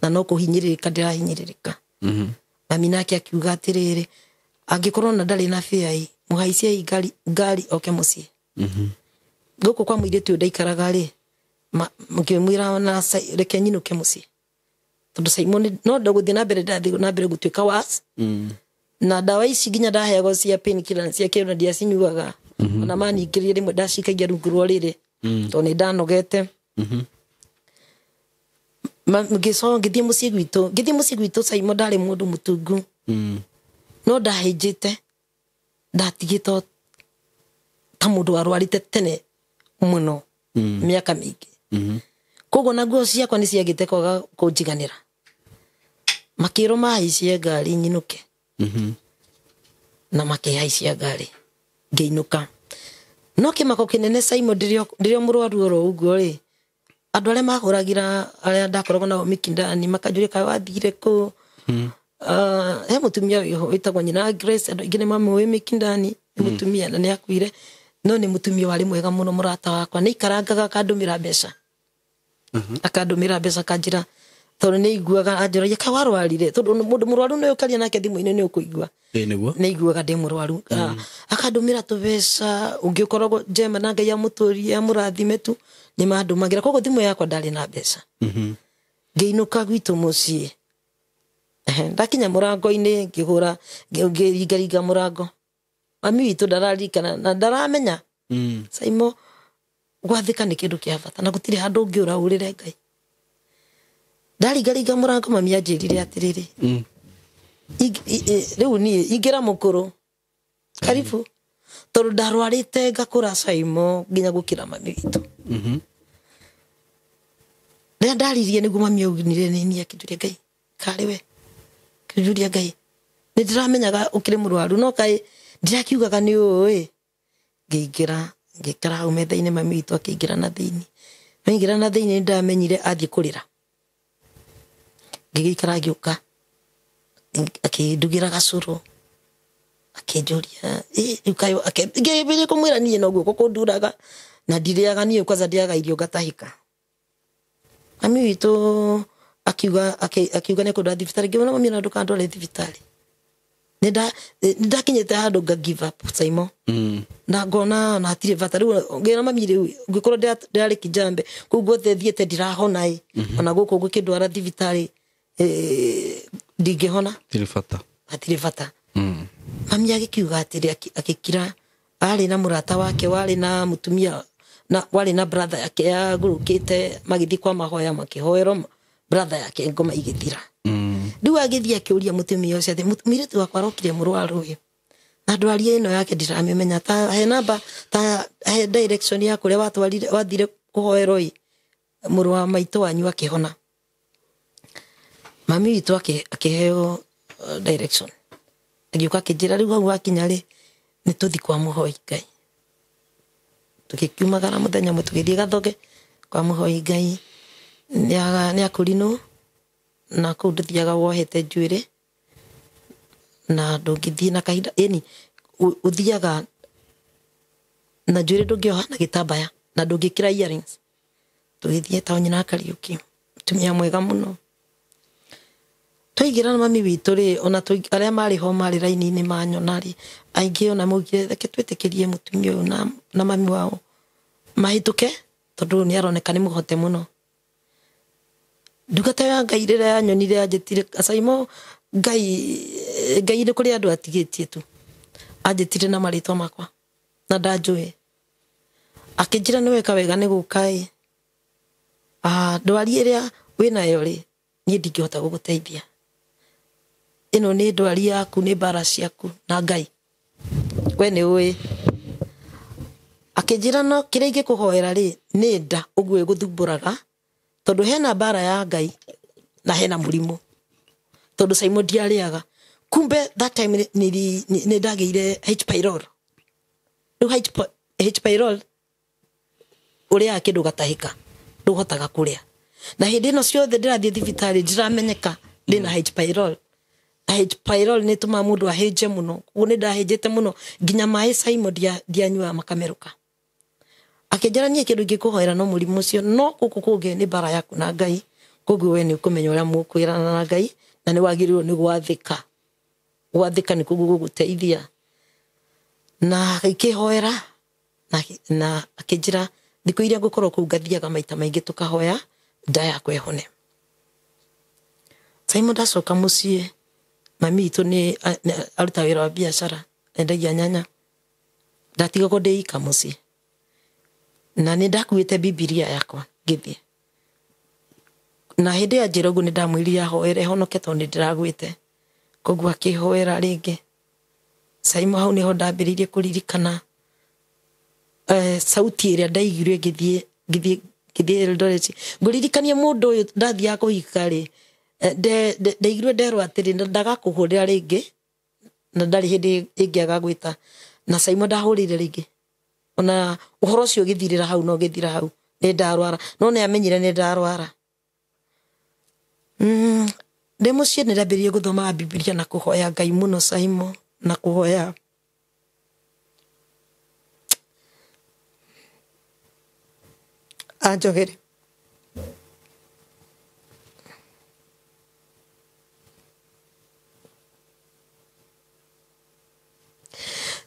na no kuhinyiririka ndirahinyiririka mami nake akiuga atiriri angikorwo na ndari na fare muhaicie ngari oke mucii guku kwa mwire tu ndaikaraga ri mukimwira na reke nyinuke mucii tondu Simon no ndaguthie na mbere ndathie na mbere gutuika was na dawa ici nginya ndaheagwo cia painkiller cia kiona ndiacinyuaga ona mani ngirie rimwe ndacikagia rungu rwa riri tondu ni ndanogete ngithie mucii gwitu Simon ndari mundu mutungu no ndahinjite ndatigito ta mundu arwarite tene muno miaka mingi koguo na nguo ciakwa ni ciagite kwaga kunjiganira makiro mahaicie ngari nyinuke na makihaicia ngari ngeinuka no kimako kinene Simon ndirio murwaru ro uguo ri andå arä a mahåragira arä a ndakoragwo nao Mikindani makanjå kaä wathire kå he må tumia wä tagwo nyina Grace andå aingä nä mamå Mikindani nä må tumia na nä akuire no nä må tumia warä mwega må no må rata wakwa nä ikarangaga akandå mä ra mbeca akandå mä ra mbeca kanjä tondå nä iguaga anjåragia ka warwarire tondå må ndå må rwaru nä å karia nake thimå-inä nä å kå igua nä iguaga ndä må rwaru akandå mä ra tå beca å ngä å koragwo njema na Ngai amå tå rie amå rathime tu nä mandå magä ra koguo thimå yakwa ndarä na mbeca ngä inå ka gwitå må ciä ndakinya må rango-inä ngä hå ra ngä ringaringa må rango mami witå ndararirikana na ndaramenya Saimo gwathä ka nä kä ndå kä a bata na gå tirä handå å ngä å ra å rä re Ngai ndaringaringa må rango mami anjä rire atä rä rä rä u niä ingä ra må kå rå karibu tondå ndarwarä te ngakå ra Saimo nginya gå kä ra mami witå rä a ndaririe nä guo mami aunire nä niä akä njå ria Ngai karä we kä njå ria Ngai nä ndä ramenyaga å kä rä må rwaru no kaä ndirakiugaga nä å ä ngä ingä ra ngä kara hau metha-inä mami witå akä ingä ra na thä inä maingä ra na thä inä nä ndamenyire athiä kå rä ra ngä gä ikara ngä å ka akä ndugä ra gacå rå akä njå ria rä u kayo ngä mbä rä kå mwä ra niä noguo gå kå nduraga na ndirä aga niä kwanza ndäaga irio ngatahä ka mami witå akiuga nä kå ndwara thibitarä ngä ona mami na ndå kandware thibitarä nä ndakinyä te handå nga give up Saimo na ngona na hatirä bata rä u ngä ra mami rä u ngä korwo ndärarä kijambe kå u guothe thiäte ndirahona ona gå kå ngä kä ndwara thibitarä ndingä hona hatirä bata mami agä kiuga atä rä akä kira arä na må rata wake warä na må tumia warä na brother yake yagå rå kä te magä thiä kwa mahoya makä hoerwo brother yake ngoma igä thira rä u agä thiä akä å ria må tumia å cio atä mirä tu wakwa arokire må rwaru å yå na ndwaria ä no yake ndiramä menya ta he namba ta he direction ya kå rä a wathire kå hoerwo må rå wa maitå wanyu akä hona mami witå akä heo direction agä å ka akä njä ra rä u hau wakinya rä nä tå thi kwa må hoi Ngai tå gä kiumagara må thenya må tå gä thiä Gathoge kwa må hoi Ngai nä akå rinå na kå u ndå thiaga wohete njuä rä na ndå ngä thiä na kahinda ĩni å thiaga na njuä rä ndå ngä oha na gä tambaya na ndå ngä kä ra earrings tå gä thiä tao nyina Kariuki tumia mwega må no twaingä ra na mami witå rä ona arä a marä ho marä raini-inä manyona rä aingä ona maugire reke twä tä kä rie må tumia å yå na mami wao mahä tå ke tondå nä aroneka nä må hote må no ndungata ya Ngai rä rä a yanyonire yanjä tire Saimo Ngai nä kå rä andå atigä tie tu anjä tire na marä twa makwa na ndanjå ä akä njä ra nä weka wega nä gå ka ndwari ä rä a wä nayo rä niä ndingä hota gå gå teithia ä no nä ndwari yaku nä mbara ciaku na Ngai we nä å ä akä njä ra no kä rä a ingä kå hoera rä nä nda å guo ä gå thumbå raga tondå hena mbara ya Ngai na hena må rimå tondå Saimo ndiarä aga kumbe that time nä ndagä ire H pylori rä u H pylori å rä aga kä ndå gatahä ka ndå hotaga kå rä a na hä ndä ä no ciothe ndä rathiä thibitarä ndiramenyeka ndä na H pylori H pylori nä tå maga må ndå ahä nje må no koguo nä ndahä njä te må no nginya maä Saimo ndianyuaga makamerå ka akä njä ra niä kä ndå ingä kå hoera no må rimå å cio no gå kå kå ngä nä mbara yaku na Ngai koguo we nä å kå menya å rä a må kwä rana na Ngai na nä wagä rä irwo nä gwathä ka nä koguo gå gå teithia na gä hoera na akä njä ra thikå iria ngå korwo kå u ngathiaga maita maingä tå kahoya nda yakwa ehone Saimo ndacoka må ciä mami witå nä aruta wä ra wa biacara endagia nyanya ndatigagwo ndä ika må ciä na nä ndakuä te bibilia yakwa ngä thiä na hä ndä ya njä ra å guo nä ndamwä rire ahoere honoke tondå nä ndä ragwä te koguo akä hoera rä ngä Saimo hau nä ho ndambä rä irie kå ririkana sauti ä rä a ndaiguire ngä thiä Eldoret ngå ririkania må ndå å yå ndathiaga kå hika rä ndaiguire nderwo atä rä ndagakå hå rä ra rä ngä na ndarä hä ndä ä ngä aga gwä ta na Saimo ndahå rä ire rä ngä ona å horo å cio å gä thirä ra hau no å gä thira hau nĩ ndarwara no nĩ amenyire nĩ ndarwara ndĩ mũciĩ nĩ ndambĩrĩirie gũthoma Biblia na kũhoya Ngai mũno Simon na kũhoya Anjogere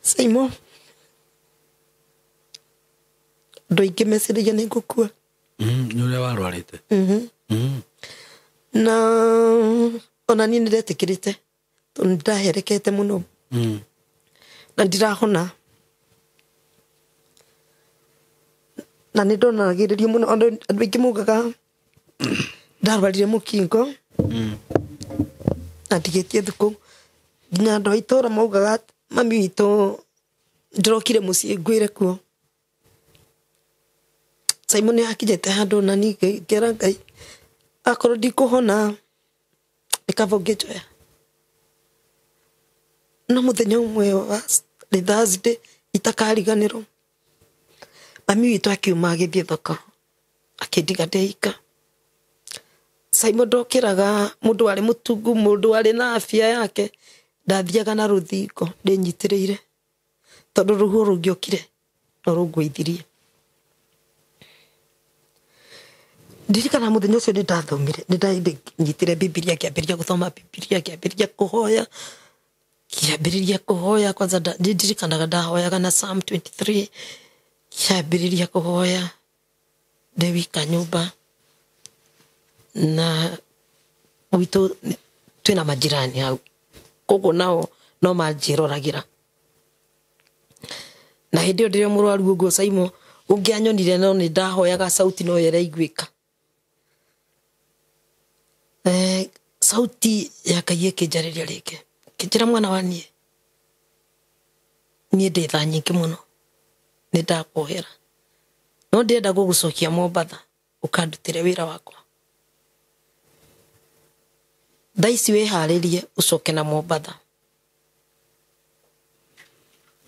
Simon ndå ingä meciria nä ngå kua nä å rä a warwarä na ona niä nä ndetä kä rä te tondå nä ndaherekete må no na ndirahona na nä ndonagä rä rio må no andå aingä maugaga ndarwarire må kingo na ndigä tie thukå nginya andå a itå ra maugaga mami witå ndärokire må ciä ngwä re kuo Simon nä akinyä te handå na ni ngera Ngai akorwo ndikå hona nä kaba ngä njoya no må thenya å mwe nä Thursday itakariganä rwo mami witå akiuma agä thiä thoko akä ndiga ndeika Simon ndokä raga må ndå arä må tungu må ndå arä na afia yake ndathiaga na rå thingo ndä nyitä rä ire tondå rå huo rå ngä okire no rå ngweithirie ndirikana må thenya å cio nä ndathomire nä ndanyitä re Biblia kä ambä rä ria gå thoma Biblia kä ambä rä ria kå hoya kä ambä rä ria kå hoya kwanza ndirikanaga ndahoyaga na Psalm 23 kä ambä rä ria kå hoya ndä wika nyumba na gwitå twä na majirani hau koguo nao no manjä roragä ra na hä ndä ä yo ndä rä o må rwaru å guo Simon å ngä anyonire no nä ndahoyaga sauti no yeraiguä ka sauti ya Ngai ä kä njarä ria rä ngä kä njä ra mwana wa niä ndä tha nyingä må no nä ndakohera no ndä enda gå gå cokia Mombatha å kandutä re wä ra wakwa thaa ici wä harä rie å coke na Mombatha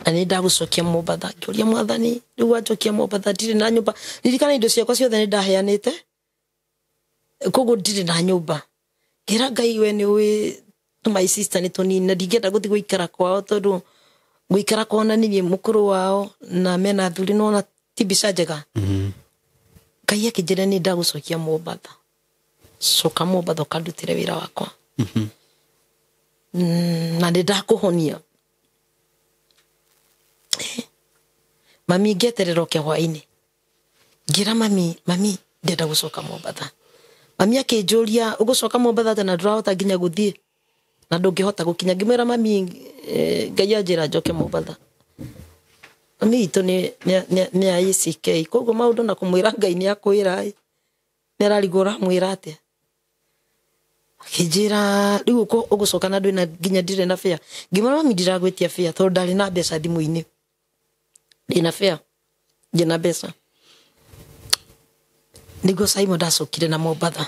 na nä ndagå cokia Mombatha ngä å ria Mwathani rä u wanjokia Mombatha ndirä na nyå mba ririkana indo ciakwa ciothe nä ndaheanä te koguo ndirä na nyå mba ngä ra Ngai we nä å my sister nä tå nini na ndingäenda gå thiä gå ikara kwao tondå gå ikara kwao na niä må kå rå wao na mena thuri no na ti mbica njega Ngai akä njä ra nä ndagå cokia Mombatha coka Mombatha å kandutä re wä ra wakwa na nä ndakå honia mami ngeterera å kä hwainä ngä ra mami ndenda gå coka Mombatha mami akä njå ria å gå coka Mombatha tena ndå rahota nginya gå thiä na ndå ngä hota gå kinya ngä mwä ra mami Ngai anjä ra njoke Mombatha mami witå nä a ACK koguo maå ndå na kå mwä ra Ngai nä akwä ra nä ararigå ra mwä ra atä akä njä ra rä u å gå coka na ndå na nginya ndirä na bea ngä mwä ra mami ndiragwä tia bea tondå ndarä na mbeca thimå-inä ndä na bea ndä na mbeca nä guo Simon ndacokire na Mombatha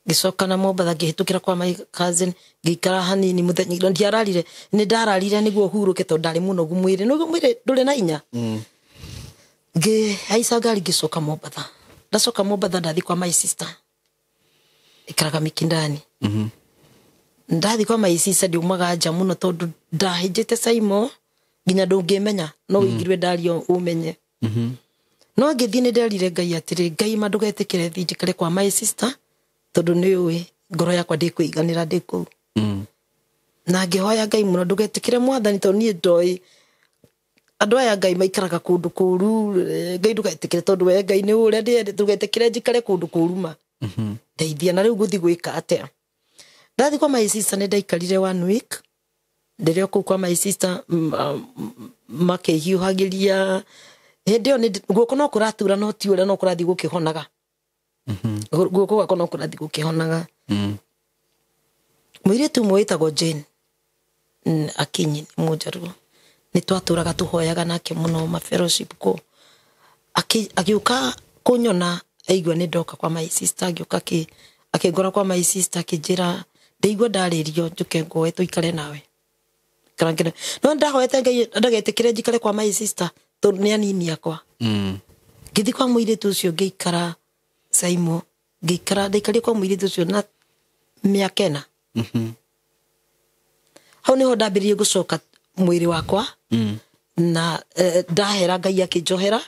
ngä coka na Mombatha ngä hä tå kä ra kwa my cousin ngä ikara hanini må thenya ndiararire nä ndararire nä guo hurå ke tondå ndarä må nogu mwä rä mwä rä ndå rä na inya ngä haica ngari ngä coka Mombatha ndacoka Mombatha ndathi kwa my sister ikaraga Mikindani ndathi kwa my sister ndiumaga nja må no tondå ndahä njä te Simon nginya ndå ngä menya no wä igirwe ndario å menye no ngä thiä nä nderire Ngai atä rä Ngai ma ndå getä kä re thiä njä kare kwa my sister tondå nä å ä ngoro yakwa ndä kwä iganä ra ndä kå na ngä hoya Ngai må no ndå getä kä re Mwathani tondå niä ndoä andå aya Ngai maikaraga kå ndå kå ru Ngai ndå getä kä re tondå we Ngai nä å rä a ndå getä kä re njä kare kå ndå kå ruma ndeithia na rä u gå thiä gwä ka atä ndathi kwa my sister nä ndaikarire 1 week ndä rä o kå kwa my sister makä hiå hagä ria hä ndä ä yo guoko no kå ratura no ti å rä a no kå rathiä gå kä honaga guoko gwakwa no kå rathiä gå kä honaga må irä tu må wä tagwo Jane Akinyi må njaruo nä twatå raga tå hoyaga nake må no mafellowship kå agä å ka kå nyona aigua nä ndoka kwa my sister agä å ka akä ngora kwa my sister akä njä ra ndeigua ndarä rio njå ke ngoe tå ikare nawe no ndahoete Ngai ndagetä kä re njikare kwa my sister tondå nä anini akwa Githi kwa muiritu ucio ngeikara Saimo ngeikara ndaikaria kwa muiritu ucio na miaka 4 hau niho ndambirie gucoka mwiri wakwa na ndahera Ngai akinjohera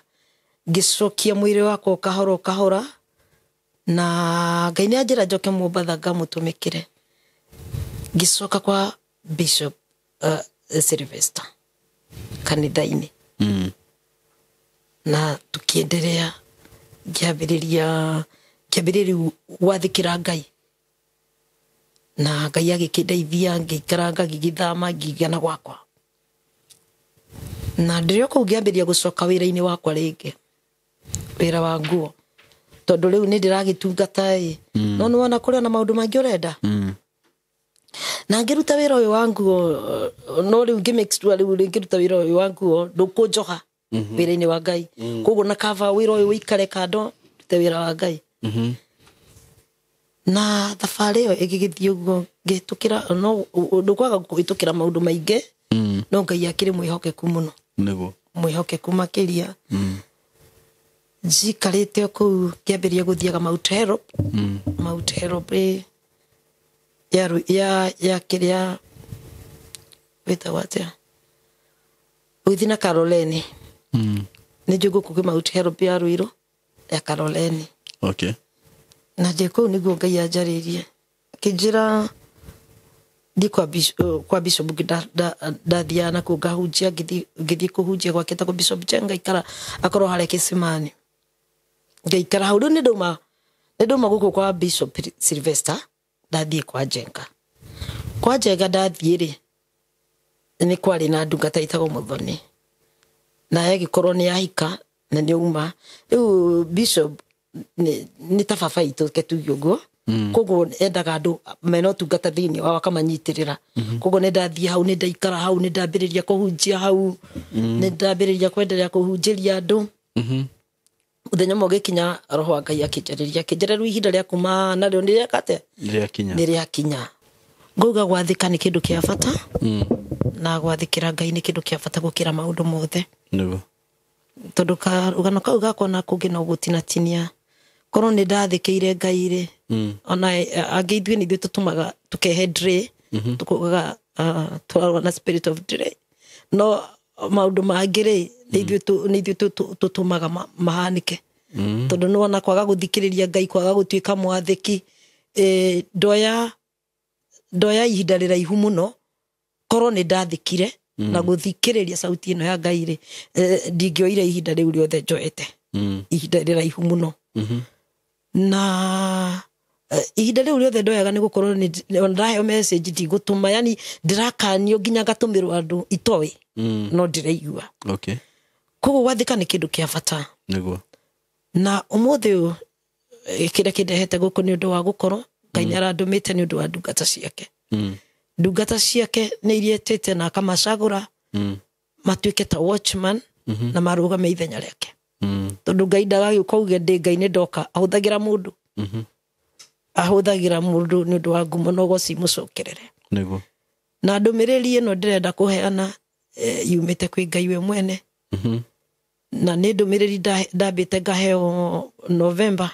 ngicokia mwiri wakwa kahora na Ngai ni anjira njoke Mombatha ngamutumikire ngicoka kwa Bishop Sylvester kanitha-ini na tukiendelea ngiambiriria wathikira Ngai na Ngai agikindeithia ngikaranga ngigithama ngigana gwakwa na ndirio kuu ngiambiria gucoka wira-ini wakwa ringi wira wa nguo tondu riu ni ndiragitungata no ni wona kuria na maundu mangi urenda na ngiruta wira uyu wa nguo no riu ngimix tu riu ngiruta wira uyu wa nguo ndukunjoha wira-ini wa Ngai koguo na kava wira uyu wikare kando rute wira wa Ngai na thabari iyo igigithie uguo ngitukira no ndukwaga guitukira maundu maingi no Ngai akiri mwihokeku muno niguo mwihokeku makiria jikarite kuu ngiambiria guthiaga Mount Help ya kiria wita watia withina Carolene ni jugu ku Mount Help ya Ruiru ya Carolene okay na jeko niguo Ngai anjaririe kijira di kwa Bishop ndathiana ku ngahunjia ngithi kuhunjia gwake ta ku Bishop Jenga ikara akorwo hare kisimani ngaikara hau ni nduma guku kwa Bishop Sylvester ndathie kwa Jenga ndathie ri ni kwari na ndungata itago Muthoni na yagikorwo ni yahika na ni uma riu Bishop ni tababa itu ketugi uguo koguo endaga andu mena utungata thiini wa wakamanyitirira koguo ni ndathie hau ni ndaikara hau ni ndambiriria kuhunjia hau ni ndambiriria kwenderea kuhunjiria andu muthenya mo gikinya roho wa Ngai akinjariria ihinda ria kuma na rio ni riakinya ngauga gwathika ni kindu kia bata na gwathikira Ngai ni kindu kia bata gukira maundu mothe niguo tondu ugano kau gakona kugina gutinatinia korwo ni ndathikiire Ngai ri ona angi ithue ni tutumaga tukehe dre tukuga twarwa na spirit of dre no maundu mangire ni ithue tutumaga mahanike tondu no ona kwaga guthikiriria Ngai kwaga gutuika mwathiki ndoya ihinda riraihu muno korwo ni ndathikire na guthikiriria sauti ino ya Ngai ri ndingioire ihinda riu riothe njoete ihinda riraihu muno na ihinda riu riothe ndoyaga ni gukorwo ni ndaheo message ndigutuma yani ndirakanio nginya ngatumirwa andu itoi no ndiraigua okay koguo gwathika ni kindu kia bata niguo na umuthi uyu kire kindehete guku ni undu wa gukorwo Ngai arandumite ni undu wa ndungata ciake ndungata ciake ni irietete na akamacagura matuike ta watchman na marugame ithenya riake tondu Ngai ndagagiuka uge ndi Ngai ni ndoka ahuthagira mundu ni undu wa ngumo no goci mucokerere niguo na ndumiriri ino ndirenda kuheana yumite kwi Ngai we mwene na ni ndumiriri ndambite ngaheo November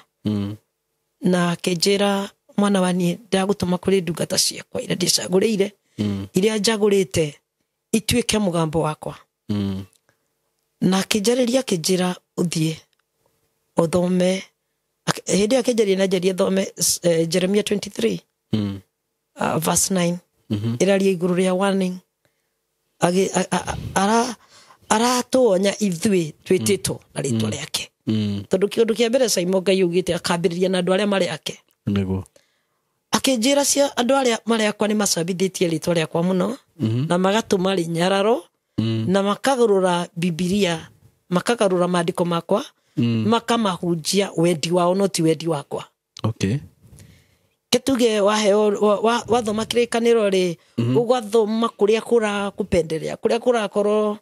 na kenjira mwana wani ndagutuma kuri ndungata ciakwa ira ndicagurire iria njagurite ituike mugambo wakwa na kinjariria kinjira uthie uthome hindi akinjaria na njari thome Jeremiah 23 verse 9 iraria iguru ria warning aratuonya ithue twititwo na ritwa riake tondu kiundu kia mbere Simon Ngai ugite akambiriria na andu aria mari ake niguo akinjira cia andu aria mari akwa ni macabithitie ritwa riakwa muno na magatuma rinyararo na makagurura Biblia makagarura maandiko makwa makamahunjia wendi wao no ti wendi wakwa okay ketuge waheo wathoma kirikaniro ri ugathoma kuria kura kupenderea kuria kura korwo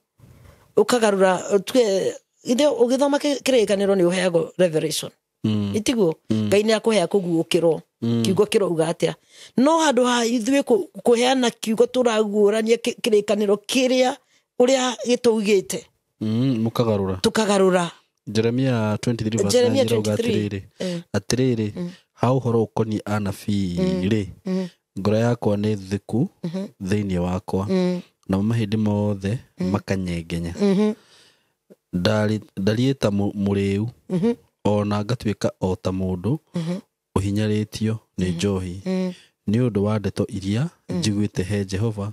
ukagarura twe ide ugithoma kirikaniro ni uheago revelation itiguo Ngai ni akuhea kuguukirwo kiugo kirauga atia no handu ha ithue kuheana kiugo turagurania kirikaniro kiria uria gitugite mukagarura tukagarura Jeremia 23 Jeremia verse 23. atiriri hau horo ukoni anabii ri ngoro yakwa ni thiku thiini wakwa na mahindi mothe makanyengenya ndarieta muriu ona ngatwika o ta mundu uhinyaritio ni njohi ni undu wa ndeto iria njiguite he Jehova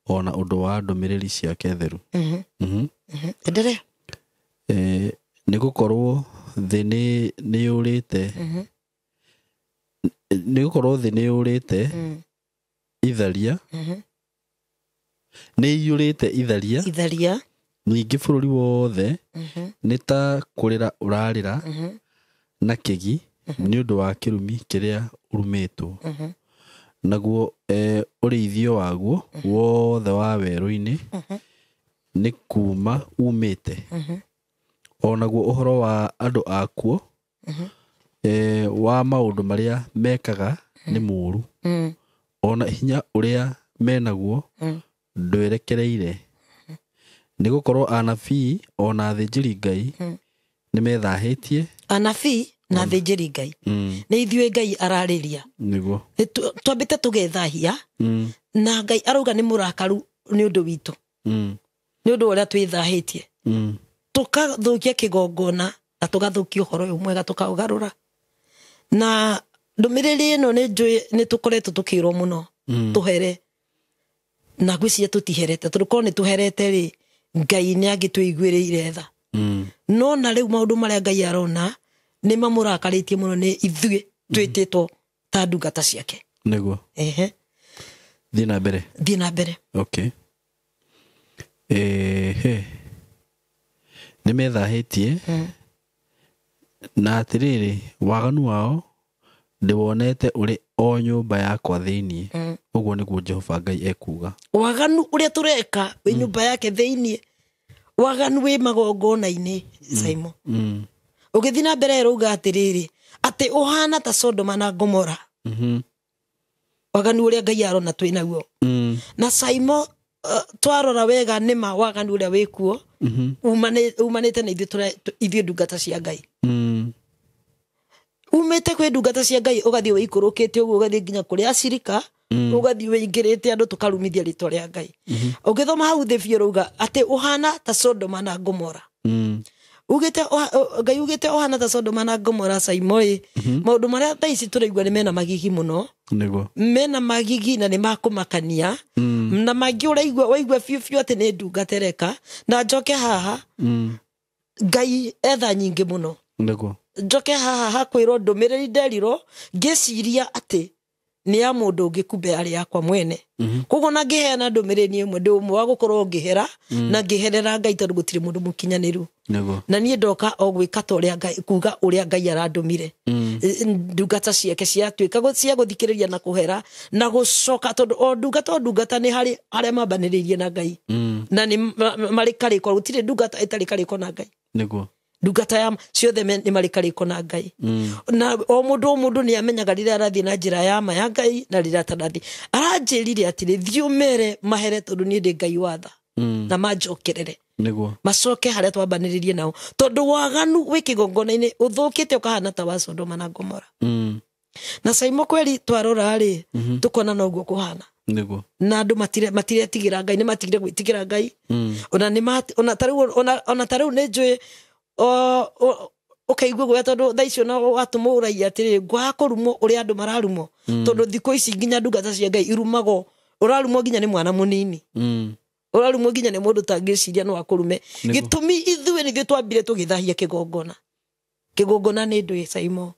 ona undu wa ndumiriri ciake theru endelea ni gukorwo thi ni yurite ni gukorwo thi ni yurite itharia ni yurite itharia ningi bururi wothe ni ta kurira urarira na kigi ni undu wa kirumi kiria urumitwo naguo urithio waguo wothe wa weru-ini ni kuma umite onaguo uhoro wa andu akuo wa maundu maria mekaga ni muru ona hinya uria menaguo ndwerekereire ni gukorwo anabii ona thinjiri Ngai ni methahitie anabii na thinjiri Ngai ni ithuĩ Ngai arariria niguo twambite tugethahia na Ngai arauga ni murakaru ni undu witu ni undu uria twithahitie tukathukia kigongona na tugathukia uhoro uyu mwega tukaugarura na ndumiriri ino ni tukoretwo tukirwo muno tuhere na gwiciria tutiherete turiko ni tuherete ri Ngai ni agitwiguiriire tha no na riu maundu maria Ngai arona ni mamurakaritie muno ni ithuĩ twititwo ta ndungata ciake niguo thiĩ na mbere okay ni methahitie na atiriri waganu wao ndiwonete uri o nyumba yakwa thiini uguo niguo Jehova Ngai ekuga waganu uria tureka wi nyumba yake thiini waganu wi magongona-ini Saimo ugithi na mbere ruga atiriri ati uhana ta Sodoma na Gomora waganu uria Ngai arona twinaguo na Saimo twarora wega nima waganu uria wikuo umanite na ithuĩ ndungata cia Ngai umete kwi ndungata cia Ngai ugathii wikurukite uguo ugathii nginya kuri acirika ugathii wingirite andu tukarumithia ritwa ria Ngai ugithoma hau thi biũ ruga ati uhana ta Sodoma na Gomora ugite Ngai ugite uhana ta Sodoma na Gomora Saimoi maundu maria taici turaigua ni mena magigi muno niguo mena magigi na ni makumakania na magi uraigua waigua biũ ati ni ndungatereka na njoke haha Ngai etha nyingi muno niguo njoke haha hakwirwo ndumiriri nderirwo ngiciria ati ni ya mundu ungi kumbe ari yakwa mwene koguo na ngiheana ndumiriri imwe ndi umwe wa gukorwo ngihera na ngiherera Ngai tondu gutiri mundu mukinyaniru na nie ndoka o gwika ta uria Ngai kuga uria Ngai arandumire ndungata ciake ciatuika cia guthikiriria na kuhera na gucoka tondu o ndungata ni hari aria mambaniririe na Ngai na ni mari kariko gutiri ndungata itari kariko na Ngai niguo ndungata ya ciothe ni mari kariko na Ngai na o mundu ni amenyaga rira arathi na njira ya ma ya Ngai na rira tarathi aranjirire atiri thiumere mahere tondu ni ndi Ngai watha na manjokerere niguo macoke haria twambaniririe nao tondu waganu wi kigongona-ini uthukite ukahana ta wa Sodoma na Gomora na Saimo kweli twarora ri tukona noguo kuhana niguo na andu matiretigira Ngai ni matigire gwitigira Ngai ona tariu ni njui ukaigua gwa tondu tha icio na watumuragia atiri gwa kurumwo uria andu mararumwo tondu thikũ ici nginya ndungata cia Ngai irumago urarumwo nginya ni mwana munini urarumwo nginya ni mundu tangiciria no akurume gitumi ithuĩ nithuĩ twambire tugithahia kigongona ni ndui Saimo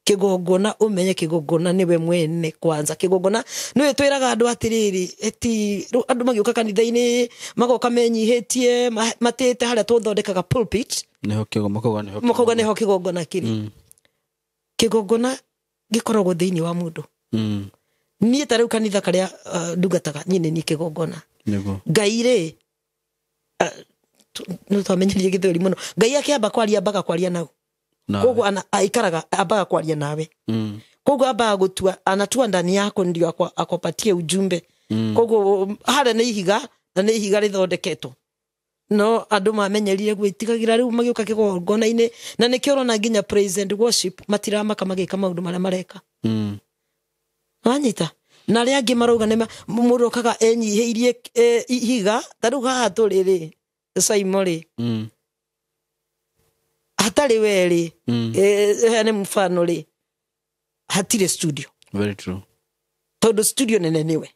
kigongona umenye kigongona niwe mwene kwanza kigongona niwe twiraga andu atiriri eti andu magiuka kanitha-ini magoka menyihitie matete haria tuthondekaga pulpit niho kigongona kiri kigongona gikoragwo thiini wa mundu nie tariu kanitha karia ndungataga nyine ni kigongona Ngai ri no twamenyerie githuri muno Ngai akiamba kwaria mbaga kwaria nau koguo aikaraga ambaga kwaria nawe koguo ambaga gutua anatua ndani yako ndio akopatie ujumbe koguo hara ni ihiga na ni ihiga rithondeketwo no andu mamenyerire gwitigagira riu magioka kigongona-ini na nikio urona nginya praise and worship matiramaka magika maundu maria mareka wanyita na ria angi marauga nima mundu okaga enyihiirie ihiga tariu haha turiri Saimori hatari weri ne mfano ri hatire studio very true tondu studio nene niwe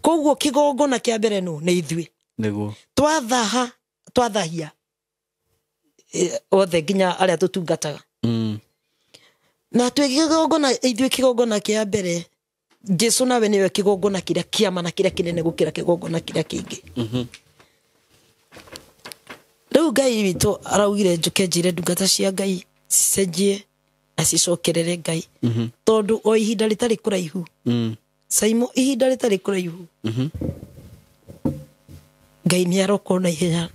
koguo kigongona kia mbere no ni ithui niguo twathahia othe nginya aria tutungataga na twigigongona ithui kigongona kia mbere Jesu nawe niwe kigongona kiria kiama na kiria kinene gukira kigongona kiria kingi riu Ngai witu araugire njuke njire ndungata cia Ngai cicenjie na cicokerere Ngai tondu o ihinda ritari kuraihu Saimo ihinda ritari kuraihu Ngai ni aroko na ihenya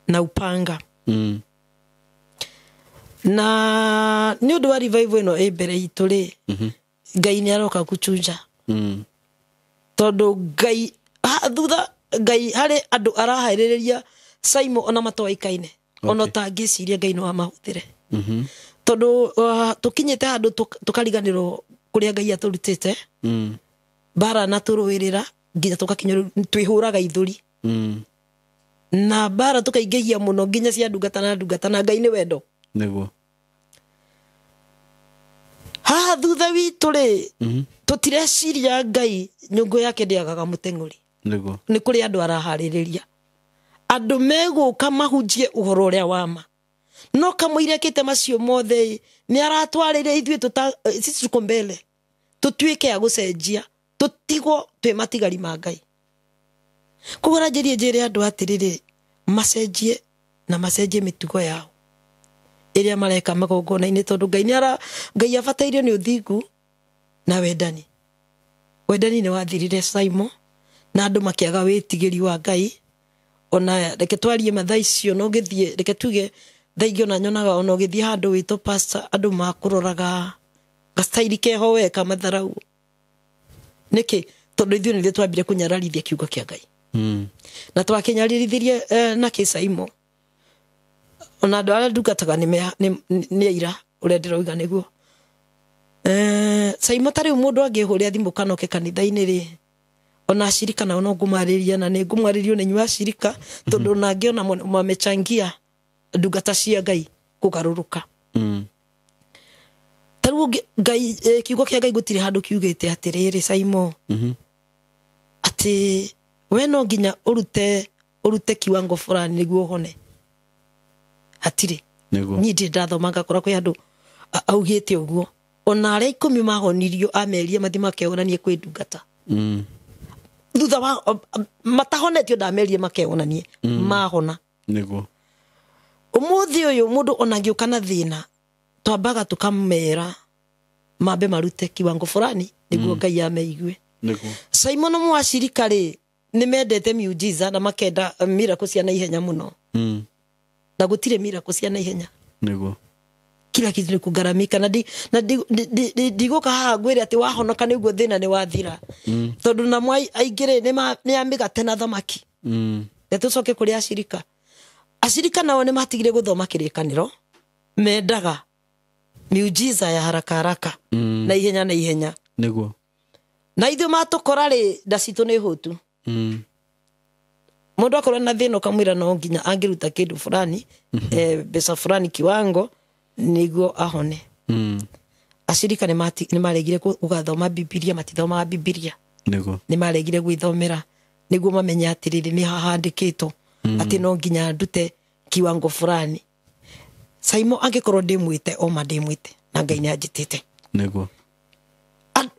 na upanga na ni undu wa revival ino mbere itu ri Ngai ni aroka kuchunja tondu Ngai thutha Ngai hari andu arahariria Saimo ona matoikaine ona tangiciria Ngai no amahuthire tondu tukinyite handu tukariganirwo kuria Ngai aturutite bara na turuirira nginya tukakinya twihuraga ithuri na bara tukaingegia muno nginya cia ndungata na Ngai ni wendo niguo ha thutha witu ri tutireciria Ngai nyungu yake ndiagaga muteng'uri niguo ni kuri andu arahaririria andu meguka mahunjie uhoro uria wama no kamuire kite macio mothe ni aratwarire ithui sisi tuko mbele tutuike ya gucenjia tutigo twe matigari ma Ngai kugora njire andu atiriri macenjie na macenjie mitugo yao iria mareka magongona-ini tondu Ngai abatairio ni uthingu na wendani ni wathirire Saimo na andu makiaga witigiri wa Ngai ona reke twarie mathaa icio no githie reke tuge thaigi ona nyonaga ona githie handu wito pastor andu makuroraga gastaili keho weka matharau niki tondu ithuĩ nĩ twambire kunyararithia kiugo kia Ngai na twakinyarithirie na Saimo ona andu arĩa ndungataga nĩ aira ũrĩa ndĩroiga nĩguo Saimo tarĩ mũndũ angĩhũrĩa thimũ kana oke kanitha-inĩ rĩ ona ashirika na ona ngũmarĩria na nĩ ngũmarĩrio nĩ inyuĩ ashirika tondu na ngĩona mamechangia ndungata cia Ngai kugarũrũka tarĩu Ngai kiugo kia Ngai gũtirĩ handũ kiugĩte atĩrĩrĩ Saimo ati we no nginya urute kiwango fulani nĩguo ũhone hatire ni ndi ndathoma ngakora kwĩ andũ augĩte ũguo ona arĩa 10 mahonirio ameria mathi makeonanie kwĩ ndungata thutha wa matahonetio ndamerie makeonanie mahona nĩguo umuthi uyu mundu ona ngĩũka na thĩna twambaga tukamera mambe marute kiwango fulani nĩguo Ngai ameigue nĩguo Simon mwashirika rĩ nĩ mendete miujiza na makenda miracle cia naihenya muno na gutire miracle cia naihenya nĩguo kila kitu ni kugaramika na ndigoka haha ngwire ati wahonoka nĩguo thĩna nĩ wathira tondu na mwai aingire nĩ amigate na thamaki tucoke kũrĩ ashirika nao nĩ matigire guthoma kĩrĩkanĩro mendaga miujiza ya haraka na ihenya nĩguo na ithuĩ matukora rĩ nda citũ nĩ hũtu mundu akorwo na thĩna kamwira no nginya angĩruta kĩndũ fulani mbeca fulani kiwango nĩguo ahone ashirika nĩ maregire gugathoma Biblia matithomaga Biblia nĩguo nĩ maregire gwĩthomera nĩguo mamenye atĩrĩrĩ nĩ hahandĩkĩtwo atĩ no nginya ndute kiwango fulani Saimo angĩkorwo ndĩmwĩte o ma ndĩmwĩte na Ngai nĩ anjĩtĩte nĩguo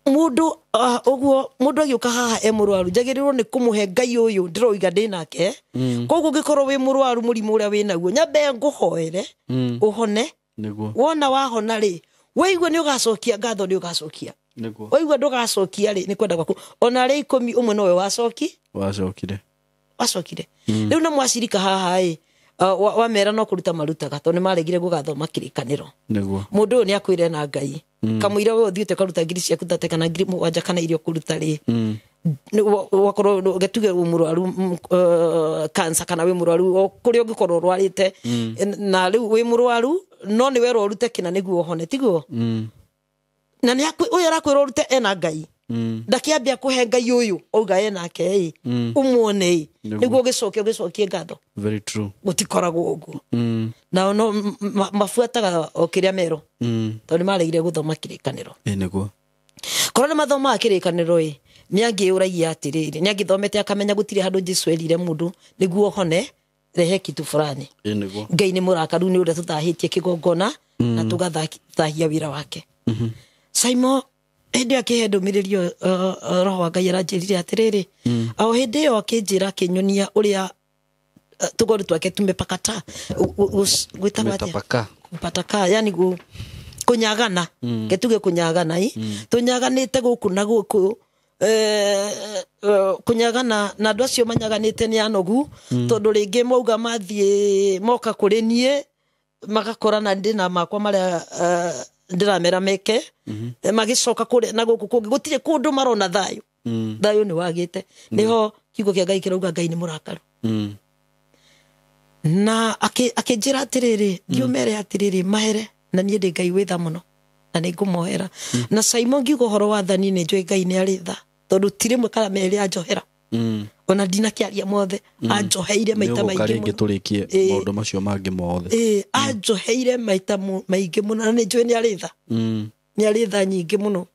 mundu uguo mundu agĩũka haha mũrwaru njagĩrĩirwo nĩ kũmũhe Ngai ũyũ ndĩroiga ndĩnake koguo ngĩkorwo wĩ mũrwaru mũrimũ ũrĩa wĩ naguo nyambe ngũhoere ũhone nĩguo wona wahona rĩ waigua nĩ ũgacokia ngatho nĩ ũgacokia nĩguo waigua ndũgacokia rĩ nĩ kwenda gwaku ona rĩ 10 ũmwe nowe wacokire rĩu na mwashirika haha ĩ wamera no kũruta marutaga tondũ nĩ maregire gũgathoma kĩrĩkanĩro nĩguo mũndũ ũyũ nĩ akwĩre na Ngai kamũira we ũthiĩte karuta ngiri ciaku tate kana ngiri 7 kana irio kũruta rĩ wakorwo getuge umurwaru cancer kana we murwaru kuri ungikorwo rwarite na riu we murwaru no ni wero rute kina niguo hone tiguo na ni uyu arakwira rute ena ngai ndakiambia kuhe ngai uyu auga ena ke umuone niguo gicokie ngatho very true gutikoragwo uguo na no mafuataga okiria mero tondu maregire guthoma kirikaniro niguo korwo ni mathoma kirikaniro ni angiuragia atiriri ni angithomete akamenya gutire handu Jesu erire mundu niguo hone rehe kitu fulani niguo ngai ni murakaru ni uria tutahitie kigongona na tugathahia wira wake Simon ende akihe ndumiririo roho wa ngai aranjirire atiriri ao hindi yo akinjira kinyonia uria tugoru twake tumepakata gwitapaka yani kunyagana getuge kunyagana tunyaganite guku na guku kunyagana na andu acio manyaganite ni anogu tondu ringi mauga mathie moka kuri nie magakorana ndina makwa maria ndiramera meke magicoka kuri na guku kungi gutire kundu marona thayo thayo ni wagite niho kiugo kia ngai kirauga ngai ni murakaru na akinjira atiriri ndiumere atiriri mahere na nie ndi ngai witha muno na ni ngumohera na Simon ngiugo horo wathani ni njoi ngai ni ari tha tondu tirimwe kana meri anjohera ona ndina kiaria mothe anjoheire maita maingi turikie maundu macio mangi mothe anjoheire maita maingi muno na ni njoi ni ari tha ni ari tha nyingi muno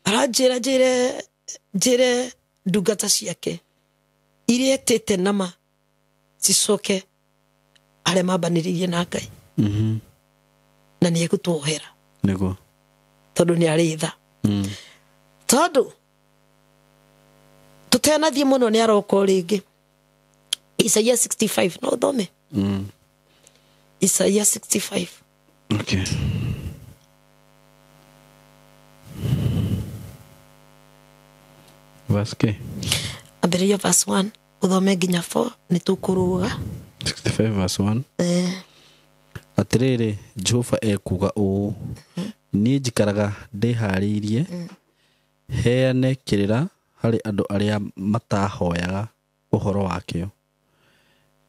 aranjira njire ndungata ciake iria etete nama cicoke aria mambaniririe na ngai na ni egutuohera niguo tondu ni ari tha tondu tutenathie muno ni aroko ringi Isaia 65 no thome Isaia 65 okay Vaske aberia verse 1 uthome nginya 4 ni tukuruga 65 verse 1 atiriri Jehova ekuga uu ni njikaraga ndihariirie heane kirira hari andu aria matahoyaga uhoro wakio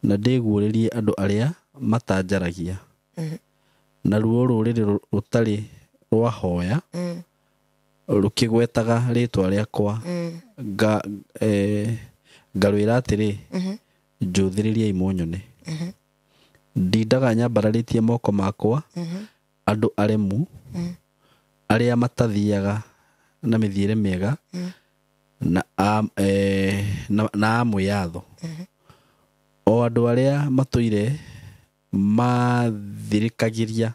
na ndiguuririe andu aria matanjaragia na ruo ruriri rutari rwahoya rukigwetaga ritwa riakwa ngarwira atiri njuthiririe imunyone ndindaga nyambararitie moko makwa andu aremu aria matathiaga na mithiire miega na amuyatho o andu aria matuire mathirikagiria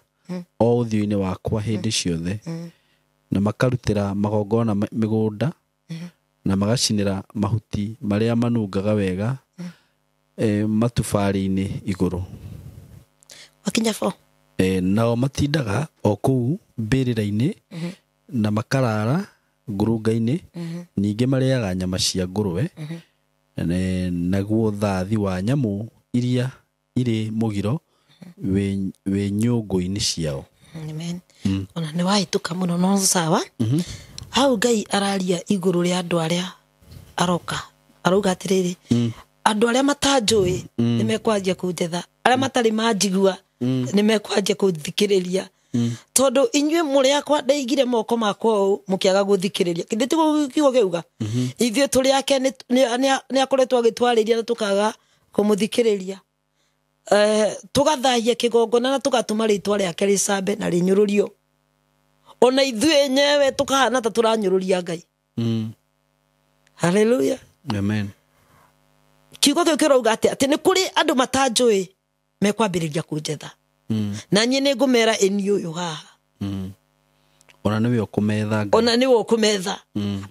o uthio-ini wakwa hindi ciothe na makarutira magongona migunda na magacinira mahuti maria manungaga wega matubari-ini iguru wakinya 4 nao matindaga o kuu mbirira-ini na makarara ngurunga-ini ningi mariaga nyama cia ngurwe naguo thathi wa nyamu iria iri mugiro we nyungu-ini ciao amen ona ni wahituka muno no sawa hau ngai araria iguru ria andu aria aroka arauga atiriri andu aria matanjui ni mekwanjia kunjetha aria matari manjigua ni mekwanjia kuthikiriria tondu inyue muri akwa ndaigire moko makwa mukiaga guthikiriria kinditi kiugo kiuga ithio turi yake ni akoretwo agitwariria na tukaga kumuthikiriria tugathahia kigongona na tugatuma ritwa riake ricambe na rinyururio ona ithue enyewe tukahana ta turanyururia ngai haleluya amen kiugo kiu kirauga ati ni kuri andu matanjui mekwambiriria kunjetha na nye ni ngumera eni uyu haha ona niwe ukumetha ona niwe ukumetha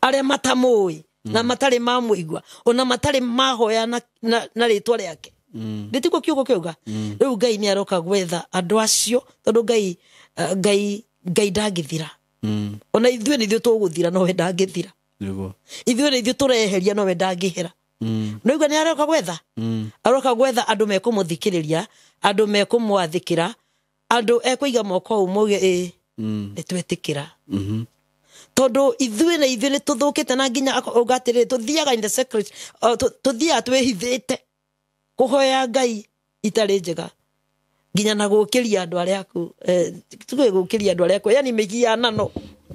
aria matamui na matari mamuigwa ona matari mahoya na ritwa riake nditiko kiugo kiuga riu ngai ni aroka gwetha andu acio tondu ngai ndangithira ona ithue nithio tuguthira no we ndangithira ithue nithio tureheria no we ndangihera no igwa ni aroka gwetha andu mekumuthikiriria andu mekumwathikira andu ekuiga moko umuge nitwetikira tondu ithuĩ nĩ tũthũkĩte na nginya ũgatĩrĩ tũthiaga in the secret tũthiaga twĩhithĩte kũhoya Ngai itarĩ njega nginya na gũkĩria andũ arĩa aku gũkĩria andũ arĩa aku yani mĩhianano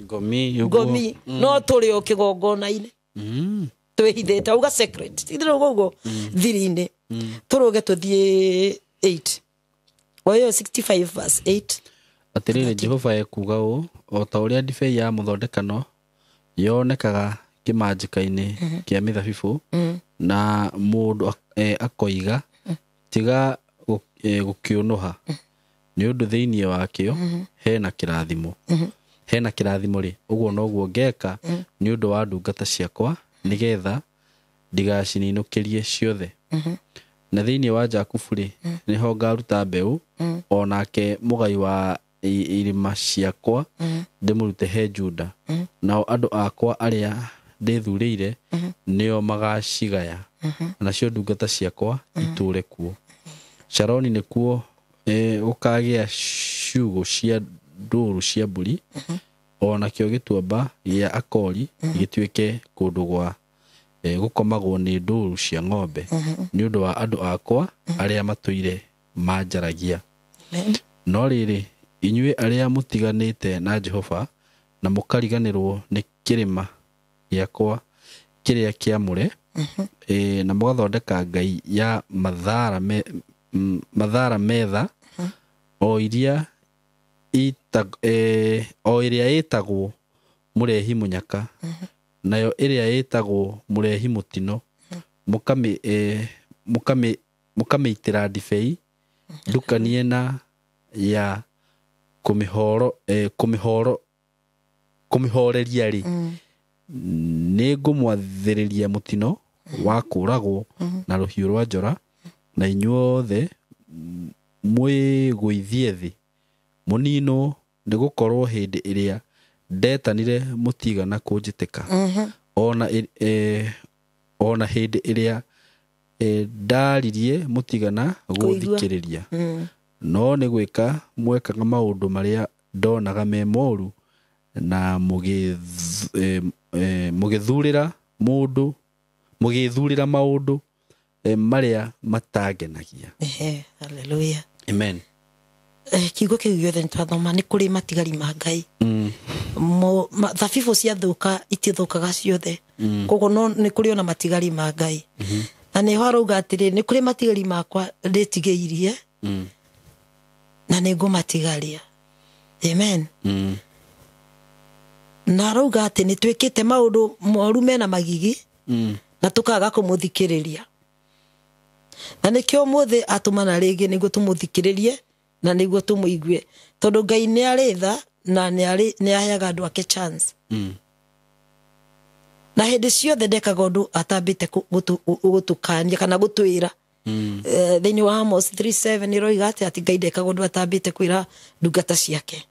ngomi no tũrĩ o kĩgongona-inĩ twĩhithĩte uga secret ithirwo gũguo thiri-inĩ tũrũge tũthiĩ 8 Oyo 65 verse 8 atĩrĩrĩ Jehova ekuga ũũ o ta ũrĩa ndibei ya mũthondekano yonekaga kĩmanjĩka-inĩ kĩa mĩthabibũ na mũndũ akoiga tiga gũkĩũnũha nĩ ũndũ thĩinĩ wakĩo hena kĩrathimo hena kĩrathimo rĩ ũguo noguo ngeka nĩ ũndũ wa ndungata ciakwa nĩgetha ndigacininũkĩrie ciothe na thĩinĩ wa Jakubu rĩ nĩho ngaruta mbeũ onake mũgai wa irima ciakwa ndĩmũrute he Juda nao andũ akwa arĩa ndĩthurĩire nĩo magacigaya nacio ndungata ciakwa itũre kuo Sharoni nĩkuo gũkagĩa ciugũ cia ndũũru cia mbũri onakĩo gĩtuamba gĩa Akori gĩtuĩke kũndũ gwa gũkomagwo nĩ ndũũru cia ng'ombe nĩ ũndũ wa andũ akwa arĩa matũire manjaragia no rĩrĩ inyuĩ arĩa mũtiganĩte na Jehova na mũkariganĩrwo nĩ kĩrĩma gĩakwa kĩrĩa kĩamũre na mũgathondeka ngai ya mathara metha o ĩrĩa ĩtagwo mũrehi mũnyaka nayo ĩrĩa ĩtagwo mũrehi mũtino mũkamĩitĩra ndibei ndukanie na ya kũmĩhoreria rĩ nĩ ngũmwathĩrĩria mũtino wa kũragwo na rũhiũ rwa njora na inyuothe mwĩgũithie thĩ mũninwo nĩ gũkorwo hĩndĩ ĩrĩa ndetanire mũtigana kũnjĩtĩka ona hĩndĩ ĩrĩa ndaririe mũtigana gũthikĩrĩria no nĩ gwĩka mwekaga maũndũ marĩa ndonaga me moru na mũgĩthurĩra maũndũ marĩa matangenagia hallelujah amen kiugo kĩu gĩothe nĩtwathoma nĩ kũrĩ matigari ma Ngai thabibũ ciathũka itithũkaga ciothe koguo no nĩ kũrĩ ona matigari ma Ngai na nĩho arauga atĩrĩ nĩ kũrĩ matigari makwa ndĩtigĩirie na nĩ ngũmatigaria amen na arauga atĩ nĩ twĩkĩte maũndũ moru mena magigi na tũkaga kũmũthikĩrĩria na nĩkĩo mũthĩ atũmana rĩngĩ nĩguo tũmũthikĩrĩrie na nĩguo tũmũigue tondũ Ngai nĩ arĩ tha na nĩ aheaga andũ ake chance na hĩndĩ ciothe ndekaga ũndũ atambĩte gũtũkania kana gũtwĩra thĩinĩ wa Amos 3:7 ĩroiga atĩ Ngai ndekaga ũndũ atambĩte kwĩra ndungata ciake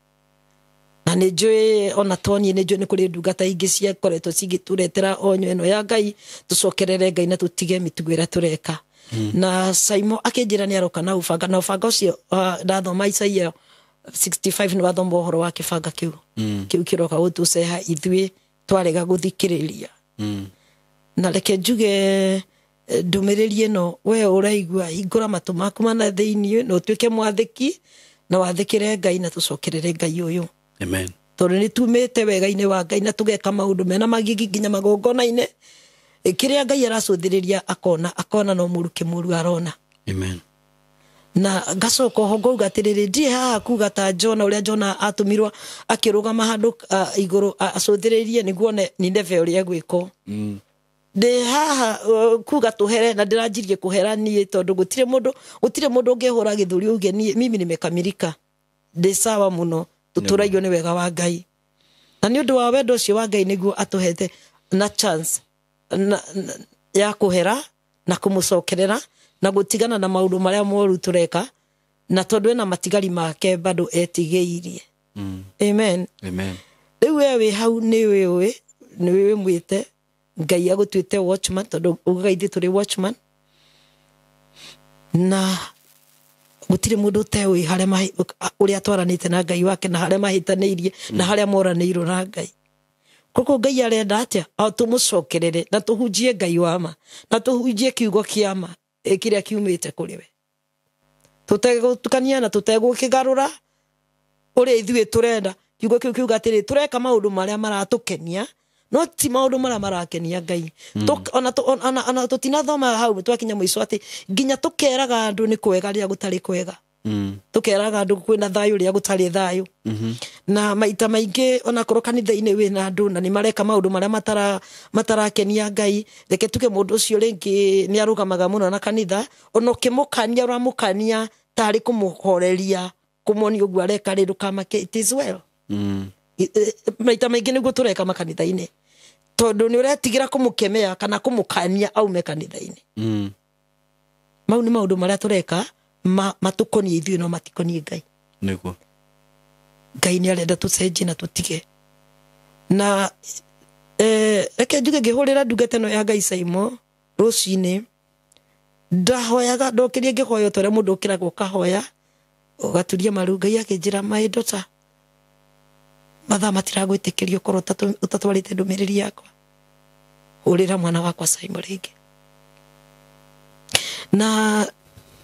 na nĩ njũĩ ona toniĩ nĩ njũĩ nĩ kũrĩ ndungata ingĩ ciakoretwo cigĩtũretera onyo ĩno ya Ngai tũcokerere Ngai na tũtige mĩtugo ĩrĩa tũreka na Saimo akĩnjĩra nĩ aroka na ũbanga na ũbanga ũcio ndathoma Isaia 65 nĩ wathoma ũhoro wa kĩbanga kĩu kĩroka gũtũceha ithuĩ twarega gũthikĩrĩria na reke njuge ndũmĩrĩri ĩno we ũraigua hingũra matũ maku mana thĩinĩ na ũtuĩke mwathĩki na wathĩkĩre Ngai na tũcokerere Ngai ũyũ amen tondũ nĩ tumĩte wega-inĩ wa Ngai na tũgeka maũndũ mena magigi nginya magongona-inĩ kĩrĩa Ngai aracũthĩrĩria akona no mũruke mũru arona amen na ngacoka ho ngauga atĩrĩrĩ ndiĩ haha kuga ta Jona ũrĩa Jona atũmirwo akĩrũgama handũ igũrũ acũthĩrĩrie nĩguo Nineve ũrĩa gwĩkwo ndĩ haha kuga tũhere na ndĩranjirie kũhera niĩ tondũ gũtirĩ mũndũ ũngĩhũra gĩthũri uge mimi nimekamilika ndĩ sawa mũno tũtũraigio nĩ wega wa Ngai na nĩ ũndũ wa wendo ũcio wa Ngai nĩguo atũhete na chance ya kũhera na kũmũcokerera na gũtigana na maũndũ marĩa moru tũreka na tondũ ena matigari make bado etigĩirie amen rĩu we wĩ hau nĩ wĩ mwĩte Ngai agũtuĩte watchman tondũ uga ithuĩ tũrĩ watchman na gũtirĩ mũndũ ũteũĩ harĩa ũrĩa twaranĩte na Ngai wake na harĩa mahĩtanĩirie na harĩa moranĩirwo na Ngai koko Ngai arenda atia tumucokerere na tuhunjie Ngai wama na tuhunjie kiugo kiama kiria kiumite kuri we tutegutukania na tutegukigarura uri ithuĩ turenda kiugo kiu kiuga atiri tureka maundu maria maratukenia no ti maundu maria marakenia Ngai ona tutinathoma hau twakinya muico ati nginya tukeraga andu ni kwega ria gutari kwega tukeraga andu kwina thayu ria gutari thayu na maita maingi ona korwo kanitha-ini wina andu na ni mareka maundu maria matarakenia Ngai reke tuke mundu ucio ringi ni arugamaga muno na kanitha ona ukimukania uramukania tari kumuhoreria kumoni uguo areka ri ndukamake it is well maita maingi niguo tureka makanitha-ini tondu ni uretigira kumukemea kana kumukania aume kanitha-ini mau ni maundu maria tureka matukonie ithuĩ no matikonie Ngai niguo Ngai ni arenda tucenjie na tutige na reke njuge ngĩhũrĩra ndungata ĩno ya Ngai Saimo rũcinĩ ndahoyaga ndokirie ngĩhoya ũrĩa mũndũ ũkĩraga ũkahoya ũgaturia maru Ngai akĩnjĩra my daughter mathaa matiragwĩtĩkĩrio korwo ũtatwarĩte ndũmĩrĩri yakwa hũrĩra mwana wakwa Saimo rĩngĩ na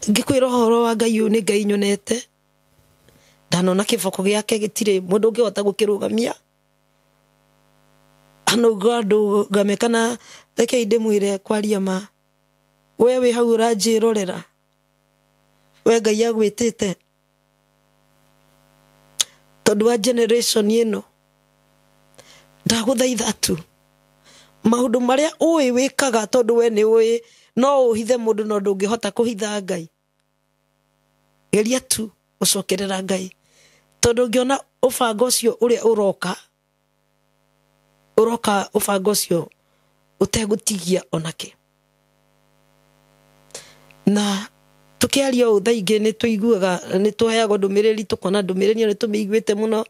ngikwĩra ũhoro wa Ngai ũyũ nĩ Ngai nyonete ndanona kĩboko gĩake gĩtirĩ mũndũ ũngĩhota gũkĩrũgamia anauga andũ game kana reke ndĩmwĩre kwaria ma we wĩ hau ũranjĩrorera we Ngai agwĩtĩte tondu wa generation ĩno ndagũthaitha tu maũndũ marĩa ũĩ wĩkaga tondu we nĩ ũĩ no ũhithe mũndũ no ndũngĩhota kũhitha Ngai geria tu ũcokerera Ngai tondu ngĩona ũbango ũcio ũrĩa ũroka ũbango ũcio ũtegũtigia onake na tukiaria ũtha ingĩ nĩ tũiguaga nĩ tũheagwo ndũmĩrĩri tukona ndũmĩrĩri nĩ tũmĩiguĩte mũno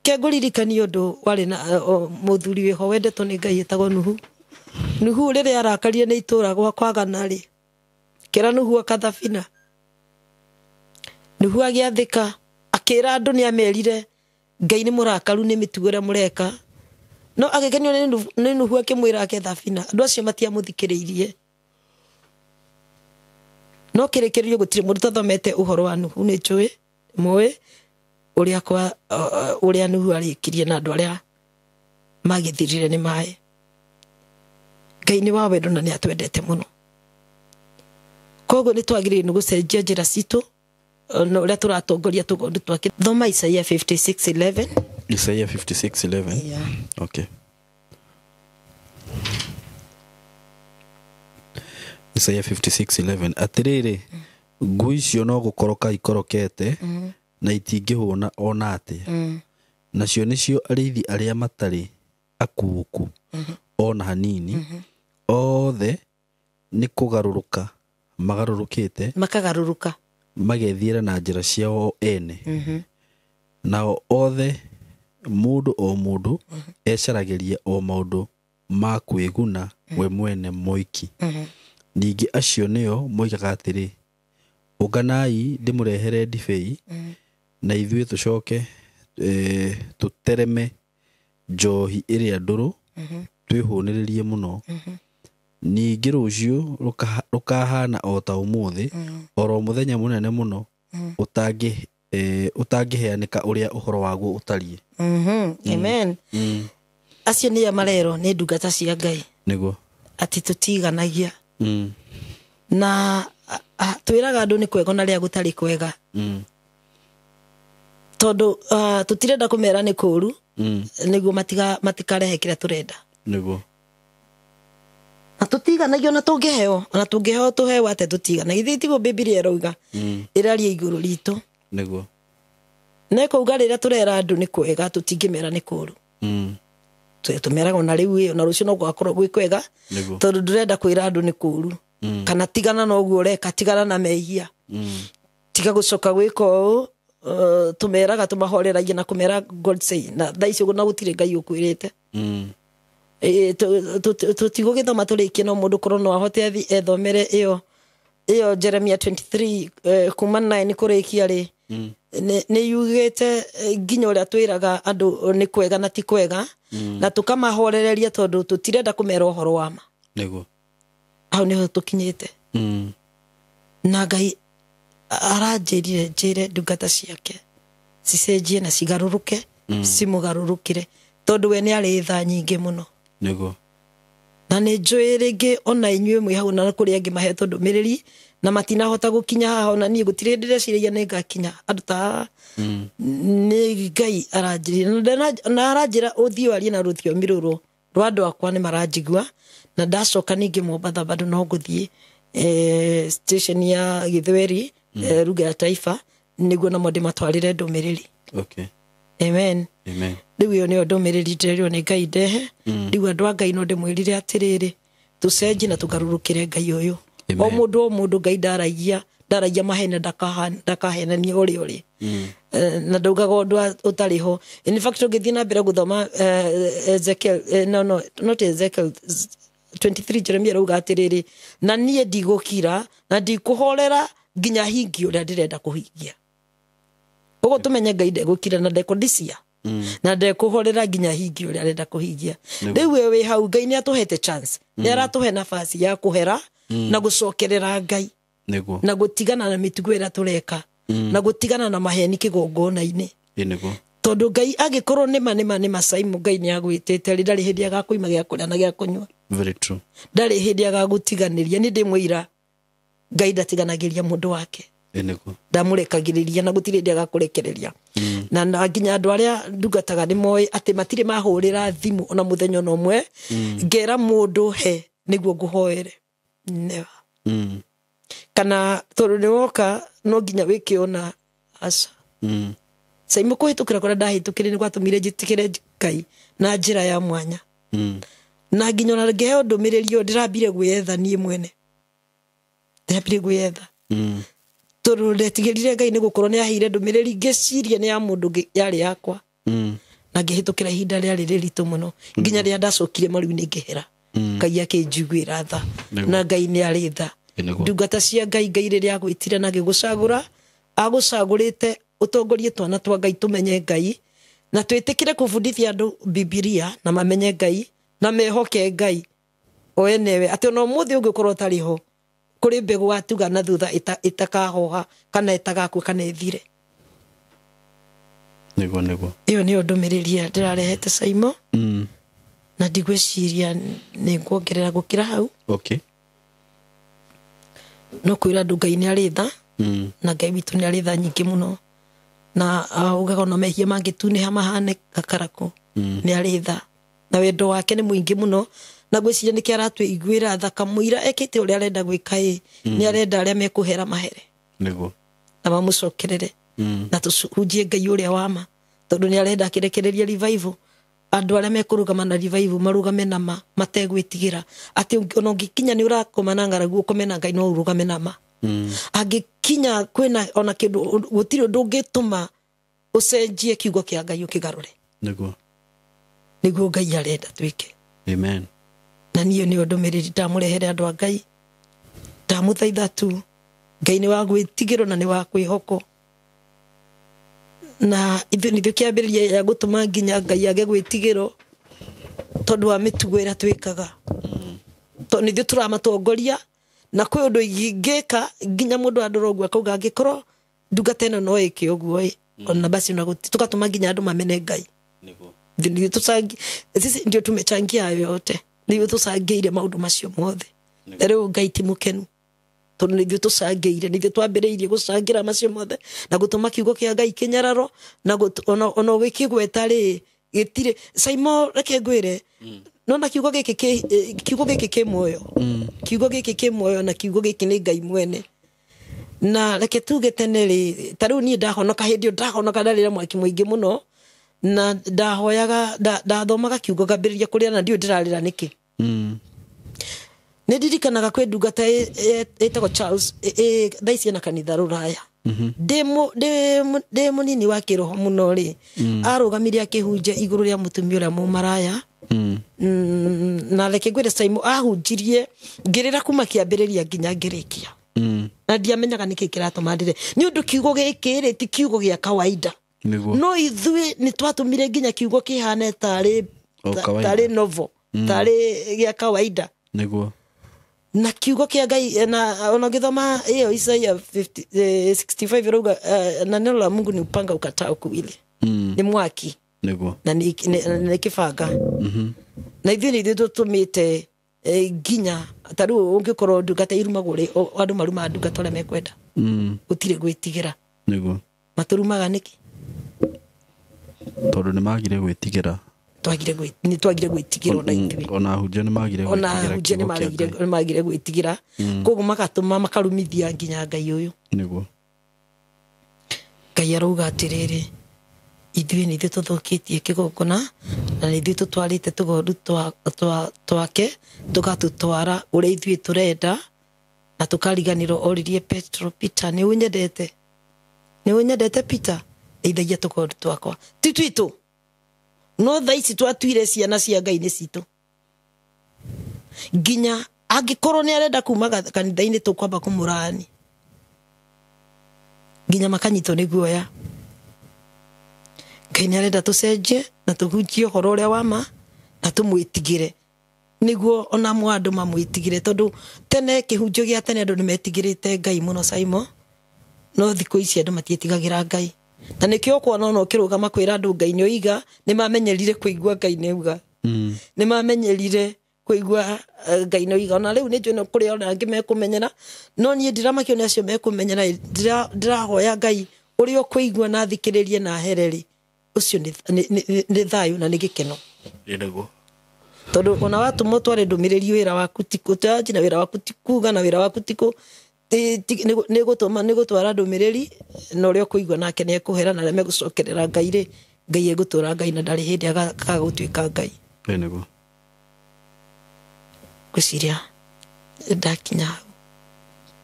kengũririkania ũndũ warĩ na mũthuri wĩho wendetwo nĩ Ngai etagwo Nuhu rĩrĩa arakarire nĩ itũũra gwakwaga rĩ kĩra Nuhu akathabina Nuhu agĩathĩka akĩra andũ nĩ amerire Ngai nĩ mũrakaru nĩ mĩtugo ĩrĩa mũreka no agĩkenio nĩ Nuhu akĩmwĩra akethabina andũ acio matiamũthikĩrĩirie no kĩrĩkĩrĩrio gũtirĩ mũndũ tathomete ũhoro wa Nuhu nĩ njũĩ mũĩ ũrĩa Nuhu arĩkirie na andũ arĩa magĩthirire nĩ maĩ Ngai nĩ wa wendo na nĩ atwendete mũno koguo nĩ twagĩrĩire nĩ gũcenjia njĩra citũ na ũrĩa tũratongoria tũgondu twake thoma Isaiah 56:11 Isaiah 56:11 yeah. Okay. Isaiah 56:11 atirĩrĩ ngui icio no gũkoroka ikorokete na itingĩhũna ona atĩa nacio nĩcio arĩithi arĩa matarĩ akuũku ona hanini othe nĩ kũgarũrũka magarũrũka magethiĩra na njĩra ciao ene nao othe mũndũ o mũndũ ecaragĩria o maũndũ ma kwĩguna we mwene moiki ningĩ acio nĩo moigaga atĩrĩ ũnganai ndĩmũrehere ndibei na ithuĩ tũcoke tũtereme njohi ĩrĩa ndũrũ twĩhũnĩrĩrie mũno ningĩ rũciũ rũkahana o ta ũmũthĩ oro mũthenya mũnene mũno ũtangĩheanĩka ũrĩa ũhoro waguo ũtariĩ amen acio nĩ marero nĩ ndungata cia Ngai nĩguo atĩ tũtiganagia na twĩraga andũ nĩ kwega na rĩa gũtarĩ kwega tondu tutirenda kumera nĩ kũũru nĩguo matikarehe kĩrĩa tũrenda nĩguo na tũtiganagio na tũngĩheo tũheo atĩ tũtigana githĩ tiguo Biblia ĩrauga ĩraria igũrũ ritũ nĩguo na kuuga rĩrĩa tũrera andũ nĩ kwega tũtingĩmera nĩ kũũru tumeraga ona rĩu na rũciũ no gwakorwo gwĩ kwega tondu ndũrenda kwĩra andũ nĩ kũũru kana tigana na ũguo ũreka tigana na mehia tiga gũcoka gwĩka ũũ tumeraga tumahoreragia na kumera God say na thaa icio na gũtirĩ Ngai ũkwĩrĩte tutigũgĩthoma tũrĩkie no mũndũ korwo no ahote ethomere ĩyo Jeremiah 23 kuma 9 kũrĩkia rĩ nä yugäte nginya å rä a twä raga andå nä kwega na ti kwega na tå kamahorereria tondå tå tirenda kå mera å horo wa ma hau nä ho tå kinyä te na Ngai aranjä rire njä re ndungata ciake cicenjie na cigarå rå ke cimå garå rå kä re tondå we nä arä tha nyingä må no na nä njå ä rä ngä ona inyuä mwä hau na kå rä angä mahetwo ndå mä rä ri na matinahota gå kinya haha ona niä gå tirä ndä reciragia nä ngakinya andå ta nä Ngai aranjä na aranjä ra å thiä warie na rå thiomi rå rå rwa andå akwa nä maranjigua na ndacoka ningä Mombatha bado no gå thiä station ya Githweri ruga ya taifa niguo namo ndimatwarire ndumiriri amen riu yo nio ndumiriri ndirerio ni Ngai ndehe riu andu a Ngai no ndimwirire atiriri tucenji na tugarurukire Ngai uyu o mundu Ngai ndaragia mahene ndakahenania uri na ndaugaga undu utariho in fact ngithii na mbere guthoma Ezekiel not Ezekiel 23 Jeremia rauga atiriri na nie ndigukira na ndikuhorera nginya hingi uria ndirenda kuhingia ugo tumenye Ngai ndegukira na ndekundisia na ndekuhorera nginya hingi uria arenda kuhingia riu we wi hau Ngai ni atuhete chance ni aratuhe nafasi ya kuhera na gucokerera Ngai na gutigana na mitugo ira tureka na gutigana na maheni kigongona-ini tondu Ngai agikorwo nima Simon Ngai ni agwitete ri ndari hindi aga kuima gya kuria na gya kunywa very true ndari hindi aga gutiganiria ni ndimwira Ngai ndatiganagiria mundu wake ndamurekagiriria na gutire ndi aga kurekereria na nginya andu aria ndungataga ni moy ati matire mahurira thimu ona muthenya no mwe ngera mundu he niguo nguhoere never kana tondu ni woka no nginya wikiona asa sai mukuhitukira kora ndahitukire ni gwatumire njitikire Ngai na njira ya mwanya na nginya na ngeheo ndumirerio ndirambire gwetha nie mwene ndambire gwetha tondu ndetigirire Ngai ni gukorwo ni ahire ndumiriri ngeciria ni ya mundu yari yakwa na ngihitukira ihinda riari riritu muno nginya ria ndacokire mariu ni ngihera Ngai akinjiguira tha na Ngai ni ari tha ndungata cia Ngai riria agwitire na gigucagura agucagurite utongorie twana twa Ngai tumenye Ngai na twitikire kubundithia andu Bibilia na mamenye Ngai na mehoke Ngai o enewe ati no muthi ungikorwo tariho kuri mbegu watuga na thutha itakahoha kana itagakua kana ithire nego iyo ni ndumiriria ndirarehete Saimo na ndigwiciria ni nguongerera gukira hau no kwira andu Ngai ni ari tha na Ngai witu ni ari tha nyingi muno na ugaga no mehia mangituniha mahane gakarako ni ari tha na wendo wake ni mwingi muno na gwiciria niki aratwe igwira thaka muira ekite uri arenda gwika ni arenda aria mekuhera mahere nego na mamucokerere na tuhunjie Ngai uria wama tondu ni arenda kirekereria revival andu aria mekurugama na revival marugame na mategwitigira ati ono ngikinya ni urakoma na ngaragu ukomena Ngai no urugame na angikinya kwina ona kindu gutiri ndungituma ucenjie kiugo kia Ngai ukigarure nego Ngai arenda twike amen na niyo ni ndumiriri ndamurehere andu a Ngai ndamuthaitha tu Ngai ni wa gwitigirwo na ni wa kwihoko na ithu nithio kiambiriria ya gutuma nginya Ngai age gwitigirwo tondu wa mitugo ira twikaga to nithio turamatongoria na kwi undu ingika nginya mundu andurogwa kauga angikorwo ndungata ino no ike uguo ona basi na tukatuma nginya andu mamene Ngai ndio tusangi sisi ndio tumechangia yote ndio tusangiire maundu macio mothe rero Ngai ti mukenu tondu ndio tusangiire ndio twambiriirie gucangira macio mothe na gutuma kiugo kia Ngai kinyararo na ona wikigweta ri gitire Saimo reke ngwire nona kiugo giki ki muoyo kiugo giki ki muoyo na kiugo giki ni Ngai mwene na reke tuge tene ri taru ni ndahonoka hindi ndahonoka ndarira mwaki mwingi muno na ndahoyaga ndathomaga kiugo ngambiriria kuria na ndio ndirarira niki ni ndirikanaga kwi ndungata etagwo Charles thaicina kanitha ruraya ndi munini wa kiroho muno ri arugamiria akihunjia iguru ria mutumia uria mumaraya na reke ngwire Saimo ahunjirie ngirira kuma kiambiriria nginya ngirikia na ndiamenyaga niki kiratuma ndire ni undu kiugo giki ti kiugo gia kawaida no ithui ni twatumire nginya kiugo kihane tari novo tari gia kawaida niguo na kiugo kia Ngai na ona githoma iyo Isaiah 65 iruga na neno la Mungu ni upanga ukatao kuwili ni mwaki niguo na ni kibanga na ithui ni tutumite ginya taru ungikorwo ndungata irumagure andu maruma ndungata ore mekwenda utire gwitigira niguo maturumaga niki tondu ni magire gwitigira twagire gwitigira ona hujia ni magire gwitigira koguo magatuma makarumithia nginya Ngai uyu niguo Ngai arauga atiriri ithui ni tuthukitie kigongona na ni ithui tutwarite tugoru twake tugatutwara uria ithui turenda na tukariganirwo oririe Petro Peter ni unyendete Peter ithagia tugoru twakwa titwitu no thaici twatuire ciana cia Ngai ni citu nginya angikorwo ni arenda kuma kanitha-ini tukwamba kumurani nginya makanyitwo ni guoya Ngai ni arenda tucenjie na tuhunjie horo uria wama na tumwitigire niguo ona mwandu mamwitigire tondu tene kihunjio gia tene andu nimetigirite Ngai muno Simon no thiko ici andu matietigagira Ngai na nikio kuona no kirugama kwira andu Ngai ni oiga ni mamenyerire kuigua Ngai ni uga ni mamenyerire kuigua Ngai ni oiga ona riu ni njone kuri ona angi mekumenyera no ni ndiramakio ni acio mekumenyera ndirahoya Ngai uri okuigua na thikiririe na hereri ucio ni thayu na ni gikeno niguo tondu ona watu motware ndumiriri wira waku tikutaji na wira waku tikuga na wira waku tiku nigutwara ndumiriri na uria kuigua nake ni ekuhera na reme gucokerera Ngai ri Ngai egutura Ngai na ndari hindi agagutwika Ngai niguo kusiria ndakinya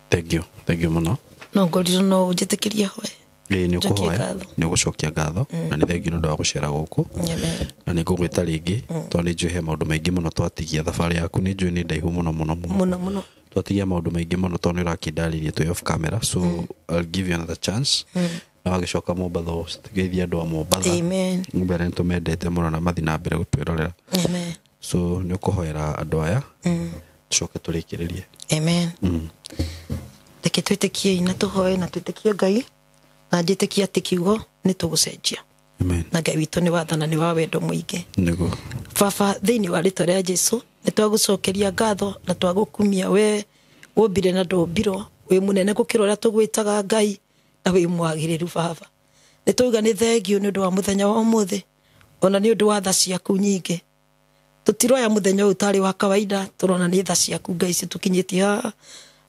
thank you muno no ngoriro no njitikiria hoe ni ukuhoya ni gucokia ngatho na ni thengi nundu wa gucera guku na ni ngugwita ringi to ni njuhe maundu maingi muno twatigia thabari yaku ni njui ni ndaihu muno twatigia maundu maingi muno to ni urakindaririe twi off camera so I'll give you another chance na wagicoka Mombatha tugeithia andu a Mombatha amen mbere ntumendete muno na mathi na mbere gutwirorera amen so ni ukuhoera andu aya tucoke turikiririe amen reke twitikie ina tuhoe na twitikie Ngai na njitikia ati kiugo ni tugucenjia amen na Ngai witu ni wathana ni wa wendo muingi niguo baba thiini wa ritwa ria Jesu ni twagucokeria ngatho na twagukumia we wombire na ndombirwo wi munene gukira uria tugwitaga Ngai na wi mwagiriru baba ni tuga ni thengio ni undu wa muthenya wa umuthi ona ni undu wa tha ciaku nyingi tutiroya muthenya utari wa kawaida turona ni tha ciaku Ngai citukinyitie haha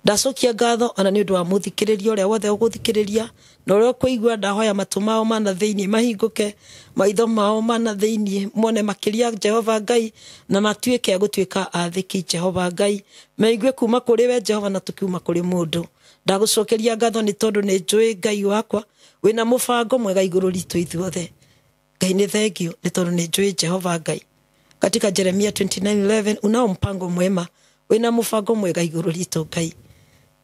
ndacokia ngatho ona ni undu wa muthikiriria uria wothe uguthikiriria na uria kuigua ndahoya matu mao mana thiini mahinguke maitho mao mana thiini mone makiria Jehova Ngai na matuike agutwika athiki Jehova Ngai meigue kuma kuri we Jehova na tukiuma kuri mundu ndagucokeria ngatho ni tondu ni njui Ngai wakwa wina mubango mwega iguru ritu ithuothe Ngai ni thengio ni tondu ni njui Jehova Ngai katika Jeremia 29:11 unao mpango mwema wina mubango mwega iguru ritu Ngai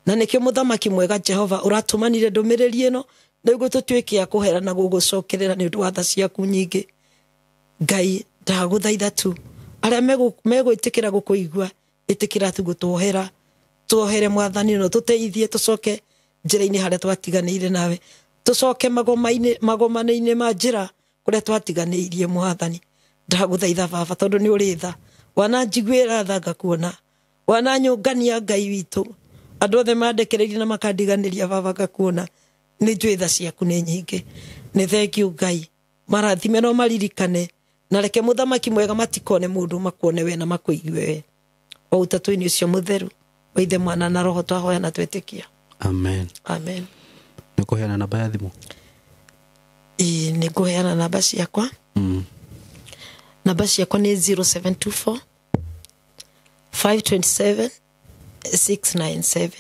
na nikio muthamaki mwega Jehova uratumanire ndumiriri ino niguo tutwike ya kuhera na gugucokerera ni undu wa tha ciaku nyingi Ngai ndaguthaitha tu aria megwitikira gukuigua itikira tu gutuohera tuohere mwathani no tuteithie tucoke njira-ini haria twatiganire nawe tucoke magomane-ini ma njira kuria twatiganiirie mwathani ndaguthaitha baba tondu ni uri tha wana njiguira tha ngakuona wana nyungania Ngai witu andu othe mandekereirie na makandiganiria baba ngakuona ni njui tha ciaku ni nyingi ni thengiu Ngai marathime no maririkane na reke muthamaki mwega matikone mundu makuone we na makuigue we o utatu-ini ucio mutheru wa Ithe Mwana na Roho twahoya na twetikia amen amen ni kuheana namba ya thimu ni kuheana namba ciakwa namba ciakwa ni 0724 527 697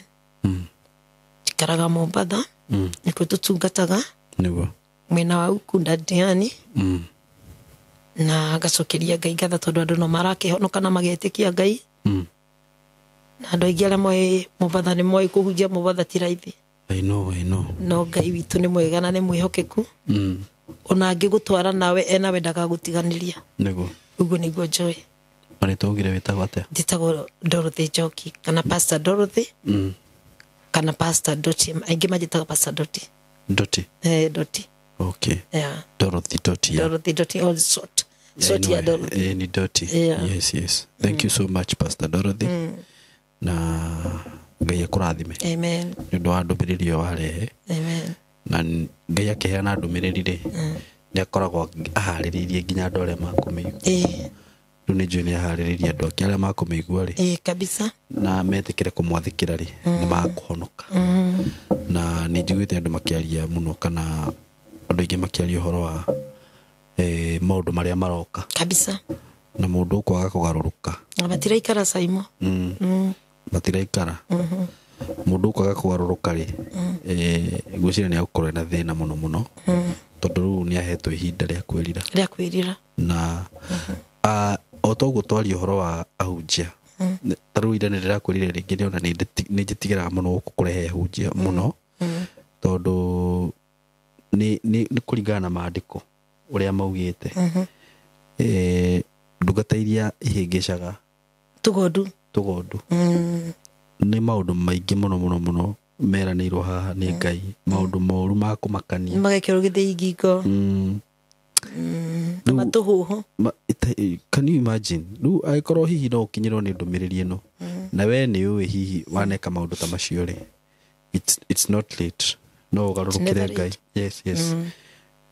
karaga Mombatha niko tutungataga niguo mwena wa Ukunda Diani na gacokeria Ngai ngatha tondu andu no marakihonoka na magetikia Ngai na andå aingä arä a moä må batha nä moä kå hunjia må batha ti raithi I know. no Ngai witå nä mwega na nä mwä hokeku ona angä gå twara nawe enawe ndagagå tiganä ria Nĩguo. å guo nä guo njå Na nĩ tũgire wĩtagwo atĩa? njätagwo Dorothy Njoki kana Pastor Dorothy kana Pastor Doti aingä manjätaga Pastor Doti Doti. Doti Okay. yeah. Dorothy Doti. Dorothy Doti all sort ya Dorothy Ni Doti. Yeah. Yes. Thank you so much Pastor Dorothy. Na Ngai akũrathime. Amen. Nĩ ũndũ wa ndũmĩrĩri ĩyo warehe. Amen. Na Ngai akĩheana ndũmĩrĩri rĩ nĩ akoragwo aharĩrĩirie nginya andũ arĩa makũmĩigua. Rĩu nĩ njũĩ nĩ aharĩrĩirie andũ angĩ arĩa makũmĩigua rĩ kabisa na metĩkĩre kũmwathĩkĩra rĩ nĩ makũhonoka. Na nĩ njiguĩte andũ makĩaria mũno kana andũ aingĩ makĩaria ũhoro wa maũndũ marĩa maroka kabisa na mũndũ kwaga kũgarũrũka matiraikara Saimo matiraikara mũndũ kwaga kũgarũrũka rĩ ngwĩciria nĩ agũkorwo na thĩna mũno tondũ rĩu nĩ ahetwo ihinda rĩa kwĩrira na o toguo twaria ũhoro wa ahunjia ta rĩu ira nĩ ndĩrakwĩrire rĩngĩ nĩ ona nĩ njĩtigĩraga mũno gũkũ kũrehe ahunjia mũno tondũ nĩ kũringana na maandĩko ũrĩa maugĩte ndungata iria ihĩngĩcaga tũgondu nĩ maũndũ maingĩ mũno meranĩirwo haha nĩ Ngai maũndũ moru ma kũmakania magekĩrwo gĩthĩi ngingo matũhũhũ can you imagine rĩu angĩkorwo hihi no ũkinyĩrwo nĩ ndũmĩrĩri ĩno na we nĩ ũĩ hihi waneka maũndũ ta macio rĩ it's not late no ũgarũrũkĩre Ngai yes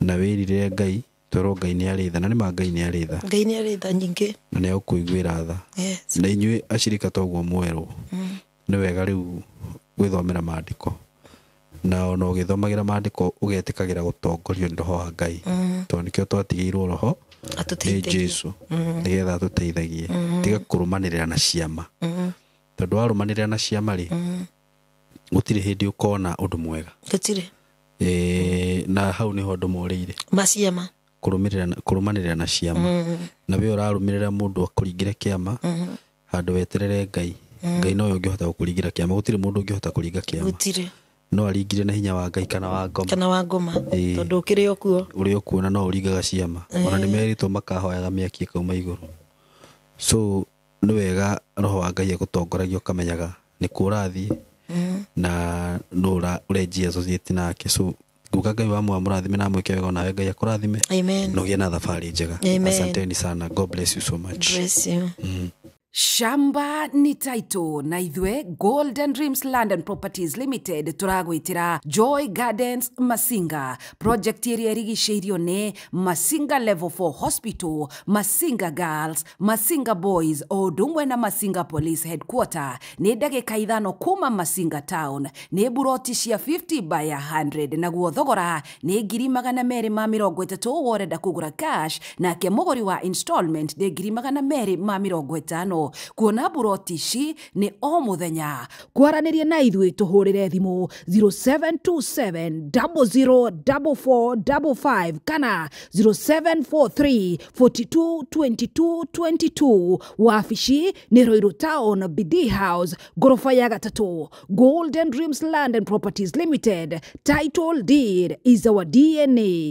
na wĩrire Ngai toro Ngai nĩ arĩ tha na nĩ ma Ngai nĩ arĩ tha nyingĩ na nĩ agũkũiguĩra tha na inyuĩ acirika toguo mwerwo nĩ wega rĩu gwĩthomera maandĩko na ona ũgĩthomagĩra maandĩko ũgetĩkagĩra gũtongorio nĩ roho wa Ngai tondũ nĩkĩo twatigĩirwo roho nĩ Jesũ nĩgetha atũteithagie tiga kũrũmanĩrĩra na ciama tondũ warũmanĩrĩra na ciama rĩ gũtirĩ hĩndĩ ũkona ũndũ mwega gũtirĩ na hau nĩho andũ morĩire maciama kũrũmanĩrĩra na ciama na we ũrarũmĩrĩra mũndũ akũringĩre kĩama handũ weterere Ngai no ũngĩhota gũkũringĩra kĩama gũtirĩ mũndũ ũngĩhota kũringa kĩama gũtirĩ no aringire na hinya wa Ngai kana wa ngoma tondũ ũrĩ okuo na no ũringaga ciama ona nĩ meritwo makahoyaga mĩaki ĩkauma igũrũ so nĩ wega roho wa Ngai agũtongoragia ũkamenyaga nĩ kũ ũrathiĩ na no ũrenjia associate nake so nguga Ngai wa mũrathime na mwĩke wega nawe Ngai akũrathime na ũgĩe na thabarĩ njega asanteni sana God bless you so much bless you Shamba ni Taito na ithwe Golden Dreams Land and Properties Limited turagwitira Joy Gardens Masinga project area rigiceirio ne Masinga Level 4 Hospital, Masinga Girls, Masinga Boys o dumwe na Masinga Police Headquarter ne ndagĩka ithano kuma Masinga Town ne buroti cia 50 by 100 na guo thogora ne 230 woreda kugura cash na ke mũgũri wa installment ne 250 kuona buroti ici ni o muthenya kwaranĩria na ithuĩ tũhũrĩre thimũ 0727 004455 kana 0743 42 22 22 wabici ni Roiro Town BD House gorofa ya gatatu. Golden Dreams Land and Properties Limited, title deed is our DNA.